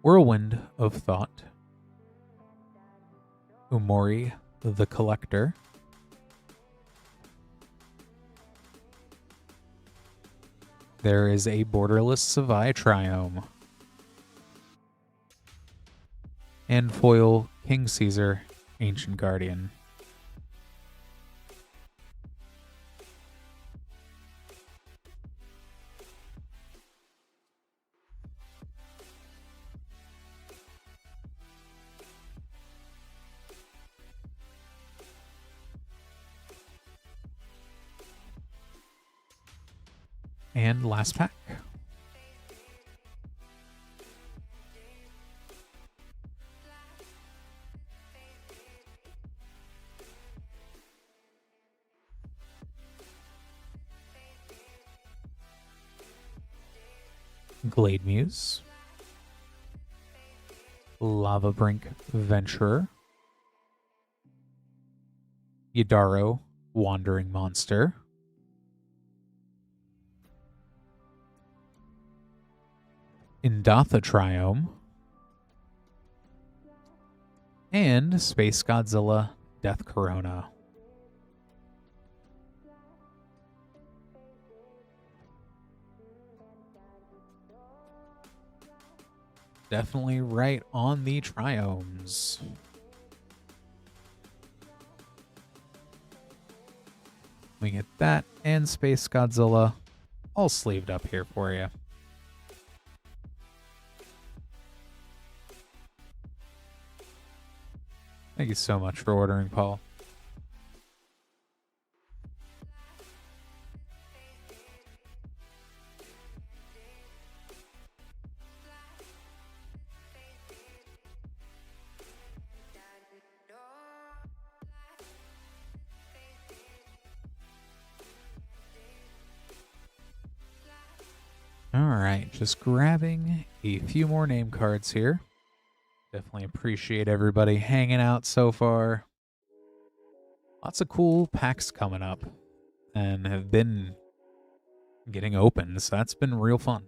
Whirlwind of Thought. Umori the Collector. There is a Borderless Savai Triome. And foil King Caesar, Ancient Guardian. And last pack. Glade Muse. Lava Brink Venturer. Yadaro Wandering Monster. Indatha Triome. And Space Godzilla Death Corona. Definitely right on the Triomes. We get that and Space Godzilla all sleeved up here for you. Thank you so much for ordering, Paul. All right, just grabbing a few more name cards here. Definitely appreciate everybody hanging out so far. Lots of cool packs coming up and have been getting opened, so that's been real fun.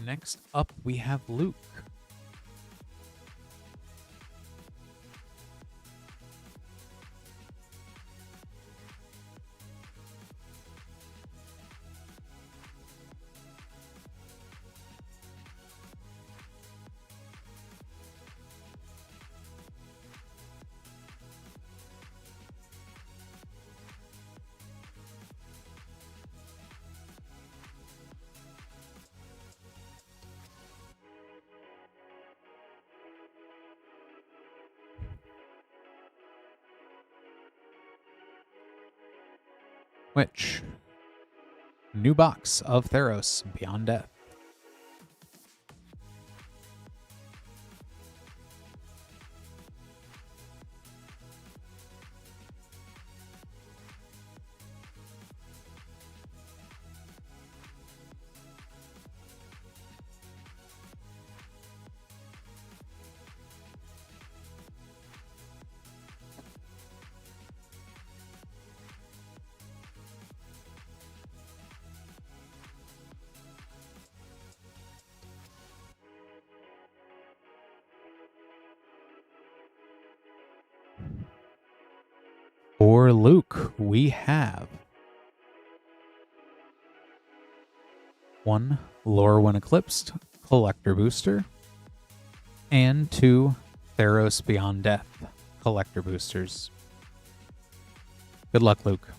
Next up, we have Luke. Which new box of Theros Beyond Death. For Luke, we have 1 Lorowin Eclipsed Collector Booster and 2 Theros Beyond Death Collector Boosters. Good luck, Luke.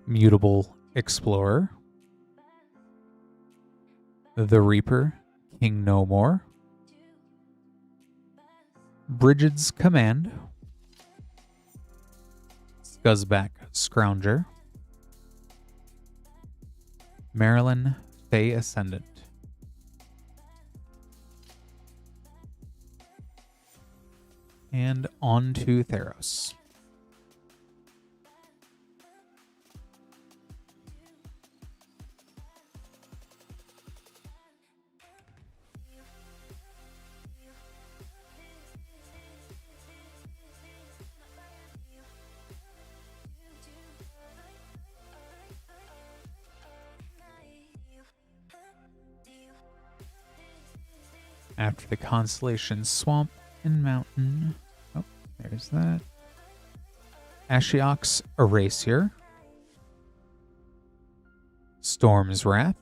Mutable Explorer, the Reaper, King No More, Brigid's Command, Scuzzback Scrounger, Marilyn Fey Ascendant. And on to Theros. After the constellation Swamp and Mountain. Oh, there's that. Ashiok's Erasure. Storm's Wrath.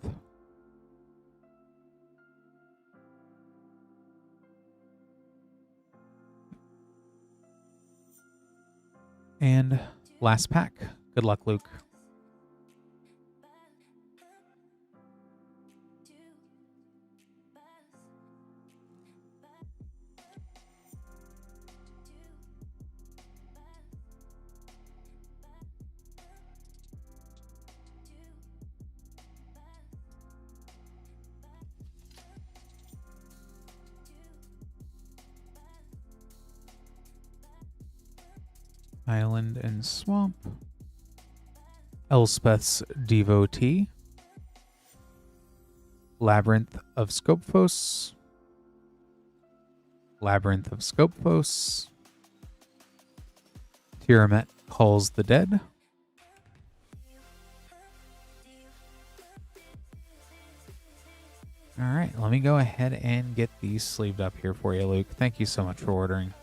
And last pack. Good luck, Luke. Island and Swamp. Elspeth's Devotee. Labyrinth of Scopephos. Labyrinth of Scopephos. Tiramet Calls the Dead. Alright, let me go ahead and get these sleeved up here for you, Luke. Thank you so much for ordering.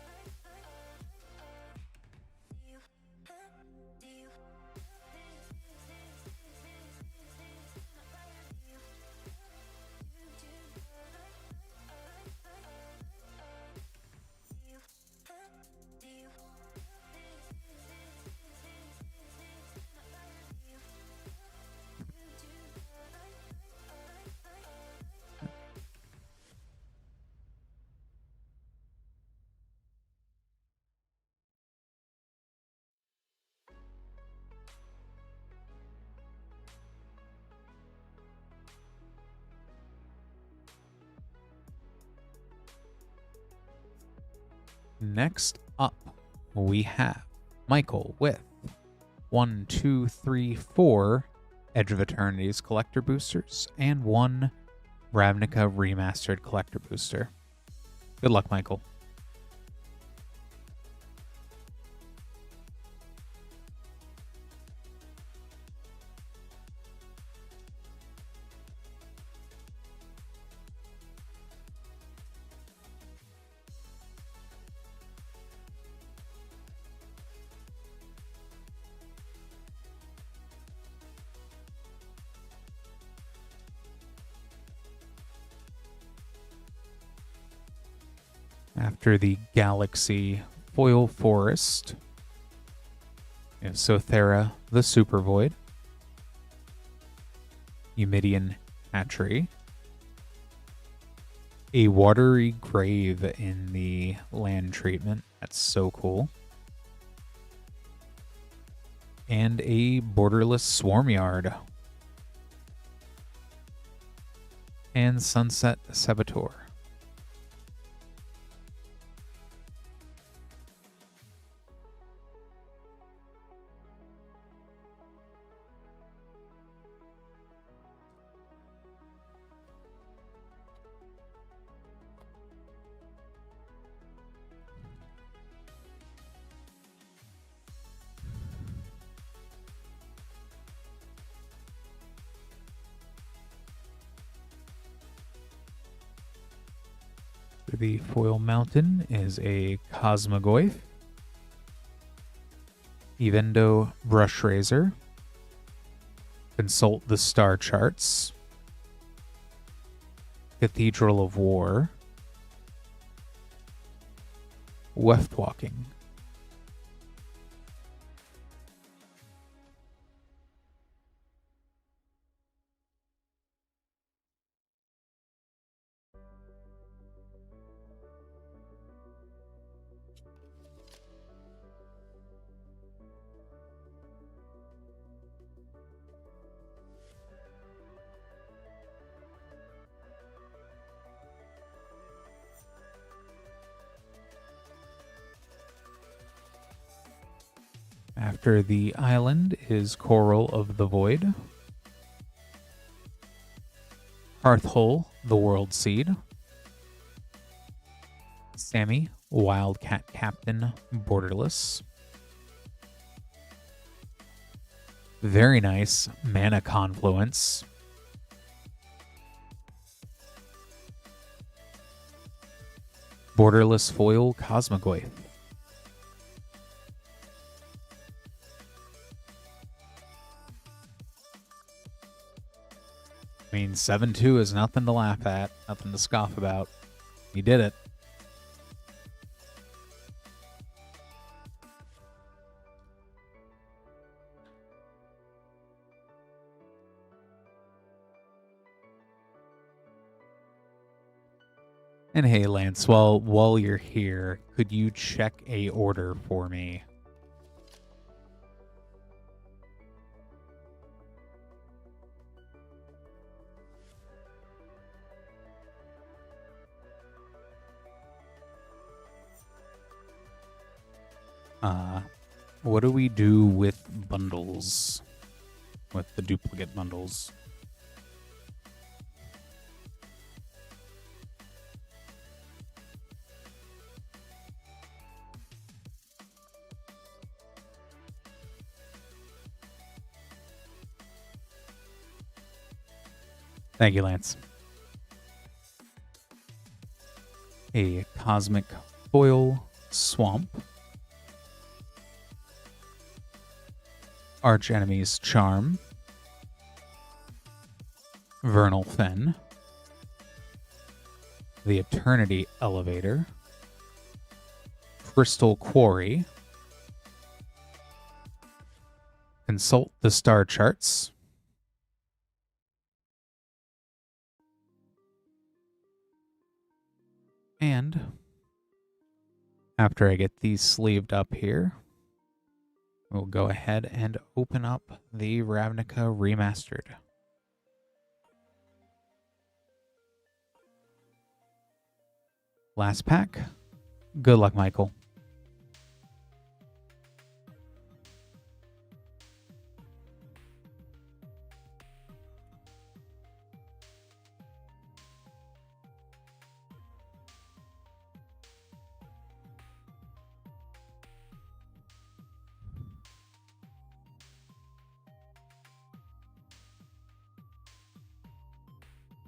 Next up, we have Michael with 1, 2, 3, 4 Edge of Eternity's collector boosters and 1 Ravnica remastered collector booster. Good luck, Michael. After the Galaxy Foil Forest, we have Sothera the Super Void, Eumidian Hatchery, a Watery Grave in the land treatment. That's so cool. And a Borderless Swarmyard. And Sunset Saboteur. The Foil Mountain is a Cosmogoyf, Evendo Brush Razor, Consult the Star Charts, Cathedral of War, Weft Walking. After the island is Coral of the Void. Hearthhole, the World Seed. Sammy, Wildcat Captain, Borderless. Very nice, Mana Confluence. Borderless Foil, Cosmogoyf. I mean, 7-2 is nothing to laugh at, nothing to scoff about. He did it. And hey, Lance, while you're here, could you check a order for me? What do we do with bundles? With the duplicate bundles? Thank you, Lance. A Cosmic Foil Swamp. Arch Enemy's Charm. Vernal Fen. The Eternity Elevator. Crystal Quarry. Consult the Star Charts. And after I get these sleeved up here, we'll go ahead and open up the Ravnica Remastered. Last pack. Good luck, Michael.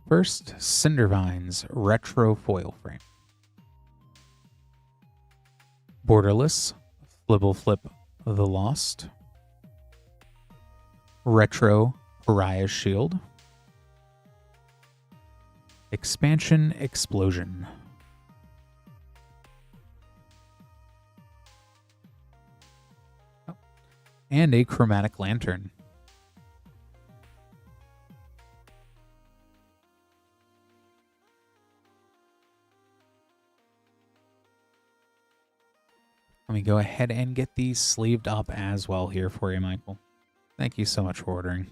First, Cindervine's Retro Foil Frame. Borderless, Flibble Flip the Lost. Retro Pariah's Shield. Expansion Explosion. And a Chromatic Lantern. Let me go ahead and get these sleeved up as well here for you, Michael. Thank you so much for ordering.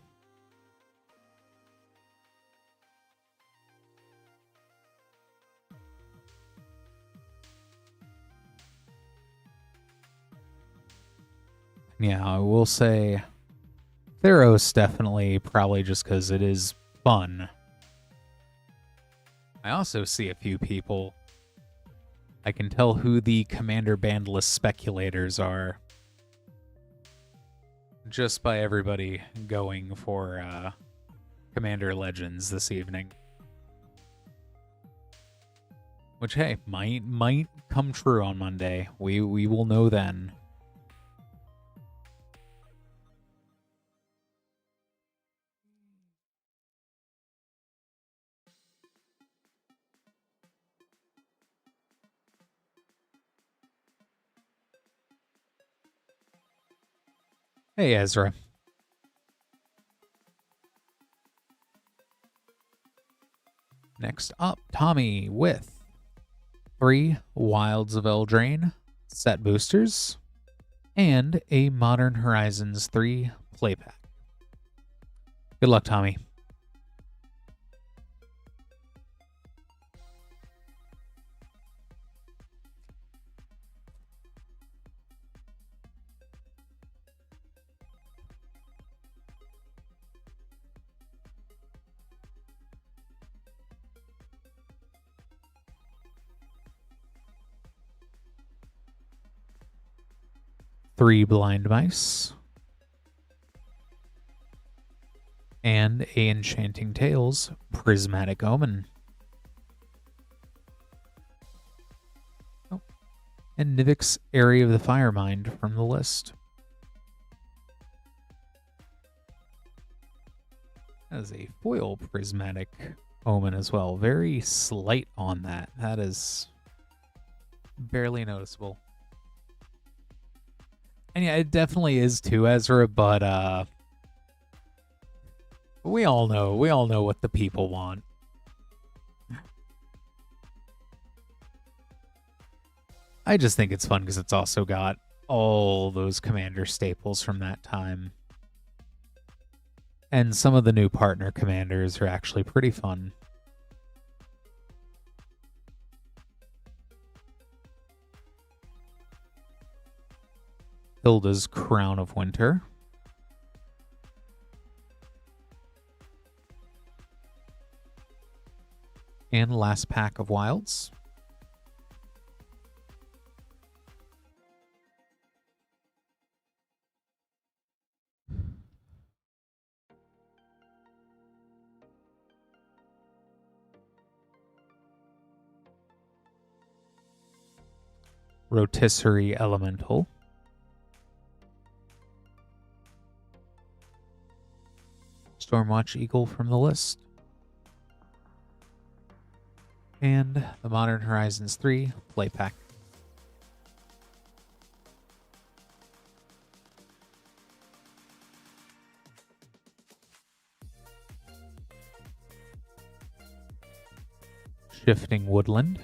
Yeah, I will say Theros definitely, probably just because it is fun. I also see a few people. I can tell who the Commander Bandless speculators are just by everybody going for Commander Legends this evening. Which, hey, might come true on Monday. We will know then. Hey, Ezra. Next up, Tommy with 3 Wilds of Eldraine set boosters and a Modern Horizons 3 play pack. Good luck, Tommy. 3 blind mice, and a Enchanting Tales Prismatic Omen. Oh, and Nivik's Area of the Firemind from the list. As a foil Prismatic Omen as well. Very slight on that. That is barely noticeable. And yeah, it definitely is too, Ezra, but we all know what the people want. I just think it's fun because it's also got all those commander staples from that time. And some of the new partner commanders are actually pretty fun. Hilda's Crown of Winter. And last pack of Wilds. Rotisserie Elemental. Stormwatch Eagle from the list. And the Modern Horizons 3 play pack. Shifting Woodland.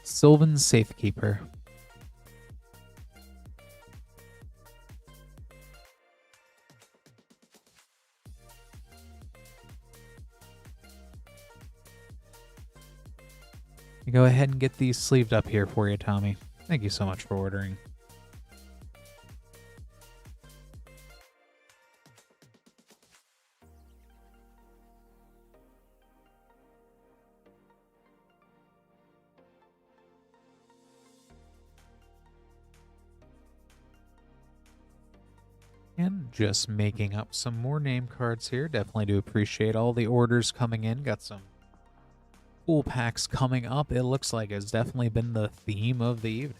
Sylvan Safekeeper. You go ahead and get these sleeved up here for you, Tommy. Thank you so much for ordering. And just making up some more name cards here. Definitely do appreciate all the orders coming in. Got some cool packs coming up. It looks like it's definitely been the theme of the evening.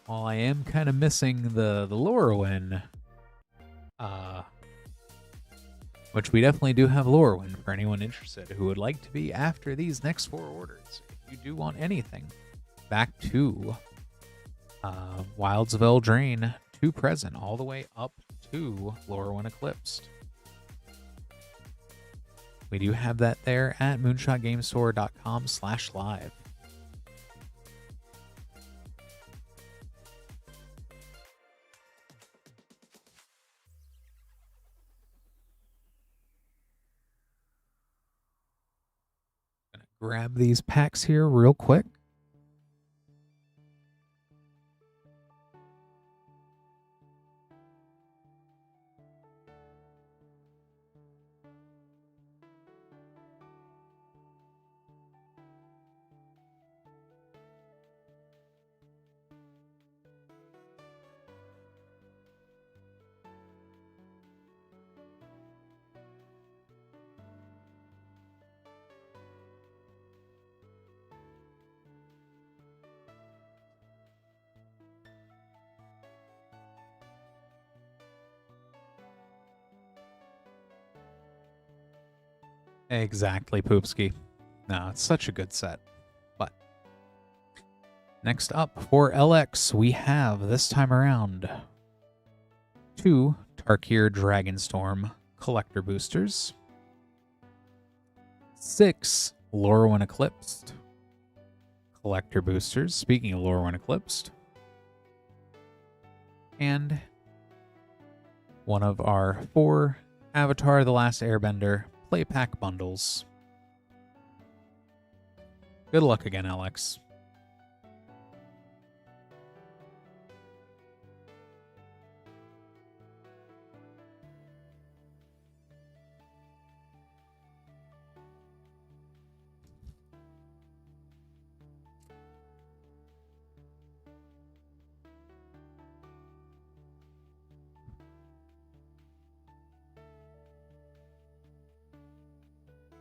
While I am kind of missing the Luroin, which we definitely do have Luroin for anyone interested who would like to be after these next 4 orders. If you do want anything, back to Wilds of Eldraine to present, all the way up to Luroin Eclipsed. We do have that there at moonshotgamestore.com/live. Gonna grab these packs here real quick. Exactly, Poopski. No, it's such a good set. But next up for LX, we have this time around 2 Tarkir Dragonstorm collector boosters, 6 Luroin Eclipsed collector boosters. Speaking of Luroin Eclipsed, and one of our 4 Avatar: The Last Airbender play pack bundles. Good luck again, Alex.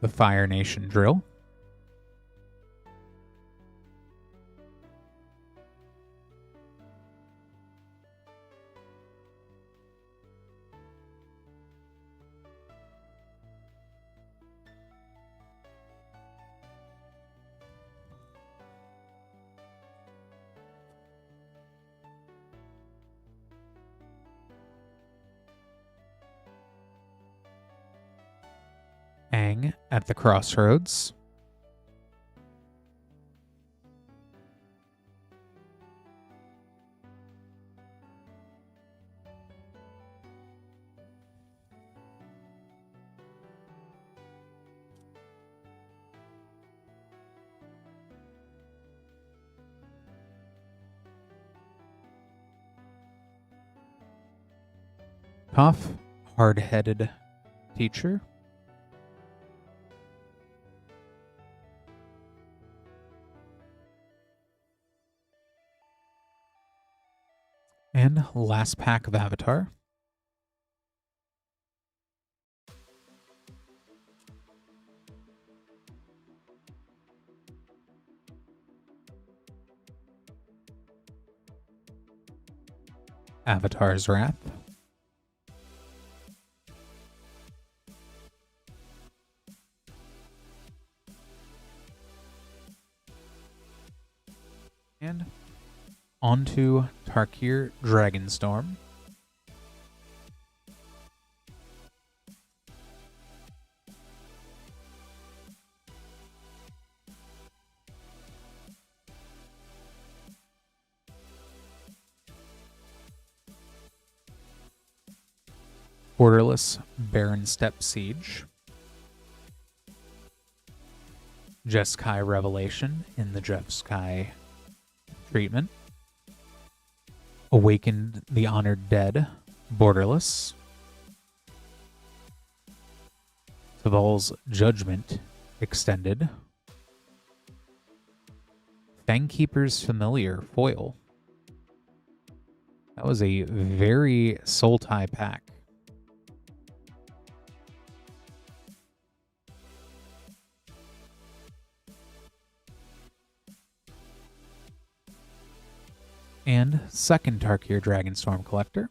the Fire Nation drill. Aang at the Crossroads. Tough, hard-headed teacher. And last pack of Avatar. Avatar's Wrath. And onto Tarkir Dragonstorm. Borderless Barren Steppe Siege. Jeskai Revelation in the Jeskai treatment. Awakened the Honored Dead, Borderless. Tabal's Judgment, Extended. Fangkeeper's Familiar, Foil. That was a very soul-tie pack. And second Tarkir Dragonstorm Collector.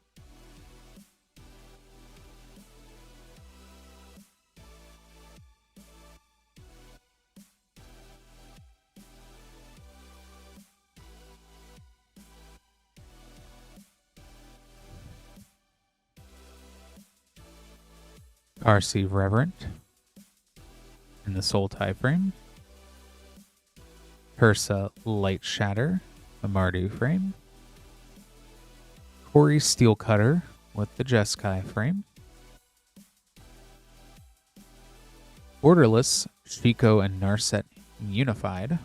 RC Reverent in the Soul Tie frame. Ursa Light Shatter, the Mardu frame. Corey Steelcutter with the Jeskai frame. Borderless, Shiko and Narset Unified.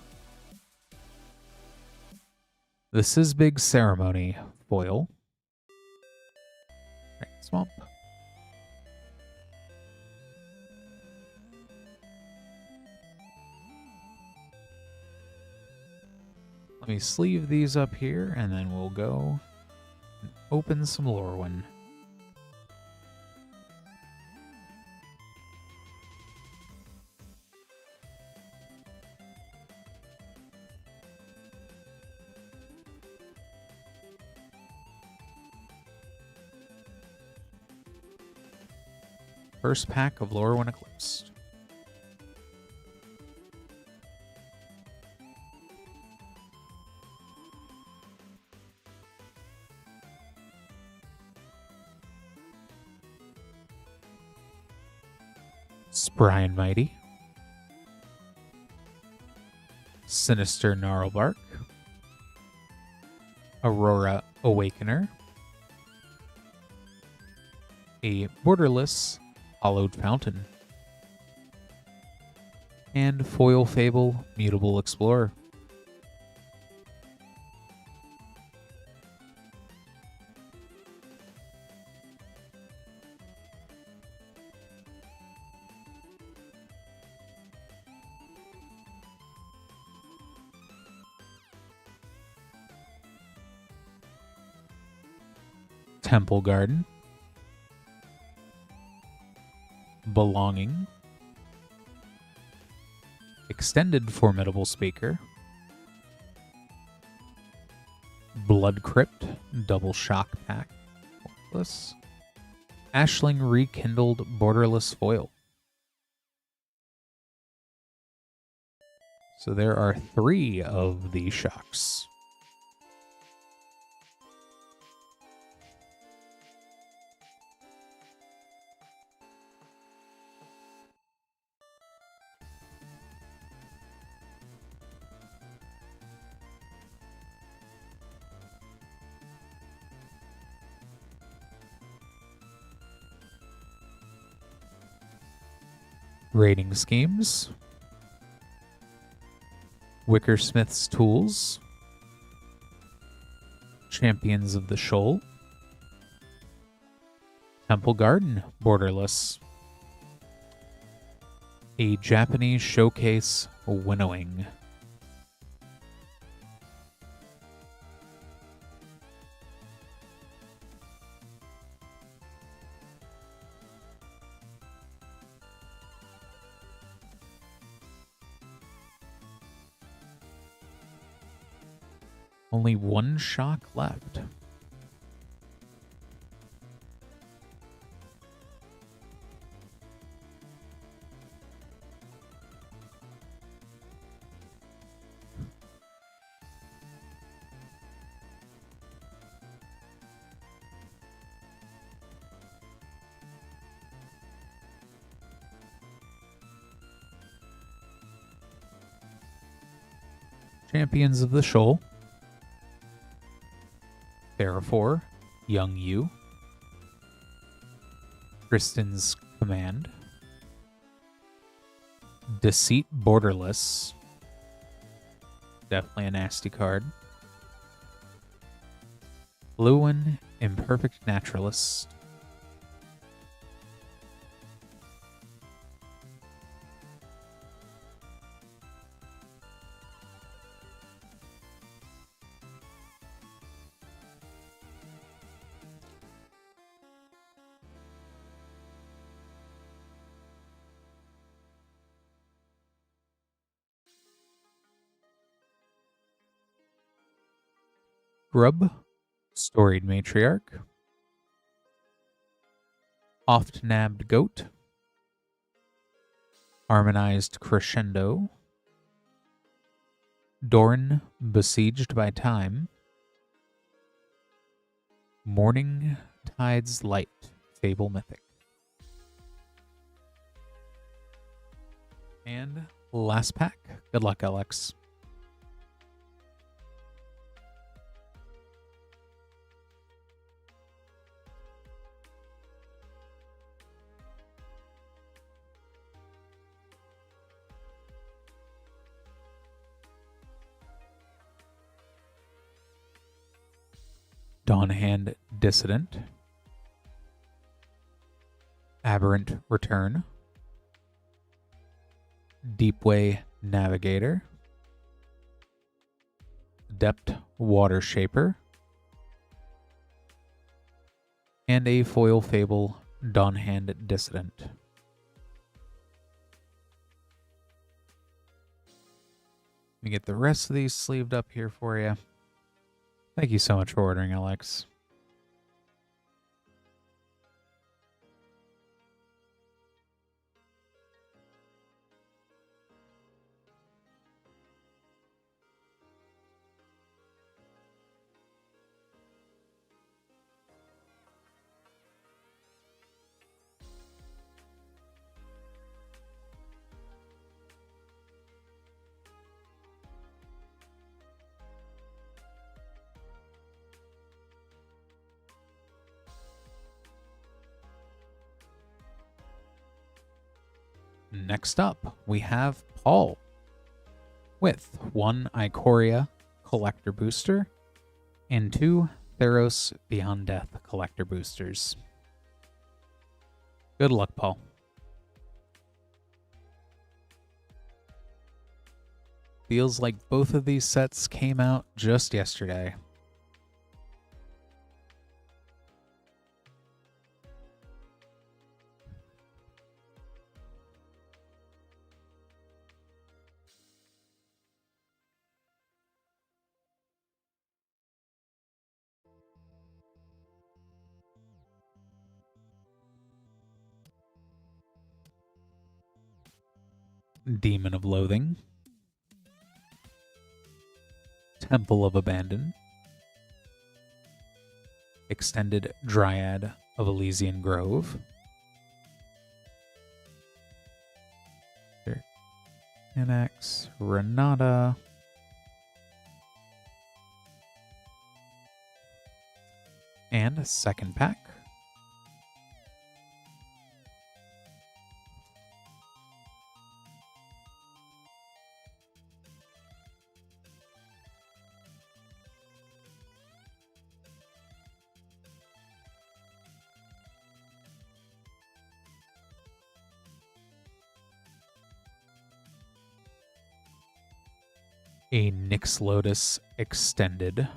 The Sizbig Ceremony foil. Right, Swamp. Let me sleeve these up here, and then we'll go and open some Luroin. First pack of Luroin Eclipsed. Spry and Mighty. Sinister Gnarlbark. Aurora Awakener. A borderless Hollowed Fountain. And Foil Fable Mutable Explorer. Temple Garden. Belonging. Extended Formidable Speaker, Blood Crypt, Double Shock Pack, Borderless, Ashling Rekindled Borderless Foil. So there are 3 of the shocks. Rating Schemes, Wickersmith's Tools, Champions of the Shoal, Temple Garden Borderless, a Japanese Showcase Winnowing. Only 1 shock left. Champions of the Shoal, Theraphor, Young Yu, Kristen's Command, Deceit Borderless, definitely a nasty card, Luroin, Imperfect Naturalist, Grub, Storied Matriarch, Oft-Nabbed Goat, Harmonized Crescendo, Doran, Besieged by Time, Morning Tide's Light, Fable Mythic. And last pack. Good luck, Alex. Dawnhand Dissident, Aberrant Return, Deepway Navigator, Adept Water Shaper, and a foil Fable Dawnhand Dissident. Let me get the rest of these sleeved up here for you. Thank you so much for ordering, Alex. Next up, we have Paul with 1 Ikoria Collector Booster and 2 Theros Beyond Death Collector Boosters. Good luck, Paul. Feels like both of these sets came out just yesterday. Demon of Loathing, Temple of Abandon, Extended Dryad of Elysian Grove, Annex, Renata, and a second pack. A Nyx Lotus Extended,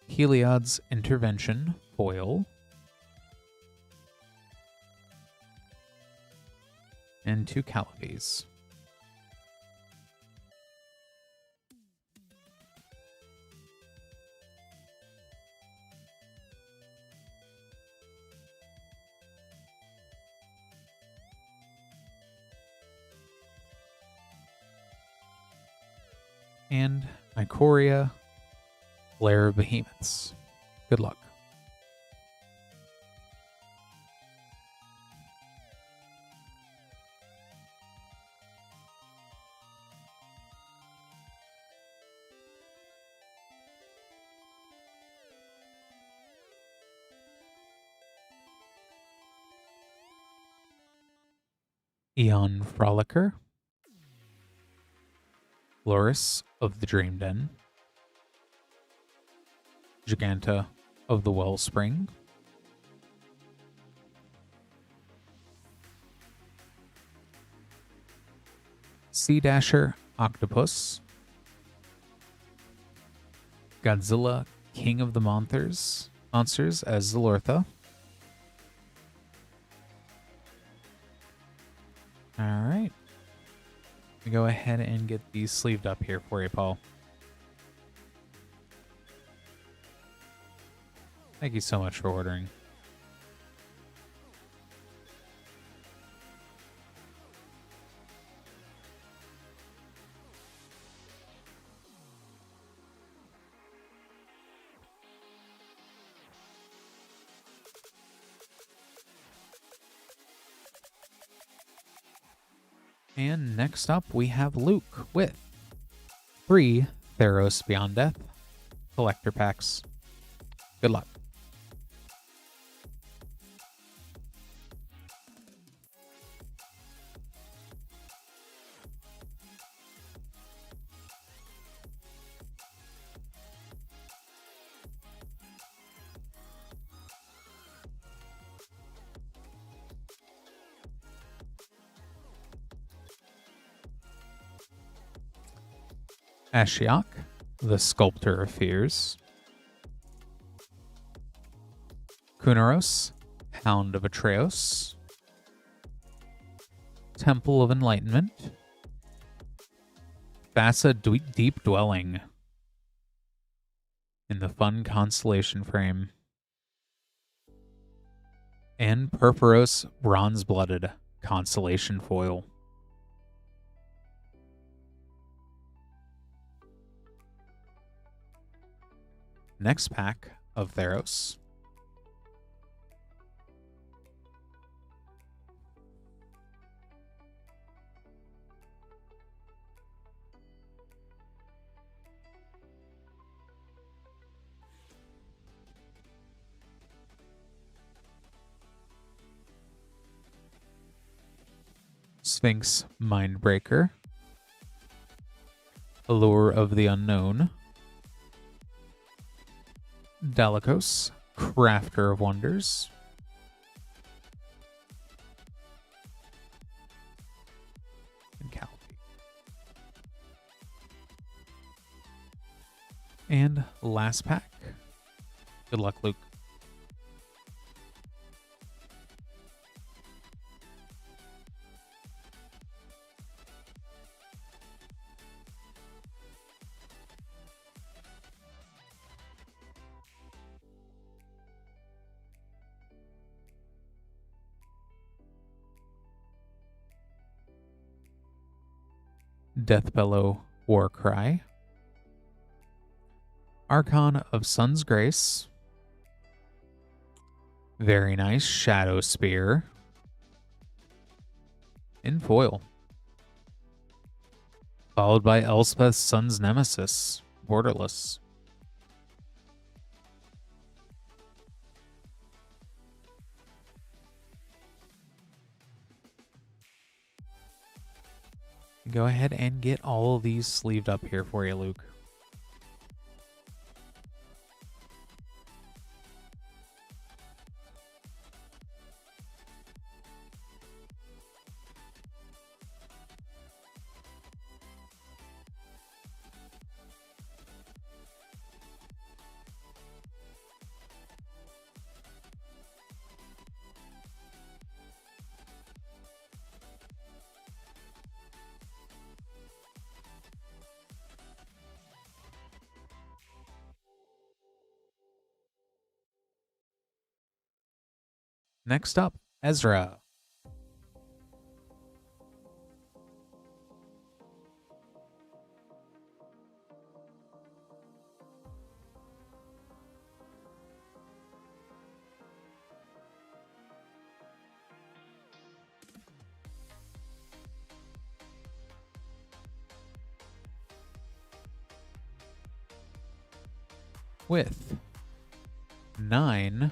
Heliod's Intervention foil, and 2 Calavies. And Ikoria, Lair of Behemoths. Good luck. Eon Frolicker, Loris of the Dream Den, Giganta of the Wellspring, Sea Dasher Octopus, Godzilla King of the Monsters as Zalortha. Alright. Go ahead and get these sleeved up here for you, Paul. Thank you so much for ordering. And next up, we have Luke with 3 Theros Beyond Death collector packs. Good luck. Ashiok, the Sculptor of Fears. Kunaros, Hound of Atreus. Temple of Enlightenment. Thassa Deep Dwelling in the fun constellation frame. And Purphoros Bronze-Blooded constellation foil. Next pack of Theros. Sphinx Mindbreaker. Allure of the Unknown. Dalichos, Crafter of Wonders. And Calvi. And last pack. Good luck, Luke. Deathbellow Warcry, Archon of Sun's Grace, very nice, Shadow Spear, in foil, followed by Elspeth's Sun's Nemesis, borderless. Go ahead and get all of these sleeved up here for you, Luke. Next up, Ezra. With 9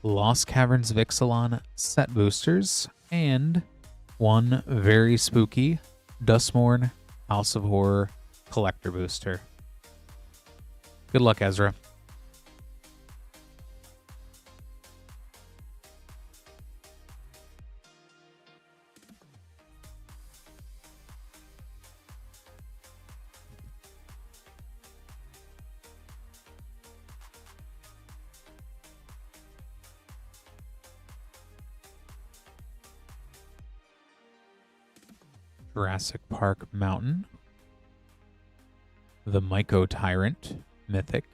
Lost Caverns of Ixalan set boosters and 1 very spooky Duskmourn House of Horror collector booster. Good luck, Ezra. Jurassic Park Mountain, the Myco Tyrant, Mythic,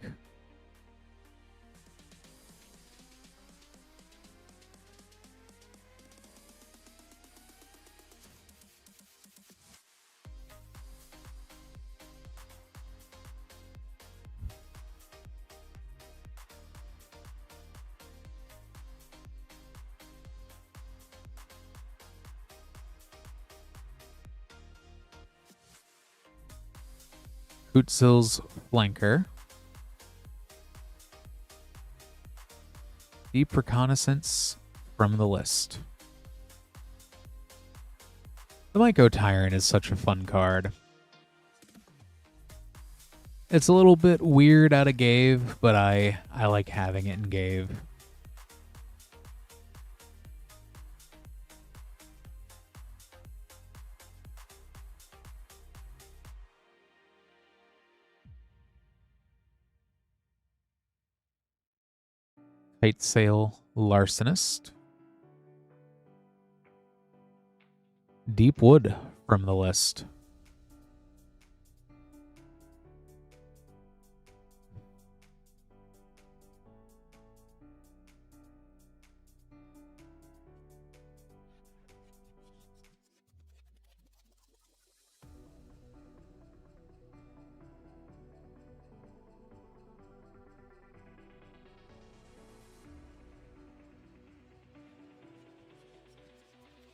Hootsil's Flanker, Deep Reconnaissance from the list. The Myco Tyrant is such a fun card. It's a little bit weird out of Gave, but I like having it in Gave. Kitesail Larcenist, Deep Wood from the list.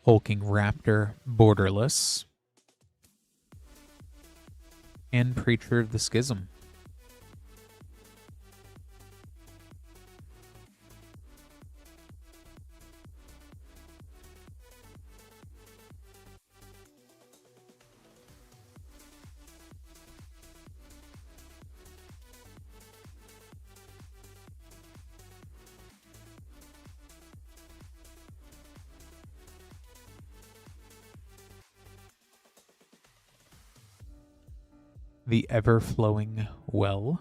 Hulking Raptor borderless, and Preacher of the Schism. The Ever-Flowing Well,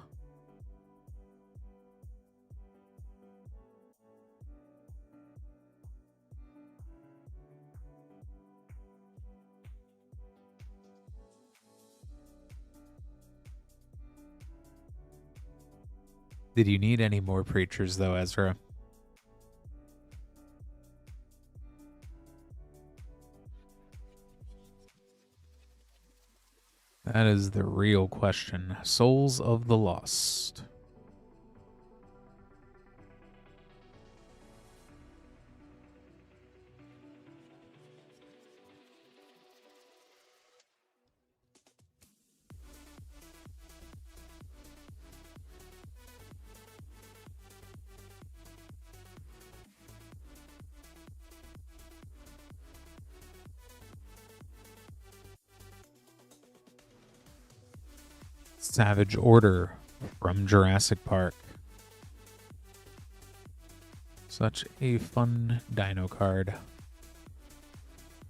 Did you need any more Preachers though, Ezra? That is the real question. Souls of the Lost. Savage Order from Jurassic Park. Such a fun dino card.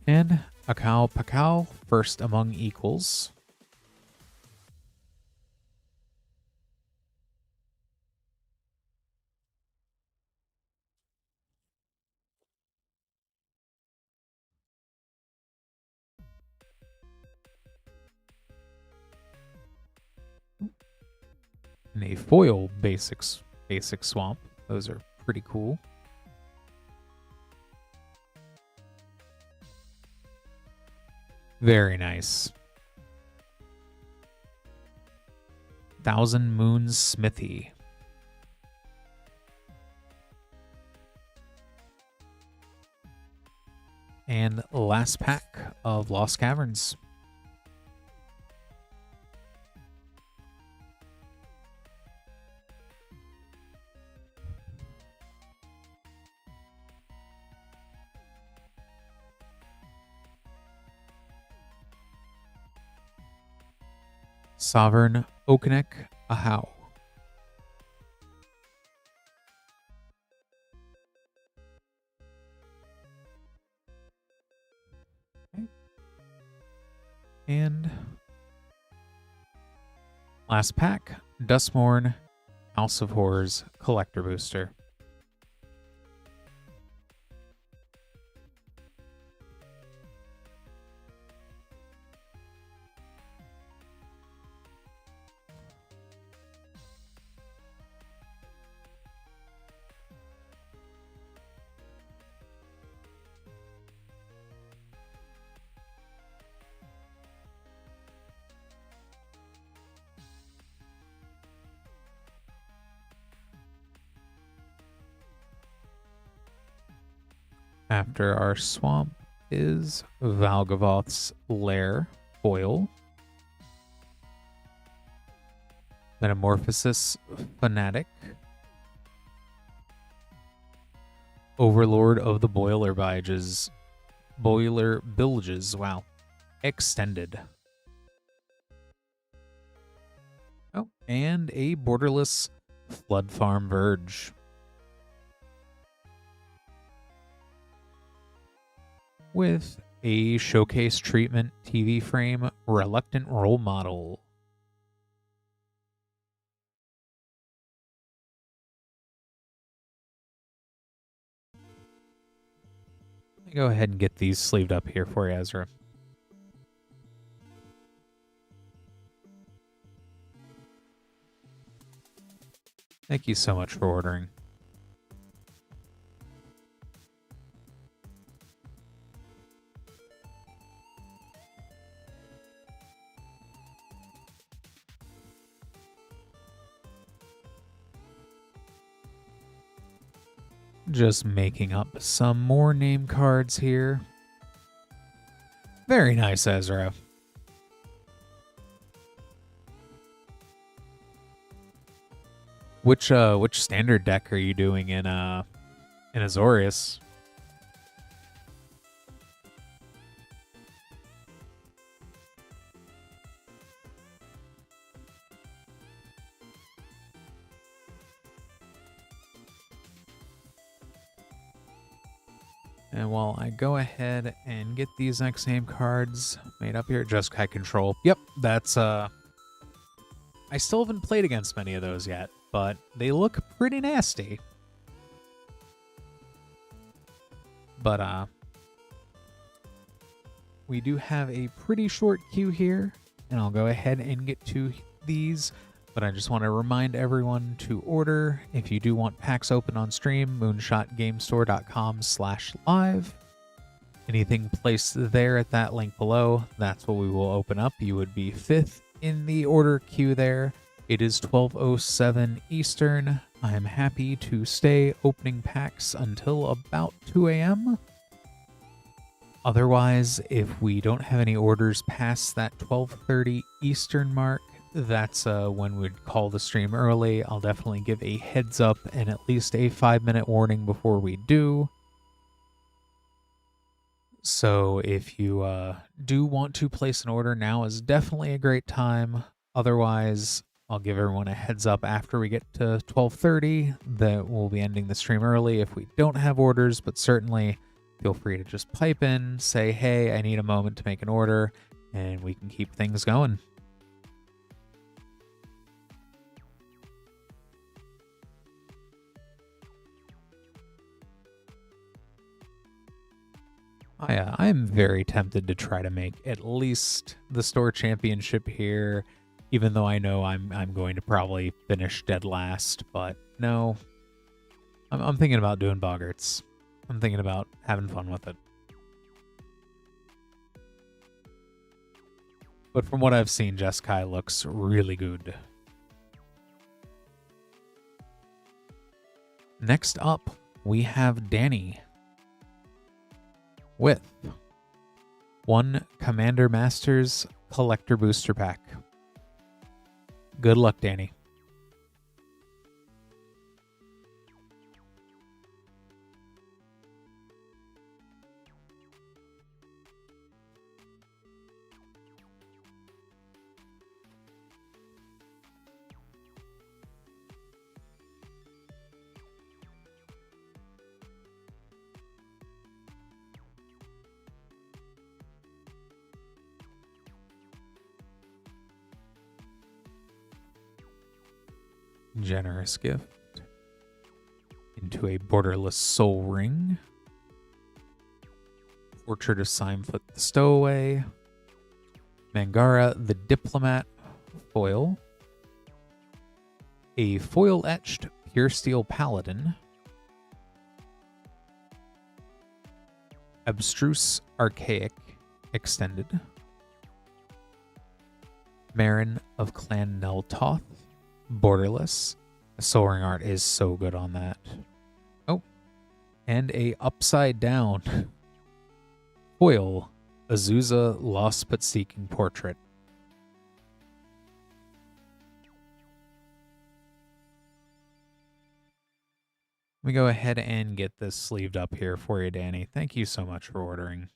And Akao Pakao, First Among Equals. And a foil basic swamp. Those are pretty cool. Very nice. Thousand Moons Smithy. And last pack of Lost Caverns. Sovereign Okenek Ahau. Okay. And last pack, Duskmourn, House of Horrors Collector Booster. After our swamp is Valgavoth's Lair foil. Metamorphosis Fanatic. Overlord of the Boiler Bilges. Wow. Extended. Oh, and a borderless Flood Farm Verge. With a showcase treatment TV frame reluctant role model. Let me go ahead and get these sleeved up here for you, Ezra. Thank you so much for ordering. Just making up some more name cards here. Very nice, Ezra. Which standard deck are you doing in Azorius? And while I go ahead and get these next name cards made up here, just high control. Yep, that's I still haven't played against many of those yet, but they look pretty nasty. But we do have a pretty short queue here, and I'll go ahead and get to these. But I just want to remind everyone to order. If you do want packs open on stream, moonshotgamestore.com/live. Anything placed there at that link below, that's what we will open up. You would be 5th in the order queue there. It is 12:07 Eastern. I am happy to stay opening packs until about 2 a.m. Otherwise, if we don't have any orders past that 12:30 Eastern mark, that's when we'd call the stream early. I'll definitely give a heads up and at least a 5-minute warning before we do. So if you do want to place an order, now is definitely a great time. Otherwise, I'll give everyone a heads up after we get to 12:30 that we'll be ending the stream early if we don't have orders, but certainly feel free to just pipe in, say, hey, I need a moment to make an order, and we can keep things going. I am very tempted to try to make at least the store championship here, even though I know I'm going to probably finish dead last. But no, I'm thinking about doing boggarts. I'm thinking about having fun with it. But from what I've seen, Jeskai looks really good. Next up, we have Danny with 1 Commander Masters Collector Booster Pack. Good luck, Danny. Generous gift into a borderless soul ring. Portrait of Simefoot the Stowaway. Mangara the Diplomat foil. A foil etched Pure Steel Paladin. Abstruse Archaic extended. Marin of Clan Neltoth. Borderless. The Soul Ring art is so good on that. Oh, and a upside down foil Azusa Lost But Seeking portrait. Let me go ahead and get this sleeved up here for you, Danny. Thank you so much for ordering.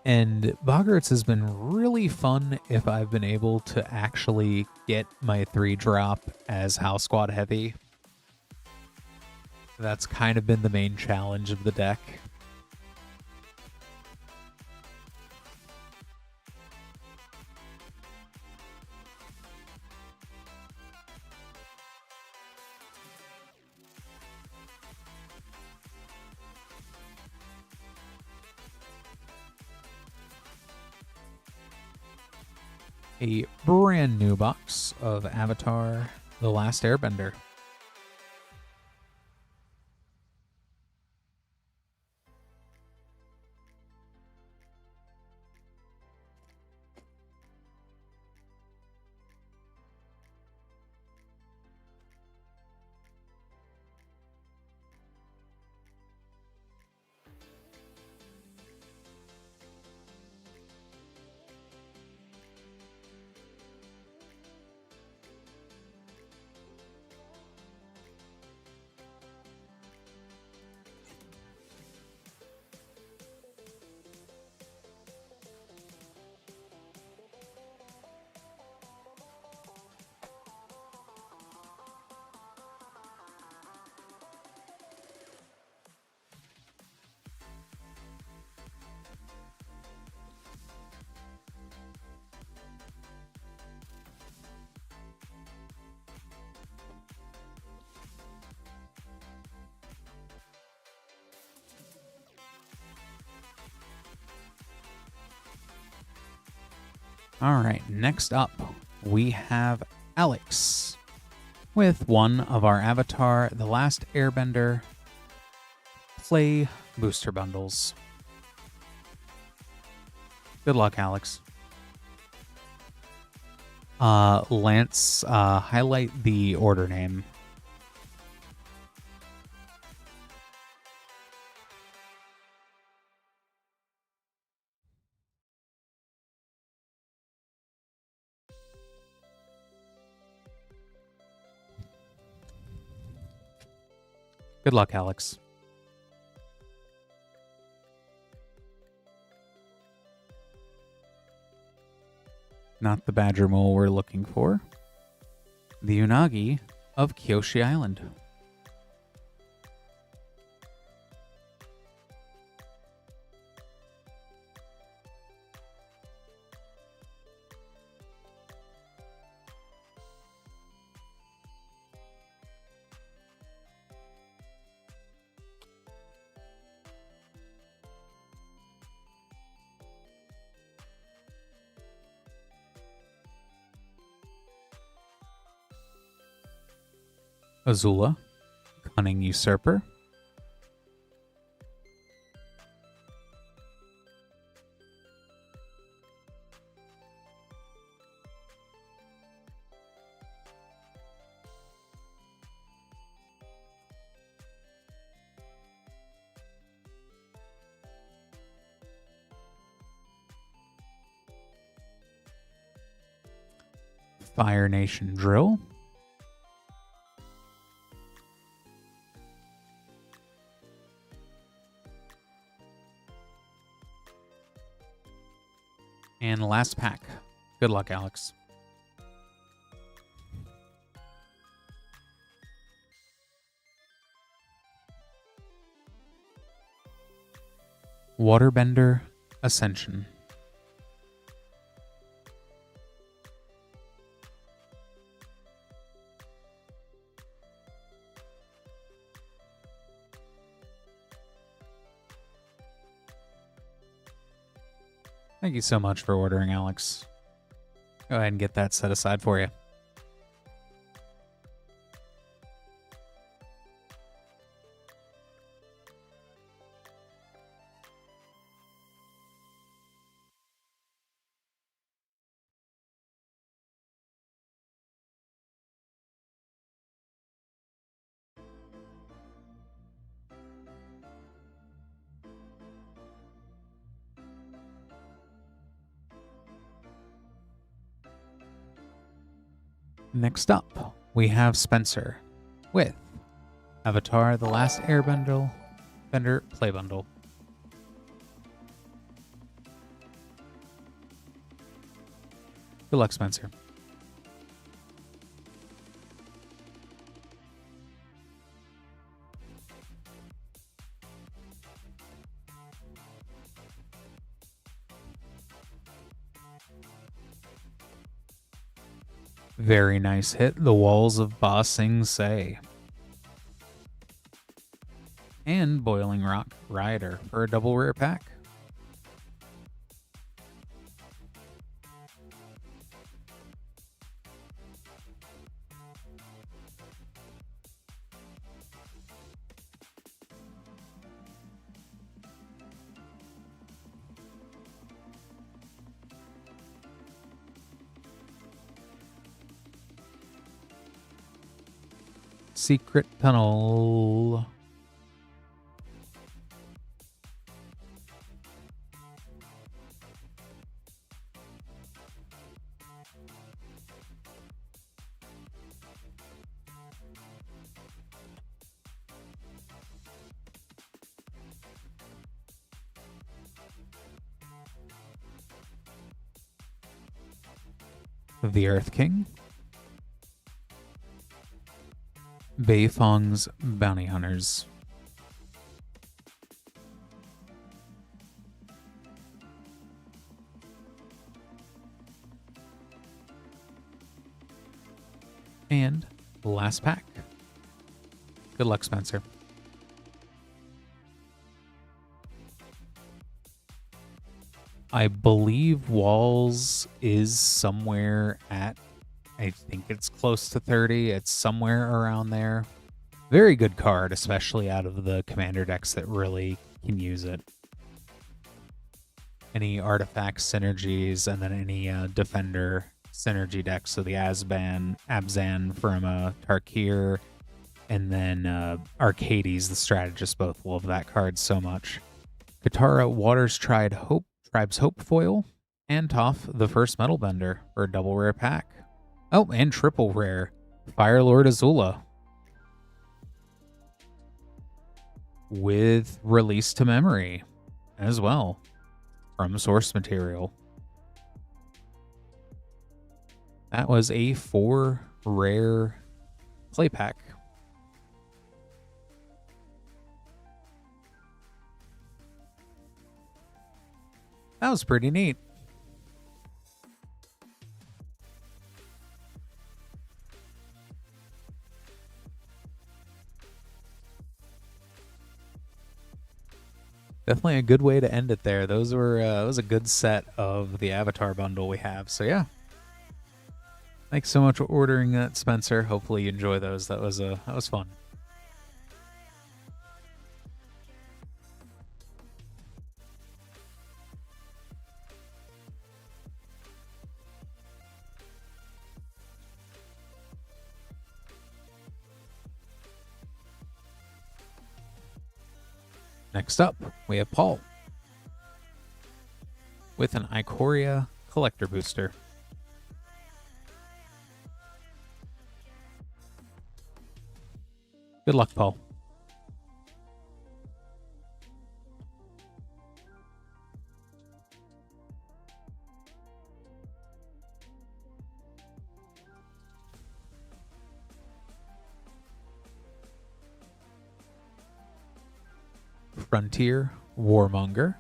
And Boggarts has been really fun if I've been able to actually get my 3-drop as House Squad heavy. That's kind of been the main challenge of the deck. A brand new box of Avatar: The Last Airbender. All right, next up, we have Alex with one of our Avatar, The Last Airbender, play booster bundles. Good luck, Alex. Lance, highlight the order name. Good luck, Alex. Not the badger mole we're looking for. The Unagi of Kyoshi Island. Azula, Cunning Usurper. Fire Nation Drill. And last pack. Good luck, Alex. Waterbender Ascension. Thank you so much for ordering, Alex. Go ahead and get that set aside for you. Next up, we have Spencer with Avatar: The Last Airbender Play Bundle. Good luck, Spencer. Very nice hit. The Walls of Ba Sing Se. And Boiling Rock Rider for a double rare pack. Secret Tunnel. The Earth King. Beifong's Bounty Hunters. And last pack. Good luck, Spencer. I believe Walls is somewhere at, I think it's close to 30. It's somewhere around there. Very good card, especially out of the commander decks that really can use it. Any artifact synergies, and then any defender synergy decks. So the Abzan from Tarkir, and then Arcades, the strategist, both love that card so much. Katara, Water's Tribe's Hope foil, and Toph, the first Metal Bender for a double rare pack. Oh, and triple rare, Firelord Azula with Release to Memory as well from source material. That was a 4 rare play pack. That was pretty neat. Definitely a good way to end it there. Those were that was a good set of the Avatar bundle we have. So yeah, thanks so much for ordering that, Spencer. Hopefully you enjoy those. That was fun. Next up, we have Paul with an Ikoria collector booster. Good luck, Paul. Frontier Warmonger,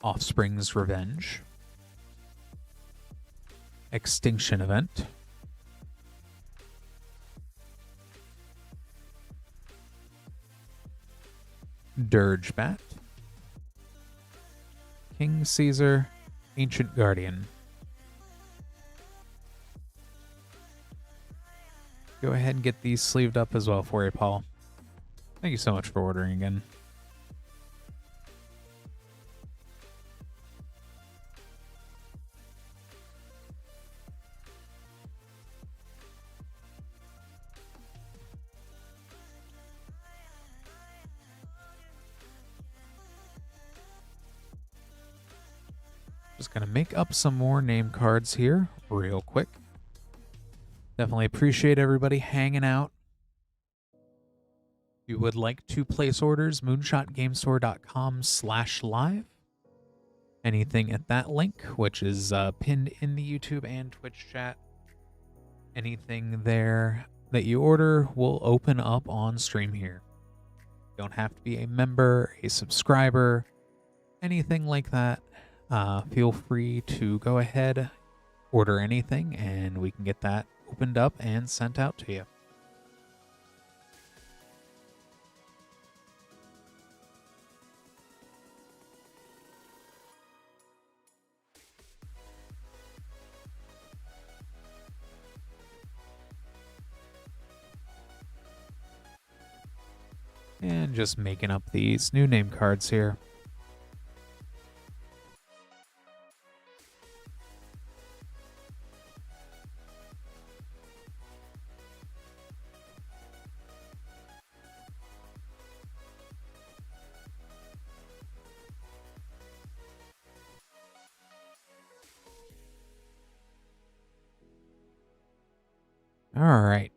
Offspring's Revenge, Extinction Event, Dirgebat, King Caesar, Ancient Guardian. Go ahead and get these sleeved up as well for you, Paul. Thank you so much for ordering again. Just gonna make up some more name cards here real quick. Definitely appreciate everybody hanging out. If you would like to place orders, moonshotgamestore.com/live. Anything at that link, which is pinned in the YouTube and Twitch chat. Anything there that you order will open up on stream here. You don't have to be a member, a subscriber, anything like that. Feel free to go ahead, order anything, and we can get that opened up and sent out to you. And just making up these new name cards here. All right.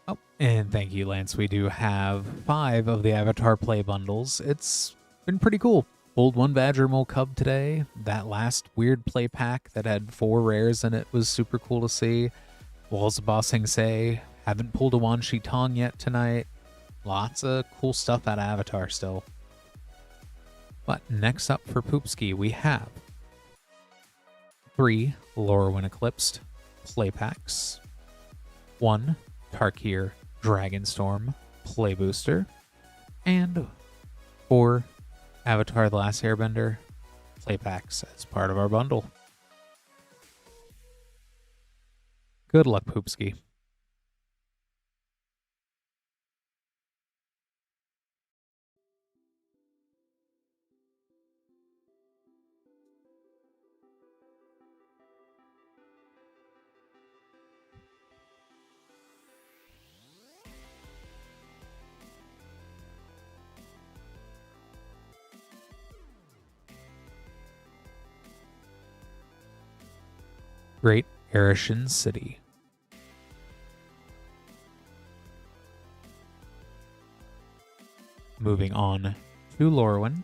Oh, and thank you, Lance. We do have 5 of the Avatar Play bundles. It's Been pretty cool. Pulled one Badgermole Cub today. That last weird play pack that had 4 rares in it was super cool to see. Walls of Bossing Say. Haven't pulled a Wan Shi Tong yet tonight. Lots of cool stuff out of Avatar still. But next up for Poopski, we have 3 Lorowin Eclipsed play packs, 1 Tarkir Dragonstorm play booster, and 4 Avatar The Last Airbender play packs as part of our bundle. Good luck, Poopski. Great Arishan City. Moving on to Lorowin.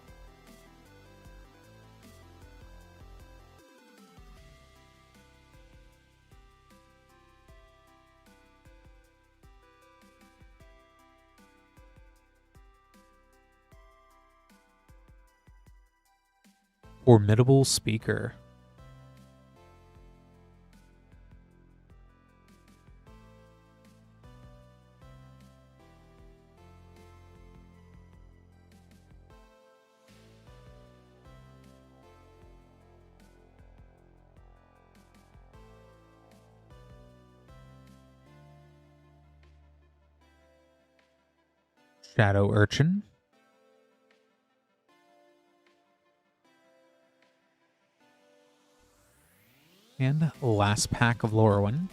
Formidable Speaker. Shadow Urchin. And last pack of Lorowin.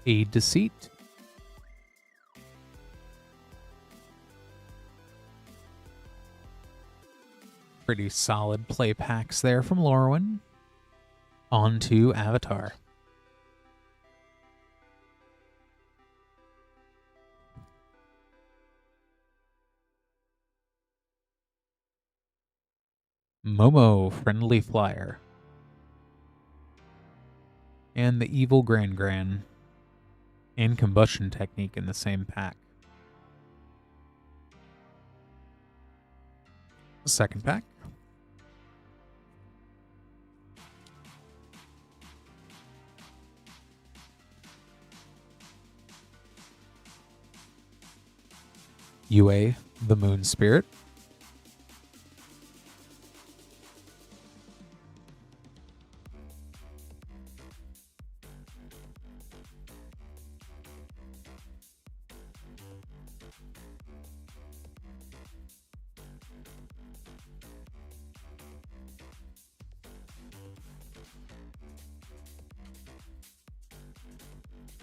A Deceit. Pretty solid play packs there from Lorowin. On to Avatar. Momo Friendly Flyer. And the Evil Gran Gran. And Combustion Technique in the same pack. Second pack. Yue, the Moon Spirit.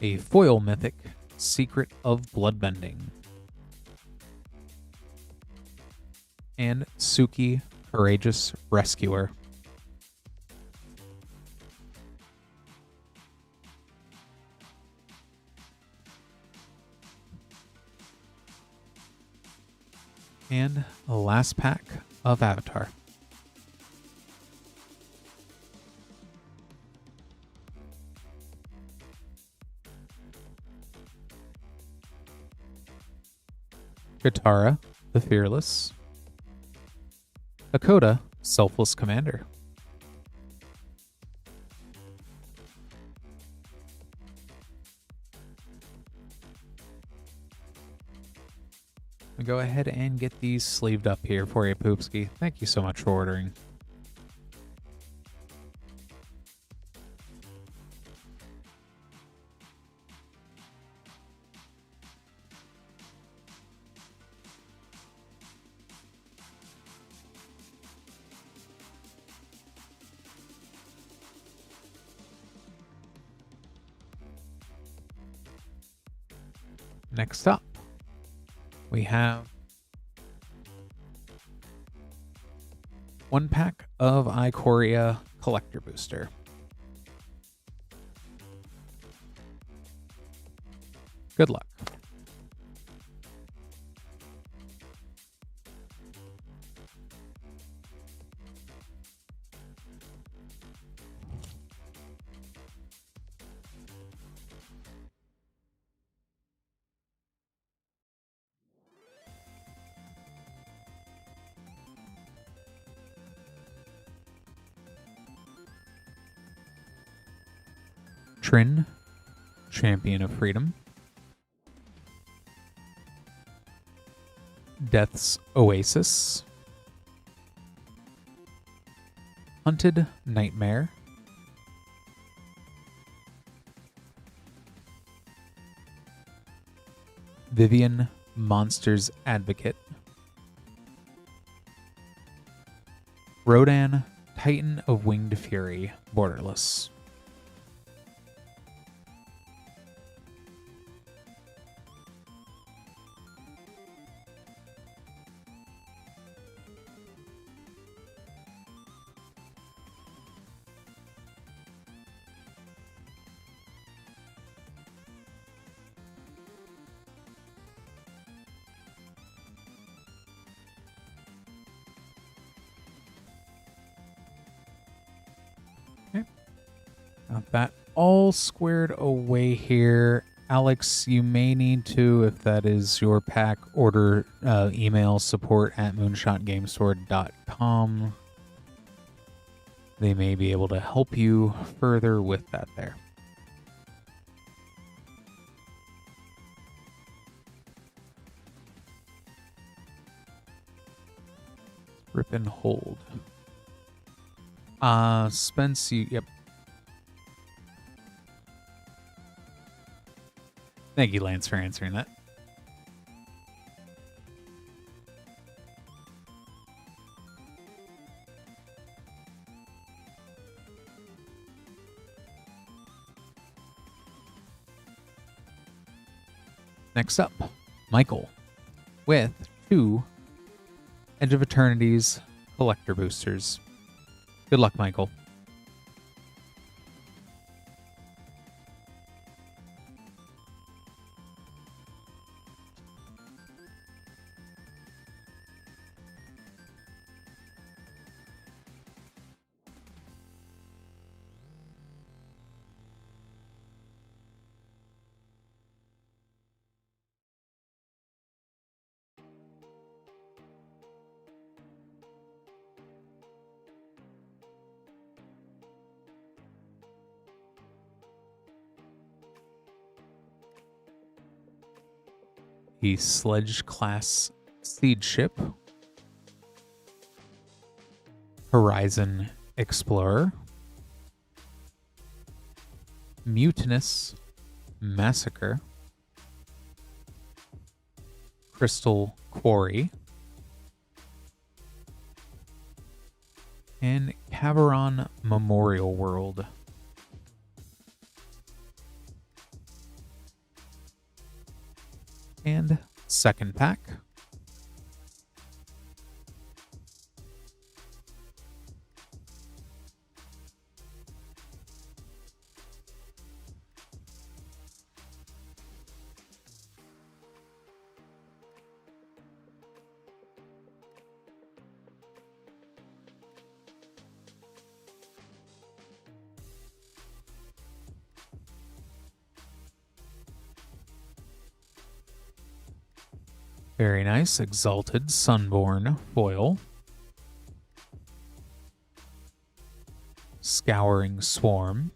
A foil mythic, Secret of Bloodbending. And Suki, Courageous Rescuer. And the last pack of Avatar. Katara, the Fearless. Hakoda, Selfless Commander. I'll go ahead and get these sleeved up here for you, Poopski. Thank you so much for ordering. Next up, we have 1 pack of Ikoria Collector Booster. Good luck. Trin, Champion of Freedom. Death's Oasis. Hunted Nightmare. Vivian, Monster's Advocate. Rodan, Titan of Winged Fury, borderless. Got that all squared away here. Alex, you may need to, if that is your pack, order email support@moonshotgamestore.com. They may be able to help you further with that there. Rip and hold. Spence, yep. Thank you, Lance, for answering that. Next up, Michael with 2 Edge of Eternity's collector boosters. Good luck, Michael. The Sledge class Siege Ship, Horizon Explorer, Mutinous Massacre, Crystal Quarry, and Caveron Memorial World. And second pack. Very nice. Exalted Sunborn foil. Scouring Swarm.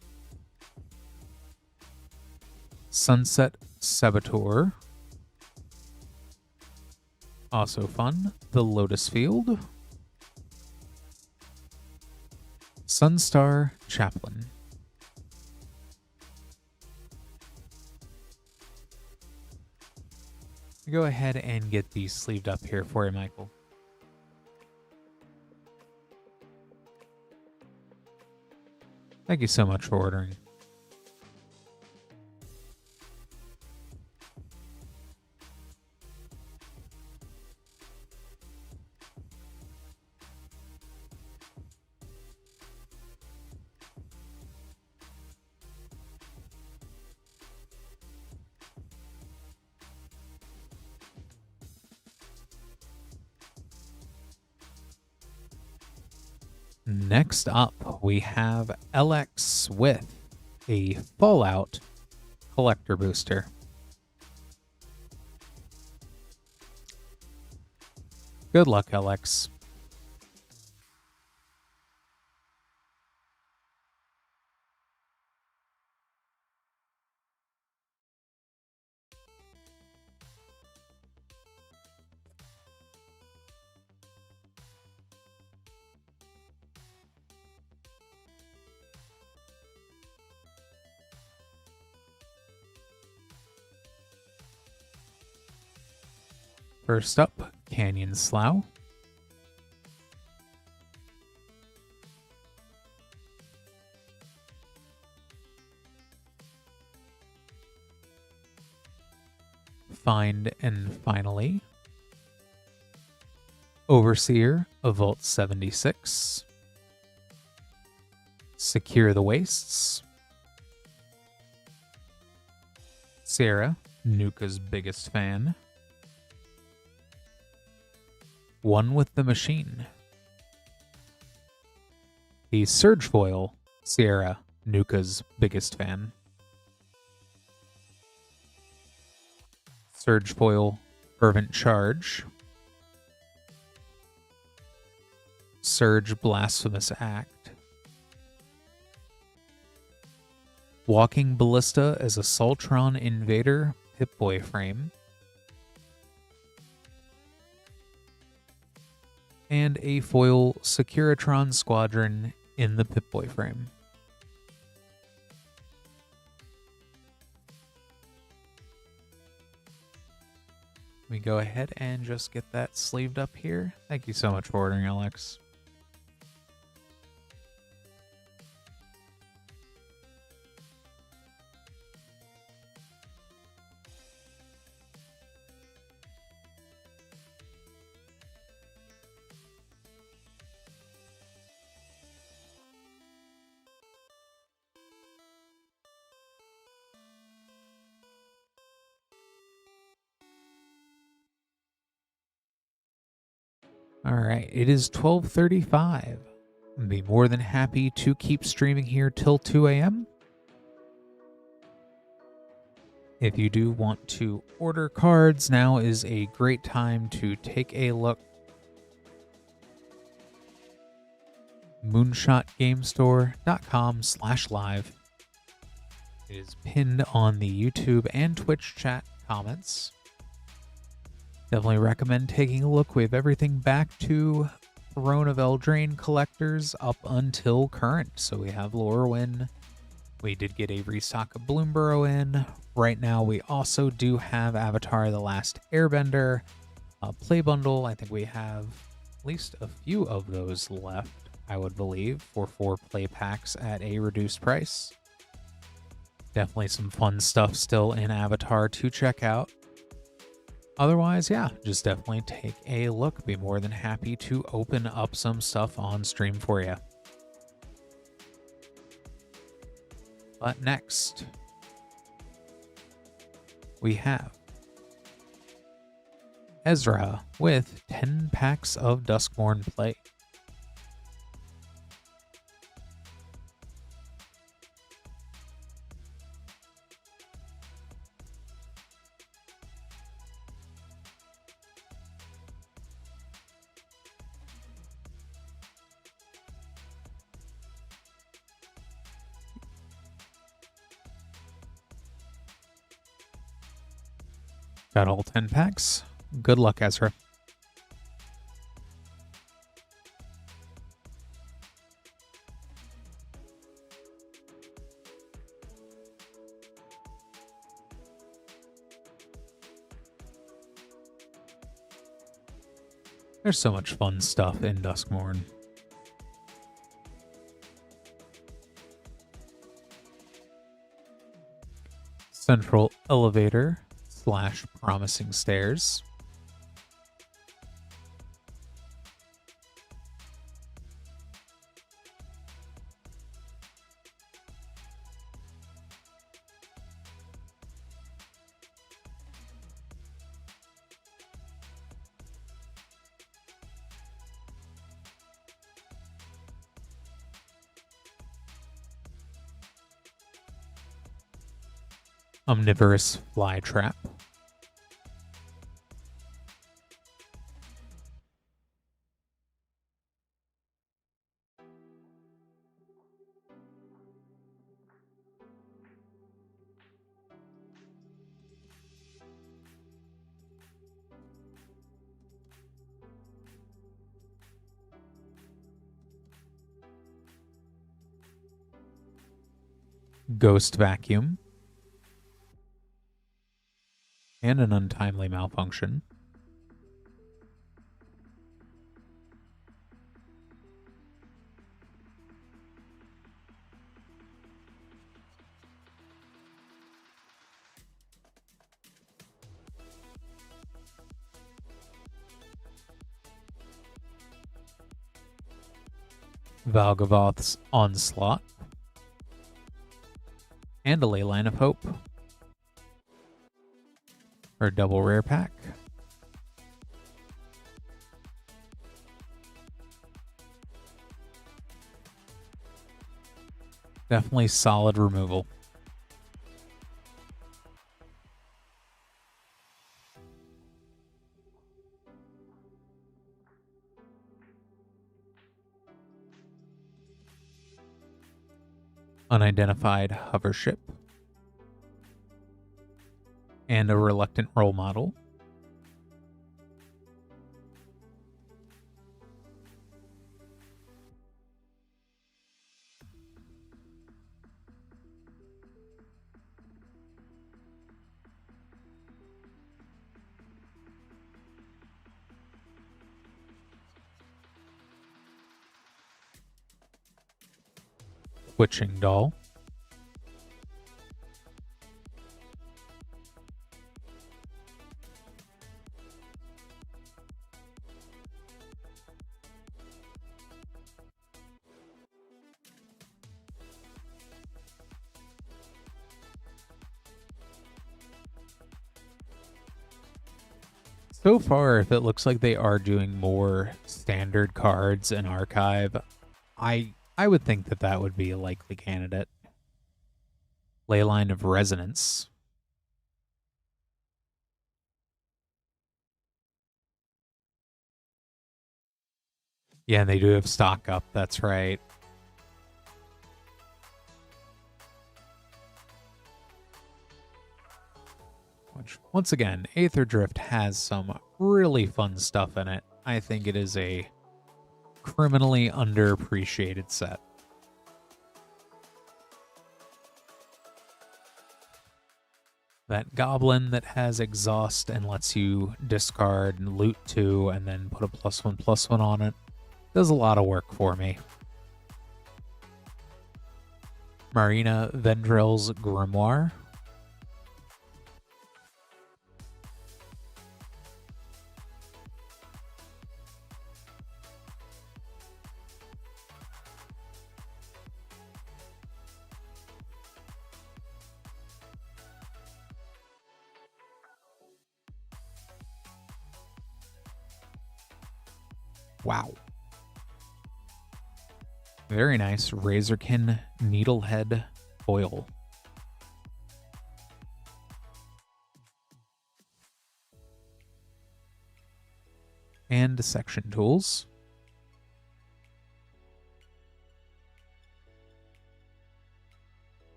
Sunset Saboteur. Also fun. The Lotus Field. Sunstar Chaplain. Go ahead and get these sleeved up here for you, Michael. Thank you so much for ordering. Next up, we have LX with a Fallout collector booster. Good luck, LX. First up, Canyon Slough. Find and Finally. Overseer of Vault 76. Secure the Wastes. Sarah, Nuka's biggest fan. One with the Machine. The Surge Foil, Sierra, Nuka's biggest fan. Surge Foil, Fervent Charge. Surge Blasphemous Act. Walking Ballista as a Soltron Invader Pip-Boy frame. And a foil Securitron Squadron in the Pip-Boy frame. We go ahead and just get that sleeved up here. Thank you so much for ordering, Alex. All right, it is 12:35. I'd be more than happy to keep streaming here till 2 a.m. If you do want to order cards, now is a great time to take a look. moonshotgamestore.com/live. It is pinned on the YouTube and Twitch chat comments. Definitely recommend taking a look. We have everything back to Throne of Eldraine collectors up until current. So we have Luroin. We did get a restock of Bloomburrow in. Right now we also do have Avatar The Last Airbender play bundle. I think we have at least a few of those left, I would believe, for 4 play packs at a reduced price. Definitely some fun stuff still in Avatar to check out. Otherwise, yeah, just definitely take a look. Be more than happy to open up some stuff on stream for you. But next, we have Ezra with 10 packs of Duskmourn play. Got all 10 packs. Good luck, Ezra. There's so much fun stuff in Duskmourn. Central Elevator / Promising Stairs. Omnivorous Flytrap. Ghost Vacuum. And an Untimely Malfunction. Valgavoth's Onslaught. And a Leyline of Hope. For a double rare pack. Definitely solid removal. Unidentified Hover Ship. And a Reluctant Role Model. Witching Doll. So far, if it looks like they are doing more standard cards in Archive, I would think that that would be a likely candidate. Leyline of Resonance. Yeah, and they do have stock up, that's right. Which, once again, Aether Drift has some really fun stuff in it. I think it is a criminally underappreciated set. That Goblin that has Exhaust and lets you discard and loot 2 and then put a +1/+1 on it does a lot of work for me. Marina Vendrell's Grimoire. Wow. Very nice. Razorkin Needlehead Foil. And Section Tools.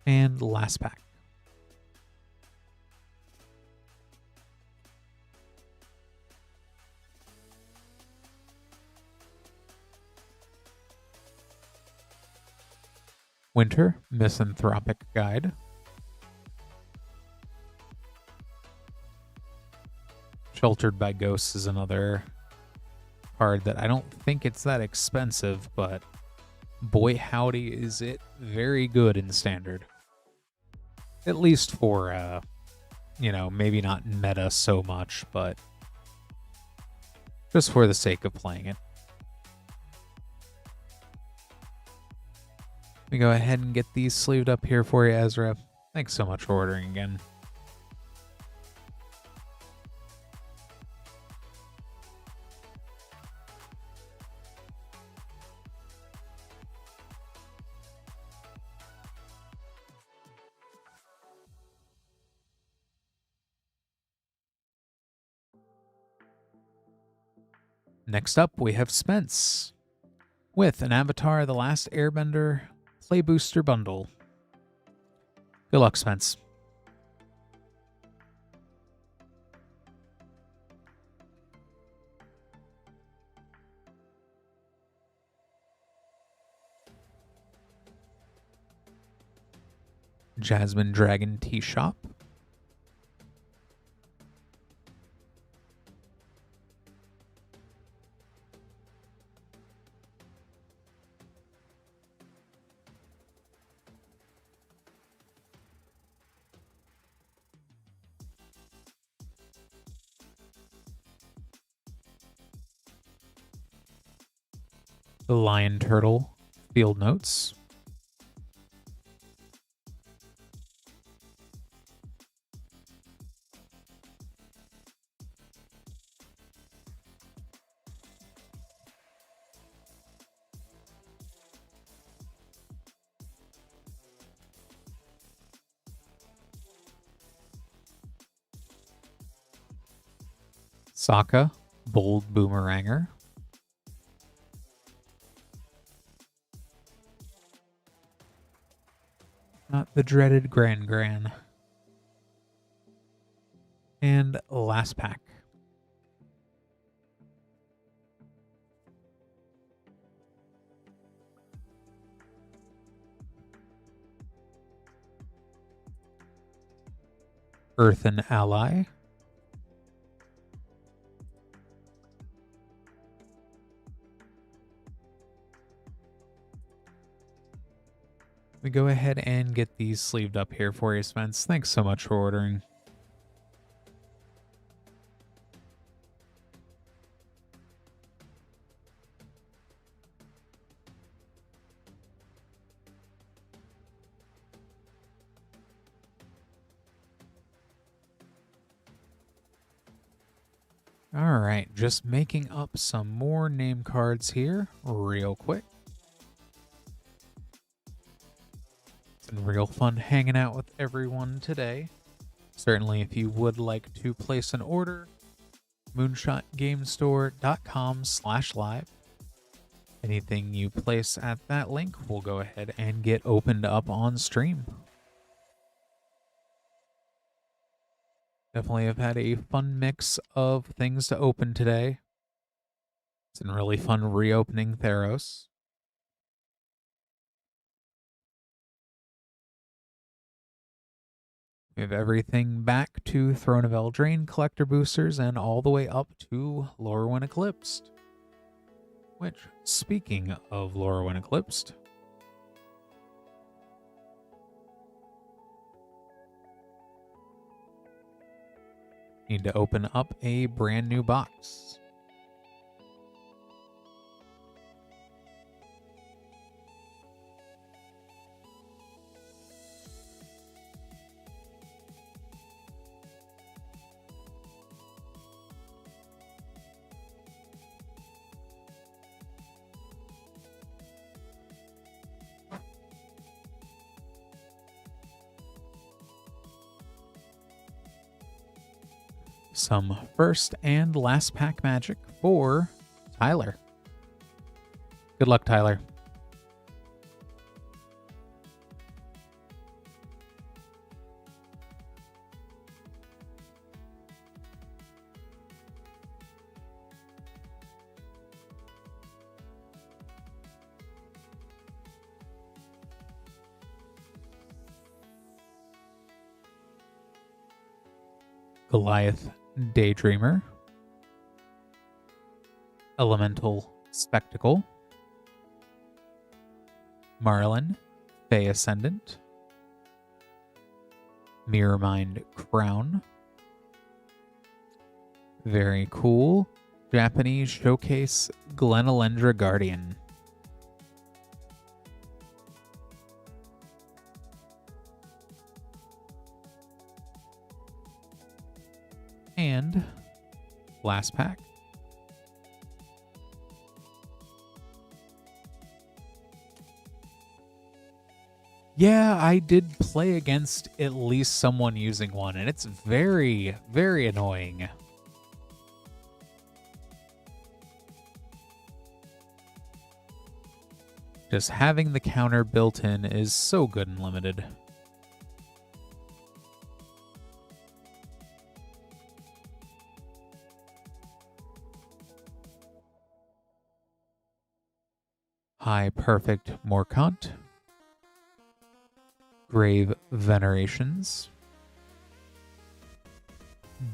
And last pack. Winter Misanthropic Guide. Sheltered by Ghosts is another card that I don't think it's that expensive, but boy howdy is it very good in Standard. At least for, you know, maybe not meta so much, but just for the sake of playing it. Let me go ahead and get these sleeved up here for you, Ezra. Thanks so much for ordering again. Next up, we have Spence with an Avatar The Last Airbender Play Booster Bundle. Good luck, Spence. Jasmine Dragon Tea Shop. The Lion Turtle Field Notes. Sokka Bold Boomeranger. Not the dreaded Gran. And last pack. Earthen Ally. We go ahead and get these sleeved up here for you, Spence. Thanks so much for ordering. All right, just making up some more name cards here real quick. It's been real fun hanging out with everyone today. Certainly, if you would like to place an order, moonshotgamestore.com/live. Anything you place at that link will go ahead and get opened up on stream. Definitely have had a fun mix of things to open today. It's been really fun reopening Theros. We have everything back to Throne of Eldraine collector boosters and all the way up to Lorowin Eclipsed. Which, speaking of Lorowin Eclipsed, need to open up a brand new box. Some first and last pack magic for Tyler. Good luck, Tyler. Goliath Daydreamer, Elemental Spectacle, Marlin Fey Ascendant, Mirrormind Crown, very cool, Japanese Showcase Glenalendra Guardian. And last pack. Yeah, I did play against at least someone using one, and it's very, very annoying. Just having the counter built in is so good and limited. High Perfect Morkant. Grave Venerations.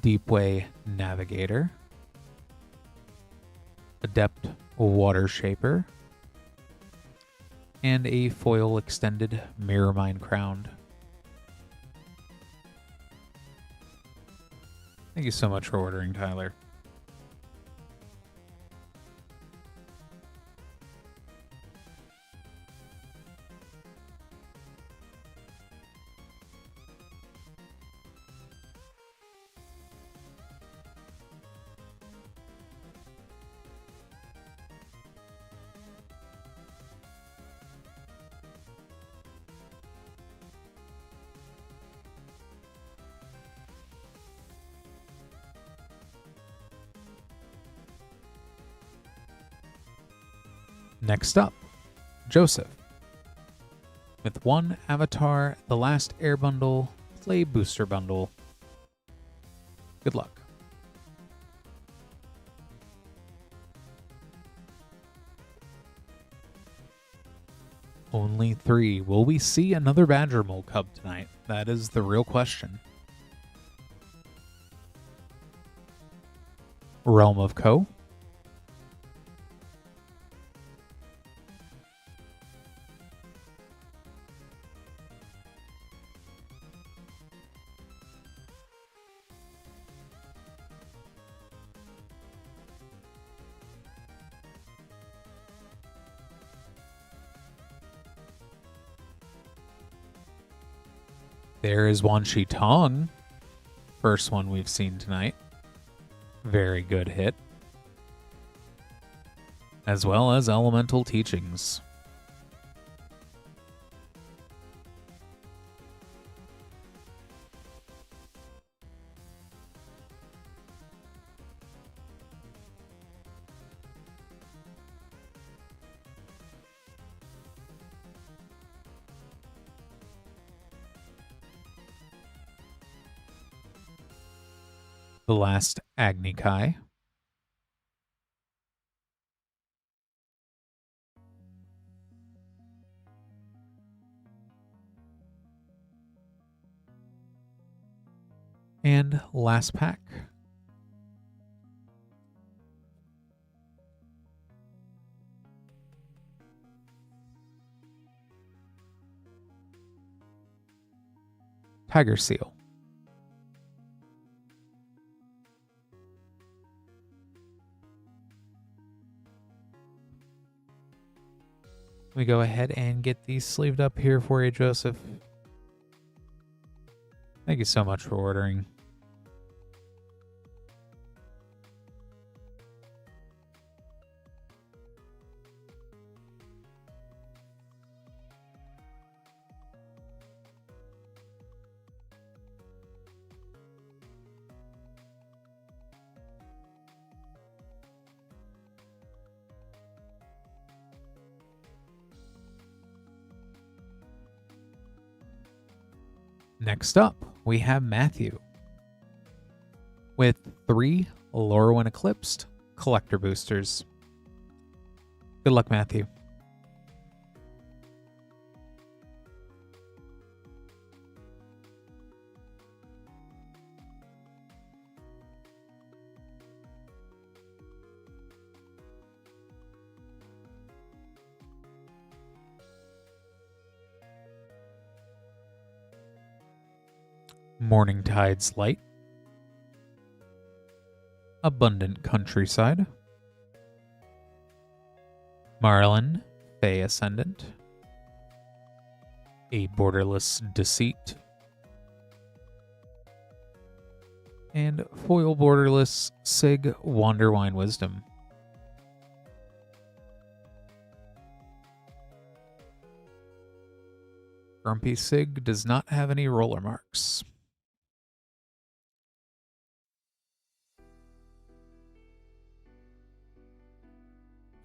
Deepway Navigator. Adept Water Shaper. And a foil extended Mirrormine Crowned. Thank you so much for ordering, Tyler. Next up, Joseph. With one avatar, the last air bundle, play booster bundle. Good luck. Only 3. Will we see another Badger Mole Cub tonight? That is the real question. Realm of Co. There is Wan Shi Tong. First one we've seen tonight. Very good hit. As well as Elemental Teachings. The last Agni Kai. And last pack. Tiger Seal. We go ahead and get these sleeved up here for you, Joseph. Thank you so much for ordering. Next up, we have Matthew with 3 Lorowin Eclipsed collector boosters. Good luck, Matthew. Morning Tide's Light. Abundant Countryside. Marlin, Fey Ascendant. A Borderless Deceit. And foil borderless Sig Wanderwine Wisdom. Grumpy Sig does not have any roller marks.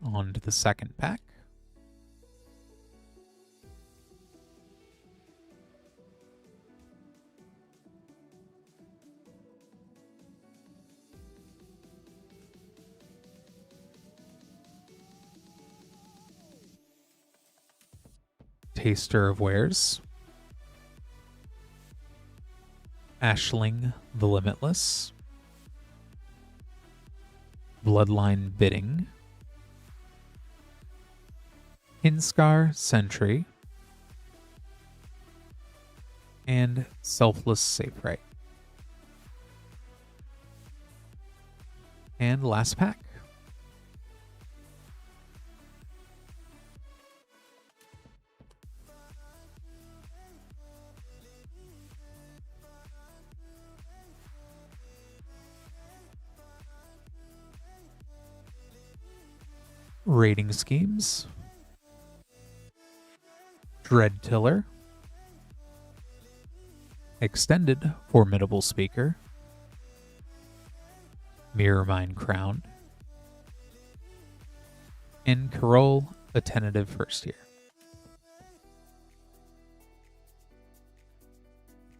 On to the second pack. Taster of Wares, Ashling the Limitless, Bloodline Bidding, Hinscar Sentry, and Selfless Safe Right. And last pack. Rating Schemes, Dread Tiller, Extended Formidable Speaker, Mirrormine Crown, and Carol, a tentative first year.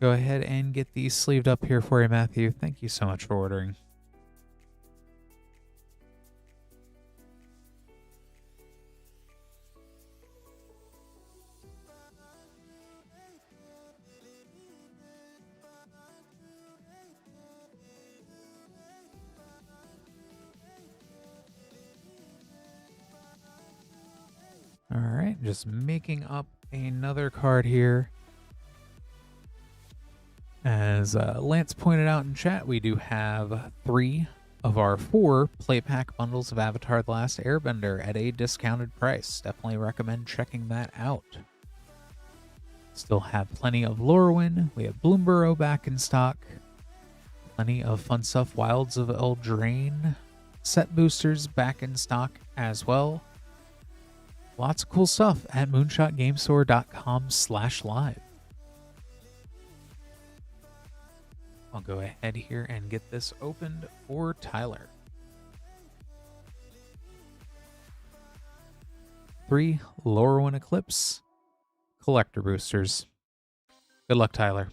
Go ahead and get these sleeved up here for you, Matthew. Thank you so much for ordering. All right, just making up another card here. As Lance pointed out in chat, we do have 3 of our 4 play pack bundles of Avatar The Last Airbender at a discounted price. Definitely recommend checking that out. Still have plenty of Lorowin. We have Bloomburrow back in stock. Plenty of fun stuff. Wilds of Eldraine set boosters back in stock as well. Lots of cool stuff at moonshotgamestore.com/live. I'll go ahead here and get this opened for Tyler. 3 Lorowin Eclipse collector boosters. Good luck, Tyler.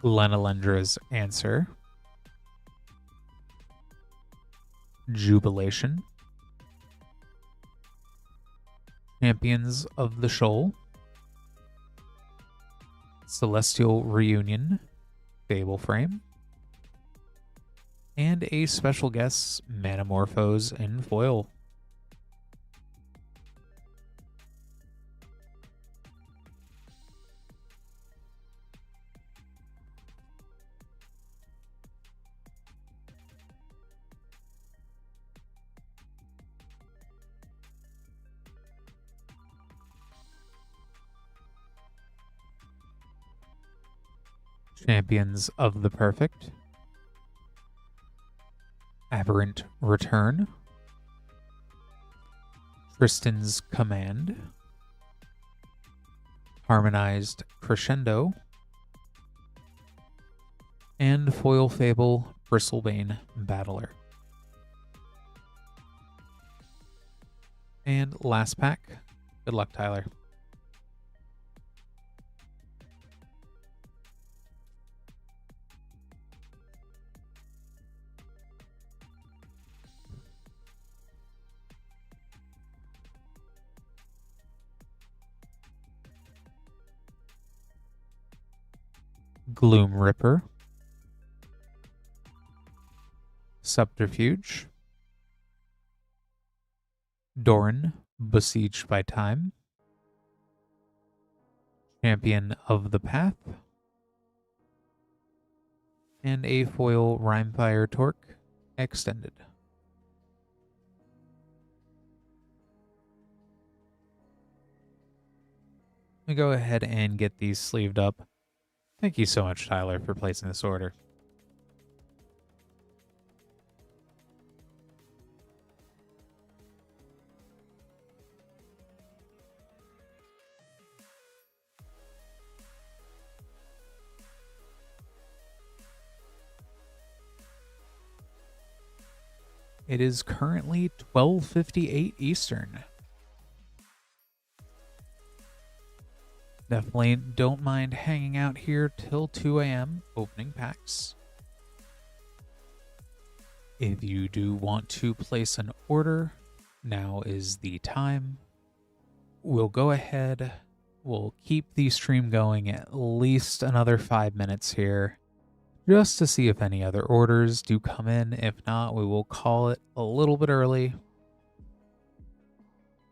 Glenalendra's Answer, Jubilation, Champions of the Shoal, Celestial Reunion, Fable Frame, and a special guest, Manamorphose in foil. Champions of the Perfect, Aberrant Return, Tristan's Command, Harmonized Crescendo, and Foil Fable Bristlebane Battler. And last pack. Good luck, Tyler. Gloom Ripper, Subterfuge, Doran, Besieged by Time, Champion of the Path, and a foil Rhymefire Torque Extended. Let me go ahead and get these sleeved up. Thank you so much, Tyler, for placing this order. It is currently 12:58 Eastern. Definitely don't mind hanging out here till 2 a.m. opening packs. If you do want to place an order, now is the time. We'll go ahead. We'll keep the stream going at least another 5 minutes here, just to see if any other orders do come in. If not, we will call it a little bit early.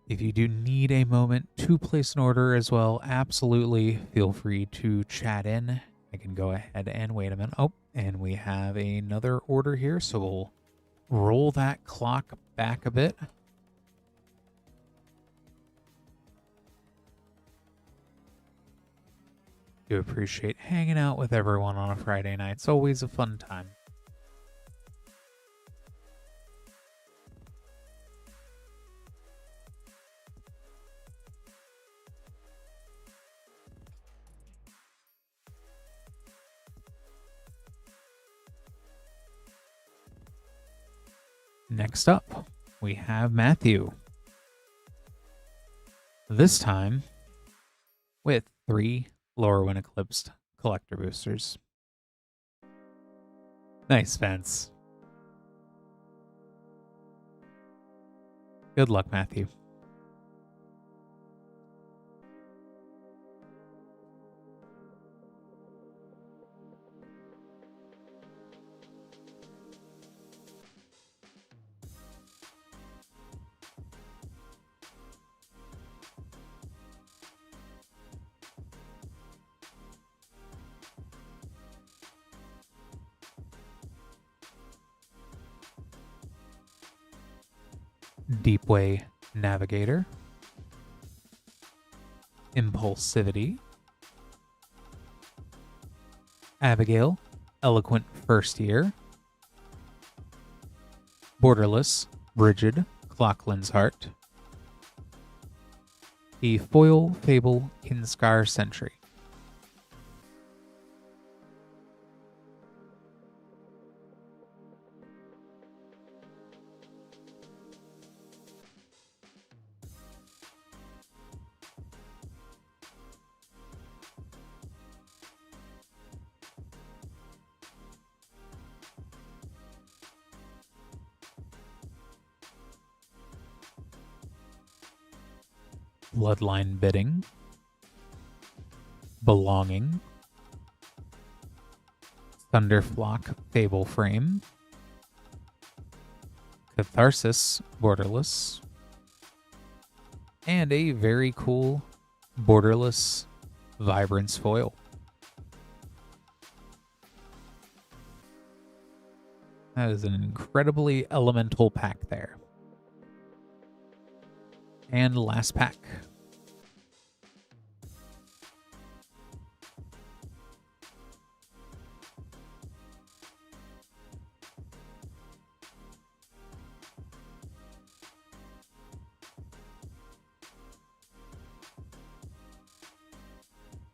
If you do need a moment to place an order as well, absolutely feel free to chat in. I can go ahead and wait a minute. Oh, and we have another order here, so we'll roll that clock back a bit. Do appreciate hanging out with everyone on a Friday night. It's always a fun time. Next up, we have Matthew. This time with 3 Lorowin Eclipsed collector boosters. Nice, Spence. Good luck, Matthew. Deepway Navigator, Impulsivity, Abigail, Eloquent First Year, Borderless, Brigid, Clockland's Heart, the Foil Fable Kinskar Sentry. Bloodline Bidding, Belonging, Thunderflock Fable Frame, Catharsis Borderless, and a very cool Borderless Vibrance Foil. That is an incredibly elemental pack there. And last pack.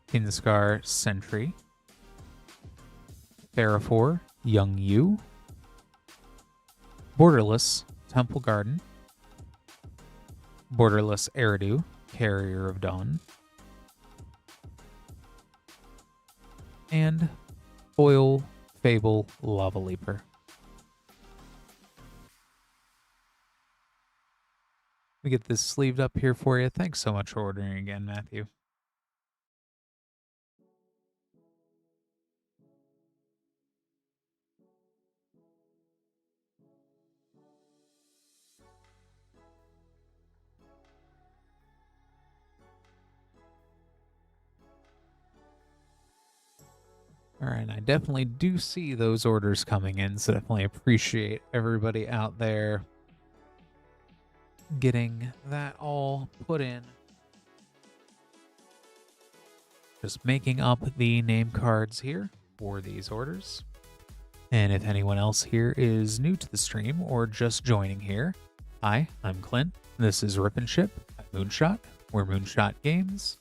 Kinskar Sentry, Theraphor, Young Yu, Borderless, Temple Garden, Borderless Eridu, Carrier of Dawn, and Foil Fable Lava Leaper. We get this sleeved up here for you. Thanks so much for ordering again, Matthew. All right, I definitely do see those orders coming in, so definitely appreciate everybody out there getting that all put in. Just making up the name cards here for these orders. And if anyone else here is new to the stream or just joining here, hi, I'm Clint. This is Rip and Ship at Moonshot. We're Moonshot Games,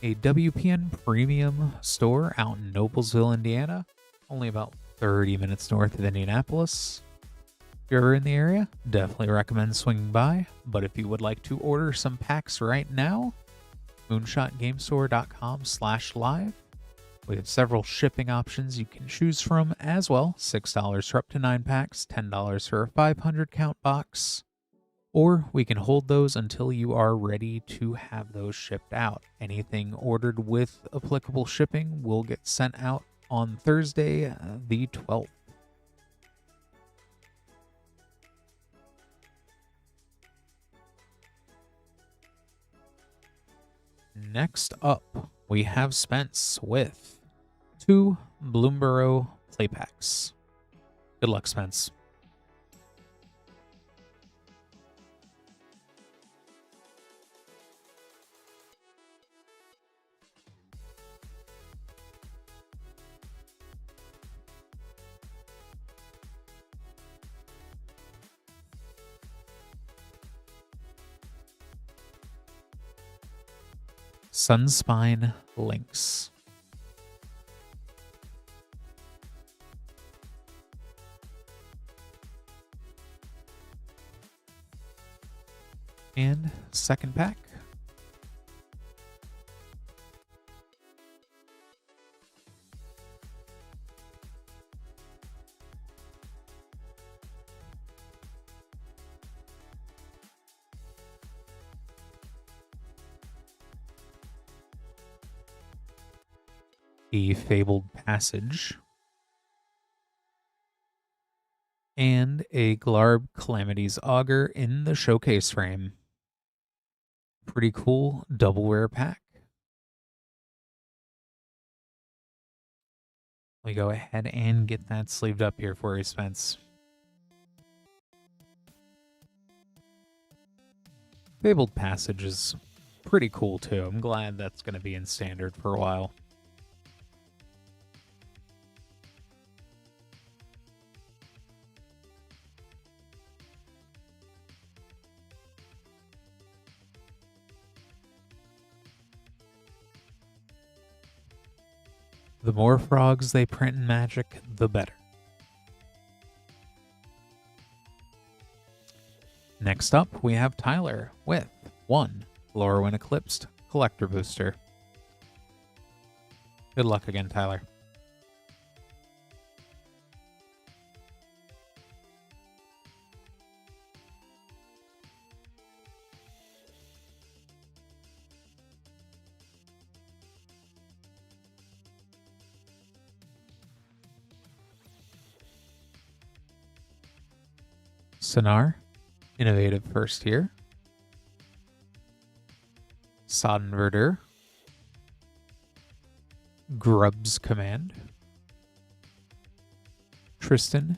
a WPN premium store out in Noblesville, Indiana, only about 30 minutes north of Indianapolis. you're ever in the area, definitely recommend swinging by. But if you would like to order some packs right now, moonshotgamestore.com/live. We have several shipping options you can choose from as well. $6 for up to 9 packs, $10 for a 500 count box. Or we can hold those until you are ready to have those shipped out. Anything ordered with applicable shipping will get sent out on Thursday, the 12th. Next up, we have Spence with 2 Bloomburrow play packs. Good luck, Spence. Sunspine Lynx. And second pack. The Fabled Passage, and a Glarb Calamity's Augur in the showcase frame. Pretty cool double rare pack. We go ahead and get that sleeved up here for you, Spence. Fabled Passage is pretty cool too. I'm glad that's going to be in standard for a while. The more frogs they print in Magic, the better. Next up, we have Tyler with 1 Lorowin Eclipsed Collector Booster. Good luck again, Tyler. Sonar, Innovative First Year. Sodden Verdure. Grub's Command. Tristan,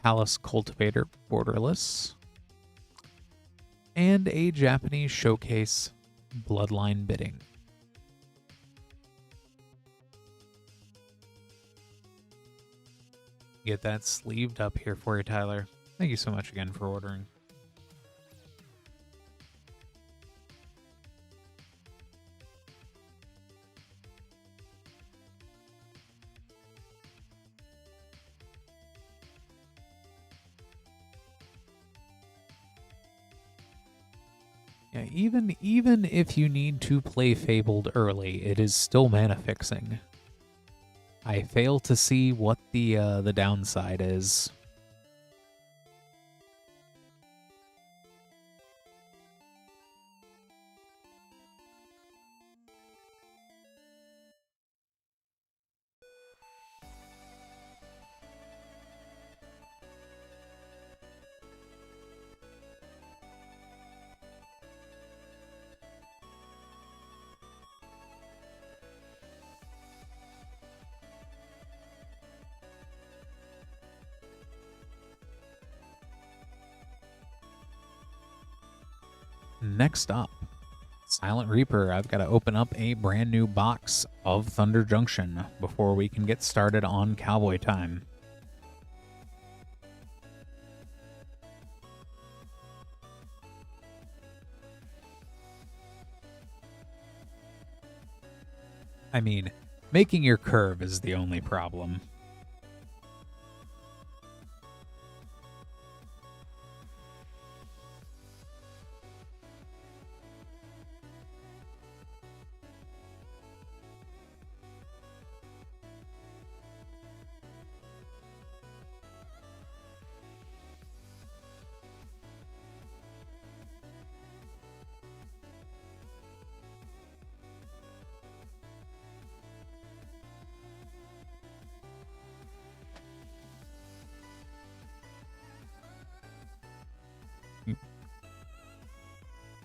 Callous Cultivator Borderless. And a Japanese Showcase Bloodline Bidding. Get that sleeved up here for you, Tyler. Thank you so much again for ordering. Yeah, even if you need to play Fabled early, it is still mana fixing. I fail to see what the downside is. Next up, Silent Reaper. I've got to open up a brand new box of Thunder Junction before we can get started on Cowboy Time. I mean, making your curve is the only problem.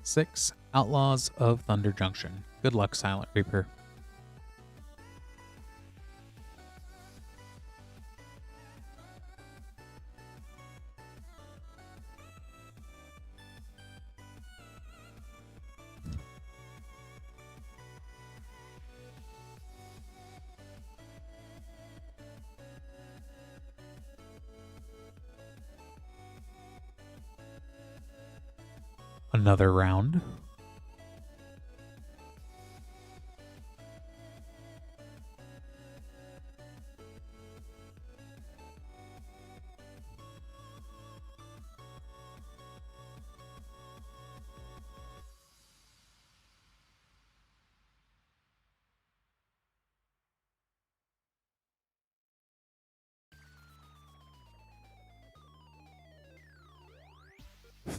6 Outlaws of Thunder Junction. Good luck, Silent Reaper. Another round.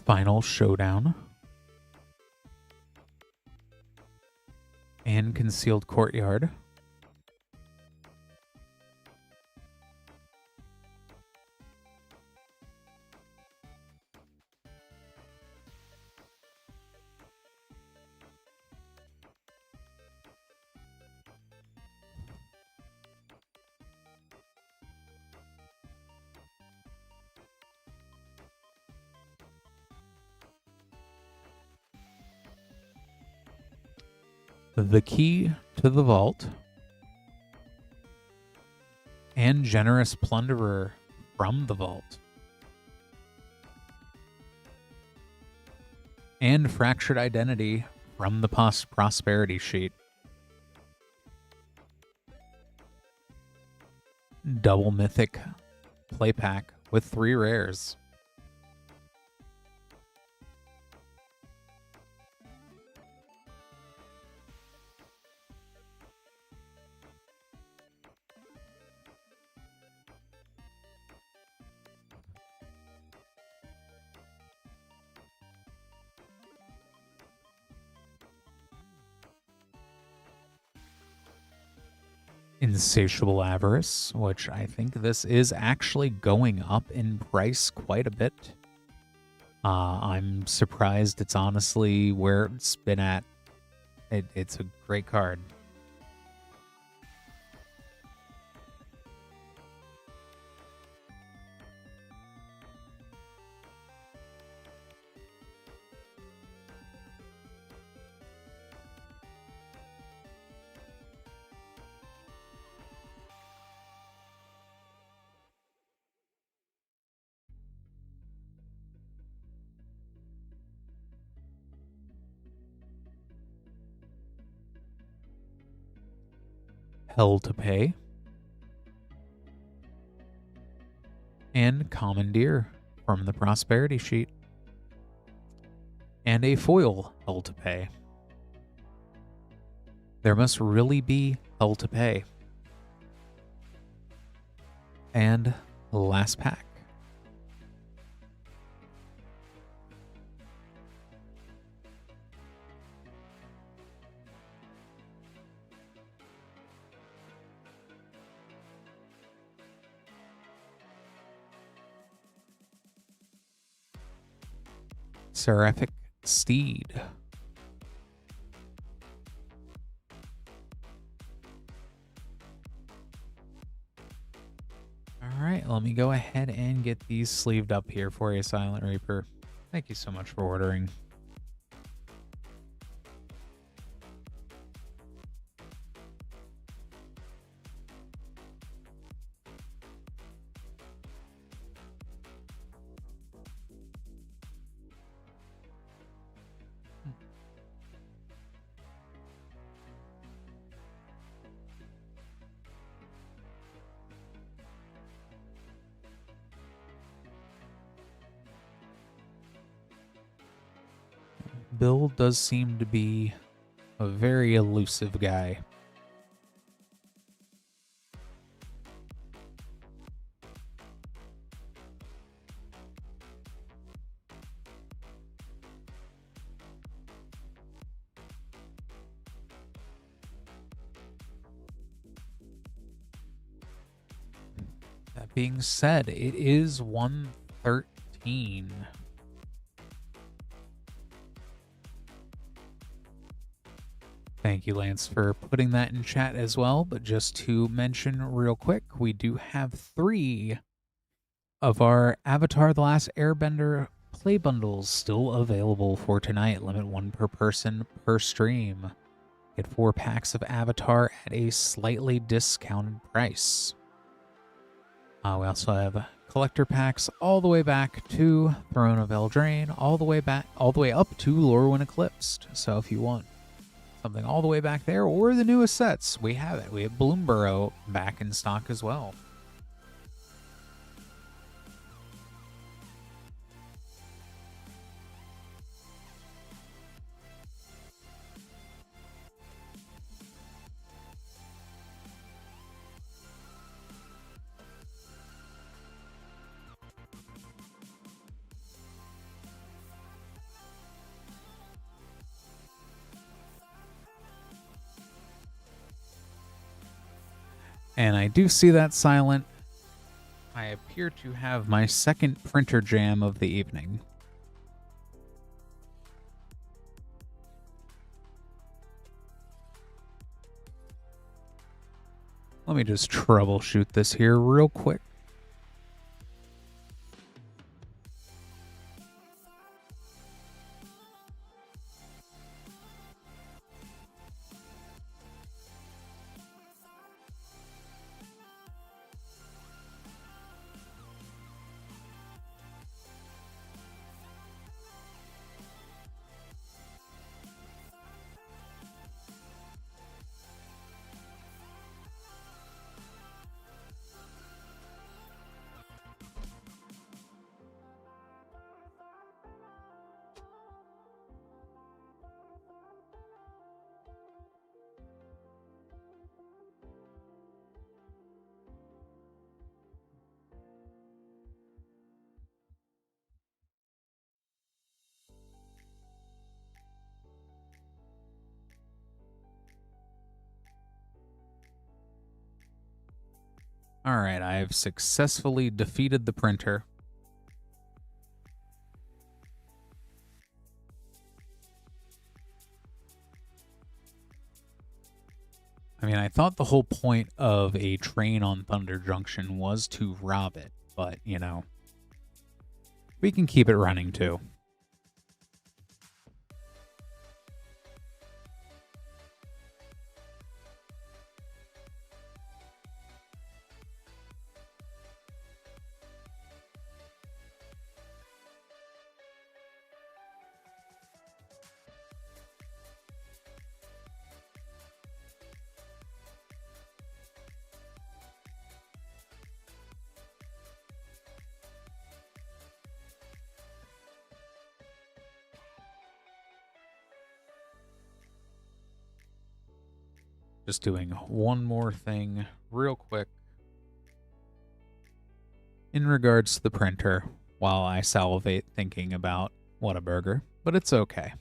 Final Showdown. And Concealed Courtyard. The Key to the Vault, and Generous Plunderer from the Vault, and Fractured Identity from the Prosperity Sheet. Double Mythic Play Pack with 3 rares. Insatiable Avarice, which I think this is actually going up in price quite a bit. I'm surprised it's honestly where it's been at. It's a great card. Hell to Pay, and Commandeer from the Prosperity Sheet, and a foil Hell to Pay. There must really be Hell to Pay. And last pack. Seraphic Steed. Alright, let me go ahead and get these sleeved up here for you, Silent Reaper. Thank you so much for ordering. Bill does seem to be a very elusive guy. That being said, it is 113. Thank you, Lance, for putting that in chat as well. But just to mention real quick, we do have 3 of our Avatar: The Last Airbender play bundles still available for tonight. Limit 1 per person per stream. Get 4 packs of Avatar at a slightly discounted price. We also have collector packs all the way back to Throne of Eldraine, all the way up to Lorowin Eclipsed. So if you want something all the way back there, or the newest sets, we have it. We have Bloomburrow back in stock as well. And I do see that, Silent. I appear to have my second printer jam of the evening. Let me just troubleshoot this here real quick. All right, I have successfully defeated the printer. I mean, I thought the whole point of a train on Thunder Junction was to rob it, but, you know, we can keep it running too. Just doing one more thing real quick in regards to the printer while I salivate thinking about Whataburger, but it's okay.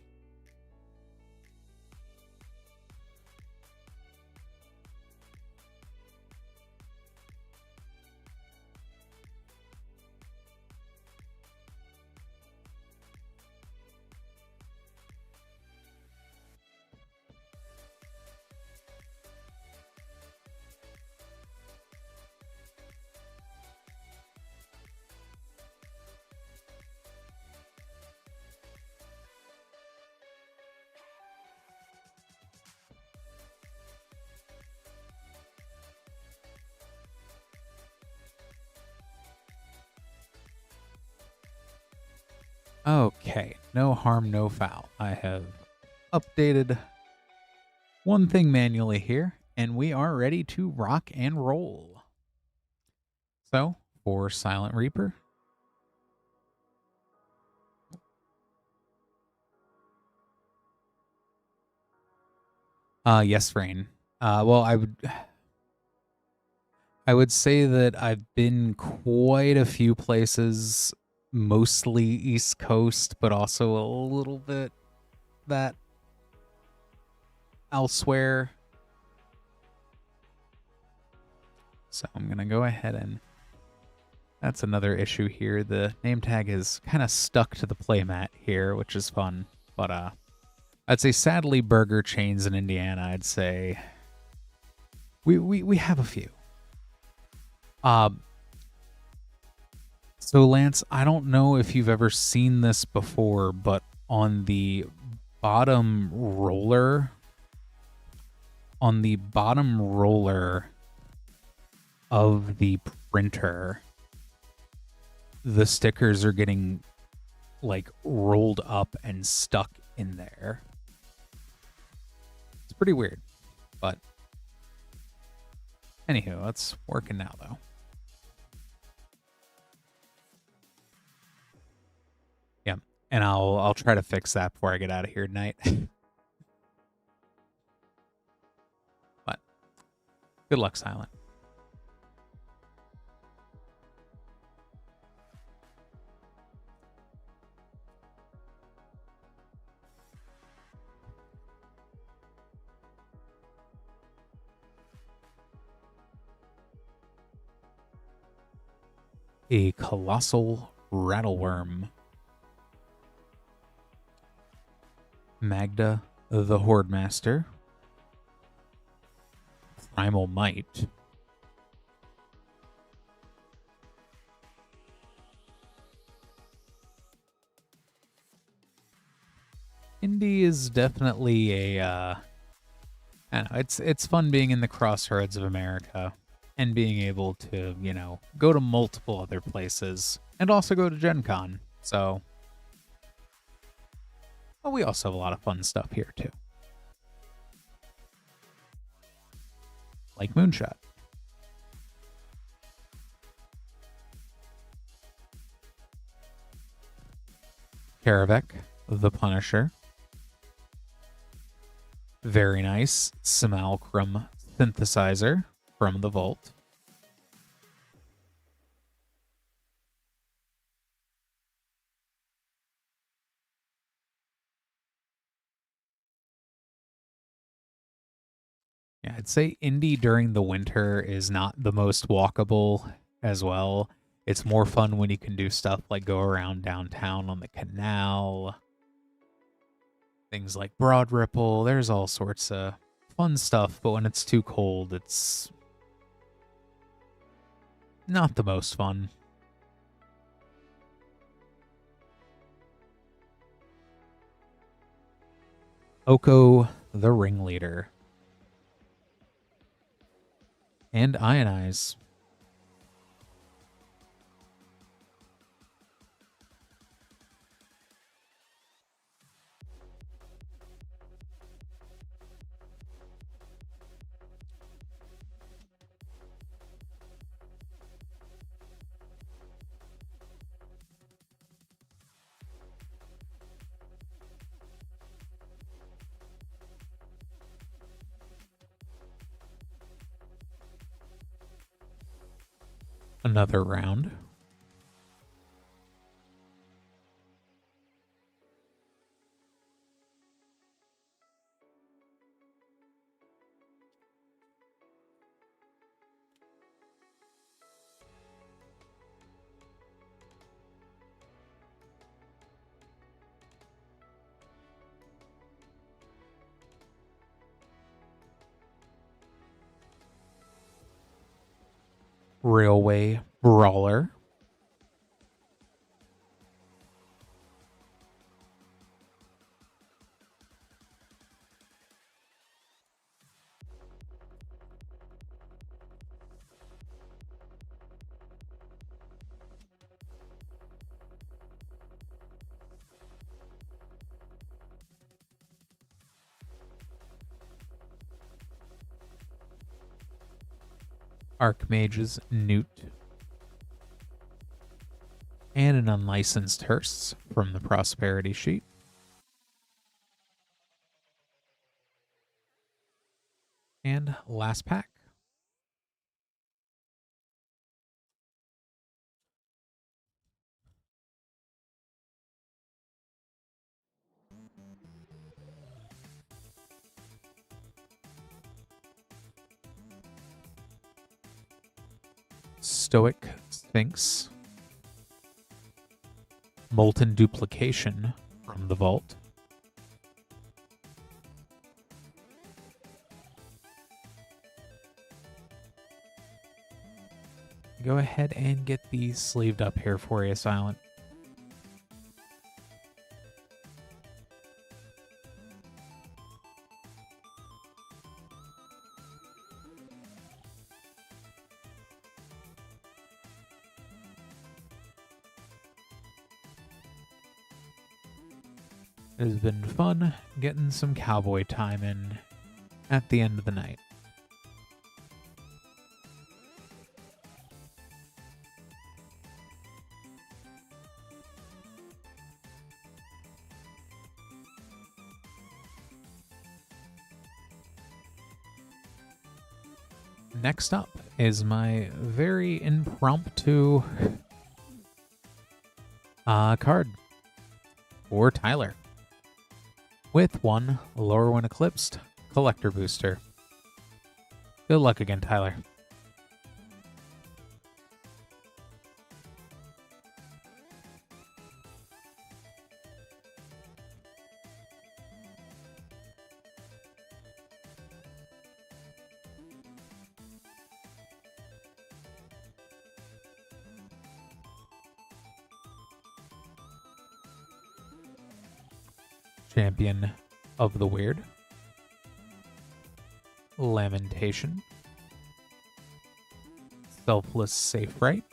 Okay, no harm, no foul. I have updated one thing manually here, and we are ready to rock and roll. So, for Silent Reaper, yes, Rain. Well, I would say that I've been quite a few places, mostly East Coast, but also a little bit that elsewhere. So I'm going to go ahead and that's another issue here. The name tag is kind of stuck to the playmat here, which is fun, but I'd say sadly burger chains in Indiana, I'd say we have a few. So Lance, I don't know if you've ever seen this before, but on the bottom roller of the printer, the stickers are getting like rolled up and stuck in there. It's pretty weird, but anywho, it's working now though. Yeah, and I'll try to fix that before I get out of here tonight. But good luck, Silent. A colossal rattleworm. Magda the Hordemaster. Primal Might. Indie is definitely a I don't know, it's fun being in the crossroads of America and being able to, you know, go to multiple other places and also go to Gen Con. So, well, we also have a lot of fun stuff here too. Like Moonshot. Karavek, the Punisher. Very nice. Simulacrum Synthesizer from the Vault. Yeah, I'd say indie during the winter is not the most walkable as well. It's more fun when you can do stuff like go around downtown on the canal. Things like Broad Ripple. There's all sorts of fun stuff, but when it's too cold, it's not the most fun. Oko the Ringleader. And Ionize. Another round. Railway Brawler. Archmage's Newt. And an unlicensed hearse from the Prosperity sheet. And last pack. Stoic Sphinx. Molten Duplication from the Vault. Go ahead and get these sleeved up here for you, Silent. It has been fun getting some cowboy time in at the end of the night. Next up is my very impromptu card for Tyler, with one Lorowin Eclipsed collector booster. Good luck again, Tyler. Champion of the Weird, Lamentation, Selfless Safe Right,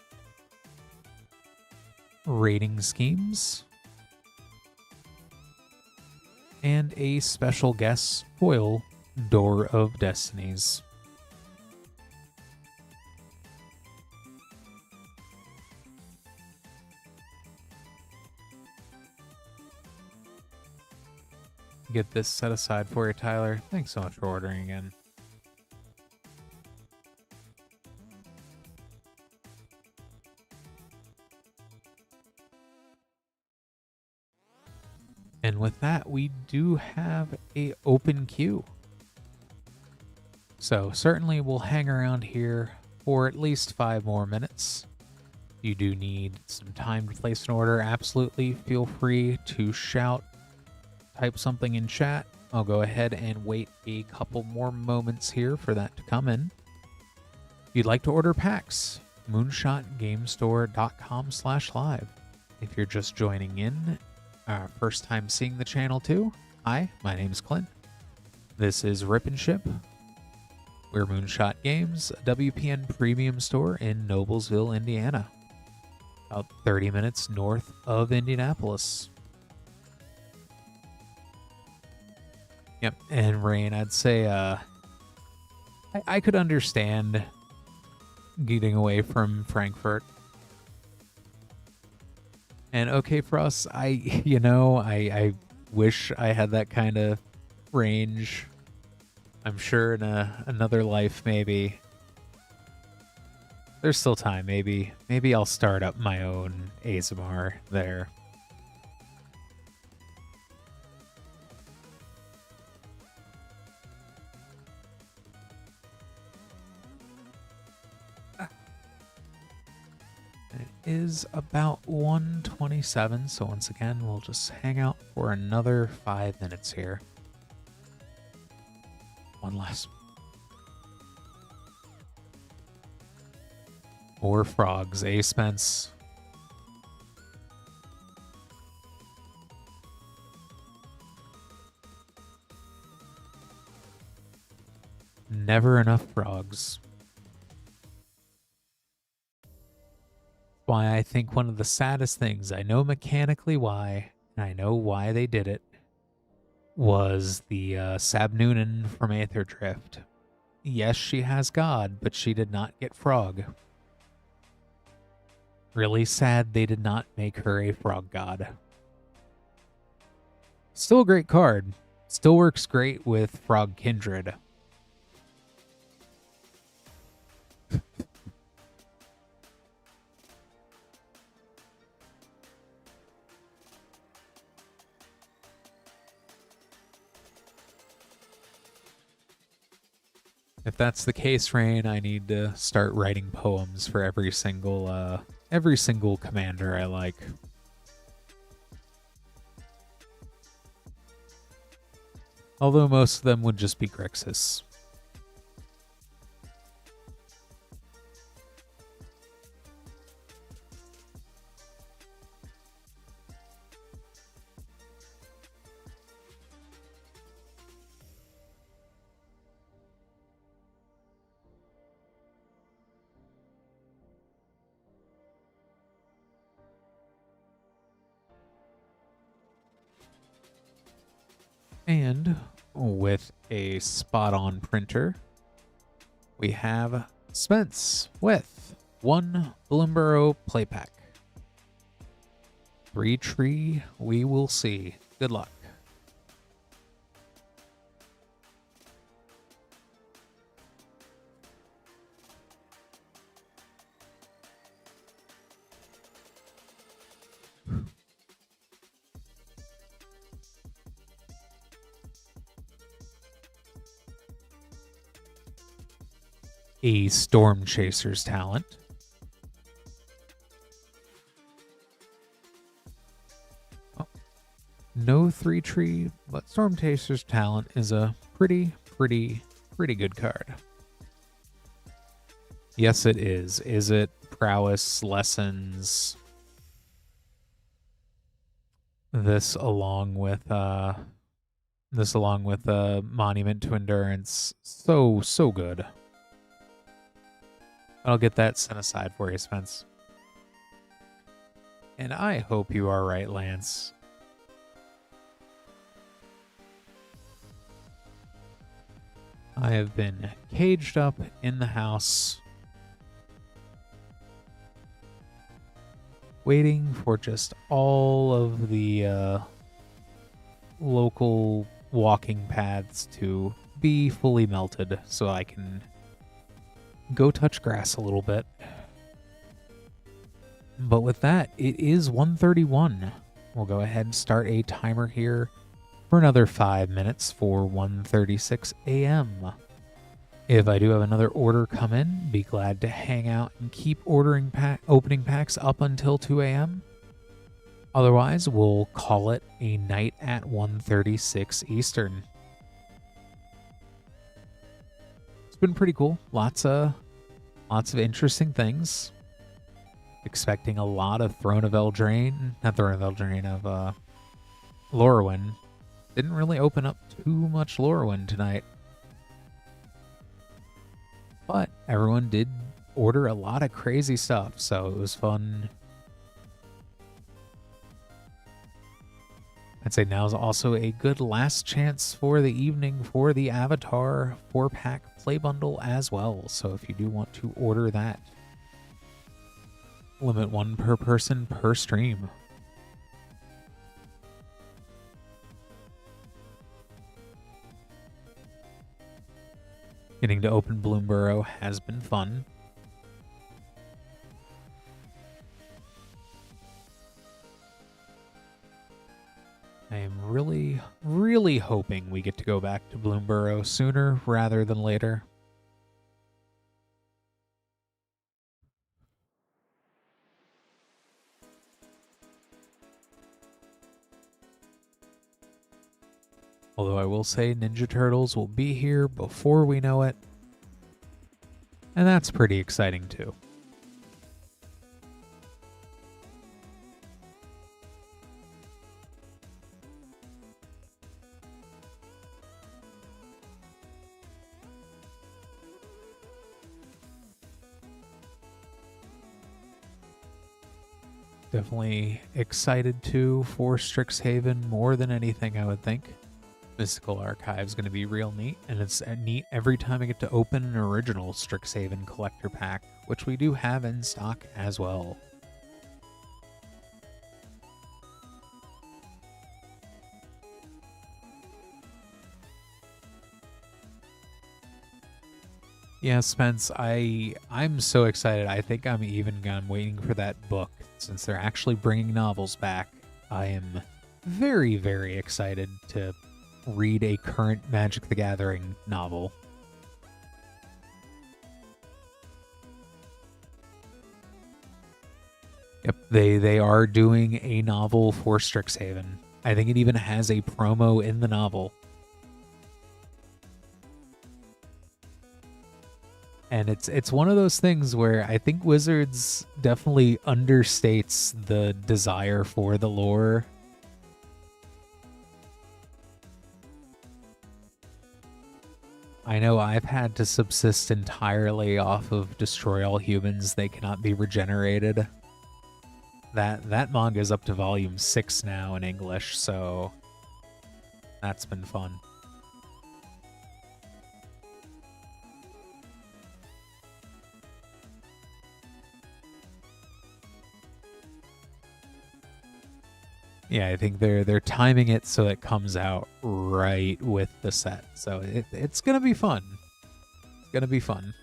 Rating Schemes, and a special guest foil, Door of Destinies. Get this set aside for you, Tyler. Thanks so much for ordering again. And with that, we do have a open queue. So certainly we'll hang around here for at least 5 more minutes. If you do need some time to place an order, absolutely feel free to shout. Type something in chat. I'll go ahead and wait a couple more moments here for that to come in. If you'd like to order packs, moonshotgamestore.com/live. If you're just joining in, first time seeing the channel too, hi, my name's Clint. This is Rip and Ship. We're Moonshot Games, a WPN premium store in Noblesville, Indiana. About 30 minutes north of Indianapolis. Yep, and Rain, I'd say I could understand getting away from Frankfurt. And okay for us, I wish I had that kind of range. I'm sure in another life, maybe. There's still time, maybe I'll start up my own ASMR there. Is about 1:27, so once again we'll just hang out for another 5 minutes here. One last. More frogs, Spence. Never enough frogs. Why I think one of the saddest things, I know mechanically why, and I know why they did it, was the Sabnunen from Aether Drift. Yes, she has God, but she did not get frog. Really sad they did not make her a frog god. Still a great card. Still works great with Frog Kindred. If that's the case, Rain, I need to start writing poems for every single commander I like. Although most of them would just be Grixis. And with a spot-on printer, we have Spence with 1 Bloomburrow play pack. 3 tree, we will see. Good luck. A Storm Chaser's talent. Oh, no 3 tree, but Storm Chaser's talent is a pretty good card. Yes, it is. Is it prowess, lessons? This along with Monument to Endurance. So good. I'll get that set aside for you, Spence. And I hope you are right, Lance. I have been caged up in the house, waiting for just all of the local walking paths to be fully melted so I can go touch grass a little bit. But with that, it is 1:31. We'll go ahead and start a timer here for another 5 minutes for 1:36 a.m. If I do have another order come in, be glad to hang out and keep ordering opening packs up until 2 a.m. Otherwise, we'll call it a night at 1:36 Eastern. Been pretty cool. Lots of interesting things. Expecting a lot of Throne of Eldraine. Not Throne of Eldraine, of Luroin. Didn't really open up too much Luroin tonight. But everyone did order a lot of crazy stuff, so it was fun. I'd say now is also a good last chance for the evening for the Avatar 4-pack play bundle as well. So if you do want to order that, limit 1 per person per stream. Getting to open Bloomburrow has been fun. I am really hoping we get to go back to Bloomburrow sooner rather than later. Although I will say Ninja Turtles will be here before we know it. And that's pretty exciting too. Definitely excited too for Strixhaven more than anything, I would think. Mystical Archive is going to be real neat, and it's neat every time I get to open an original Strixhaven collector pack, which we do have in stock as well. Yeah, Spence, I'm so excited. I think I'm waiting for that book. Since they're actually bringing novels back, I am very excited to read a current Magic the Gathering novel. Yep, they are doing a novel for Strixhaven. I think it even has a promo in the novel. And it's one of those things where I think Wizards definitely understates the desire for the lore. I know I've had to subsist entirely off of Destroy All Humans, They Cannot Be Regenerated. That manga is up to volume 6 now in English, so That's been fun. Yeah, I think they're timing it so it comes out right with the set. So it's gonna be fun. It's gonna be fun.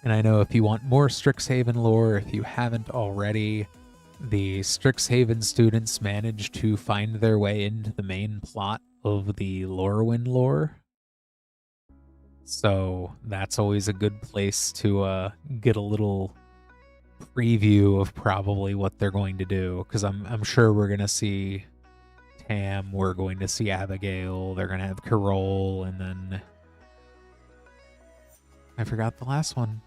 And I know if you want more Strixhaven lore, if you haven't already, the Strixhaven students managed to find their way into the main plot of the Lorowin lore. So that's always a good place to get a little preview of probably what they're going to do, because I'm sure we're gonna see Tam, we're going to see Abigail, they're gonna have Carol, and then I forgot the last one.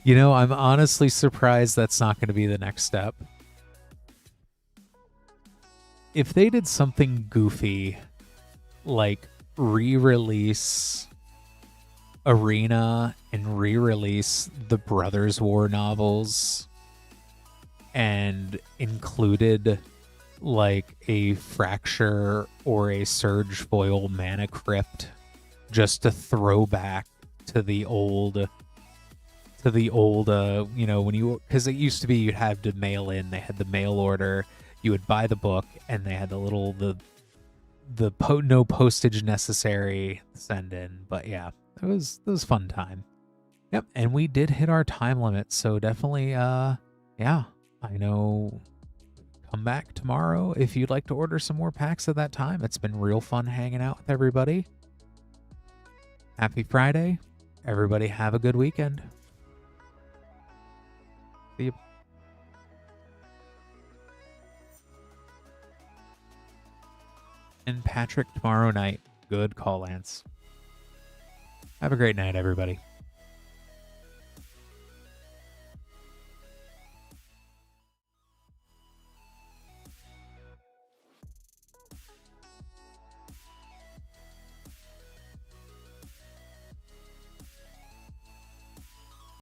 You know, I'm honestly surprised that's not going to be the next step. If they did something goofy, like re-release Arena and re-release the Brothers War novels and included like a Fracture or a Surge Foil Mana Crypt just to throw back to the old you know, when you, because it used to be you'd have to mail in, they had the mail order, you would buy the book, and they had the little no postage necessary send in. But yeah, it was fun time. Yep, and we did hit our time limit, so definitely yeah, I know, come back tomorrow if you'd like to order some more packs at that time. It's been real fun hanging out with everybody. Happy Friday. Everybody have a good weekend. See you. And Patrick tomorrow night. Good call, Lance. Have a great night, everybody.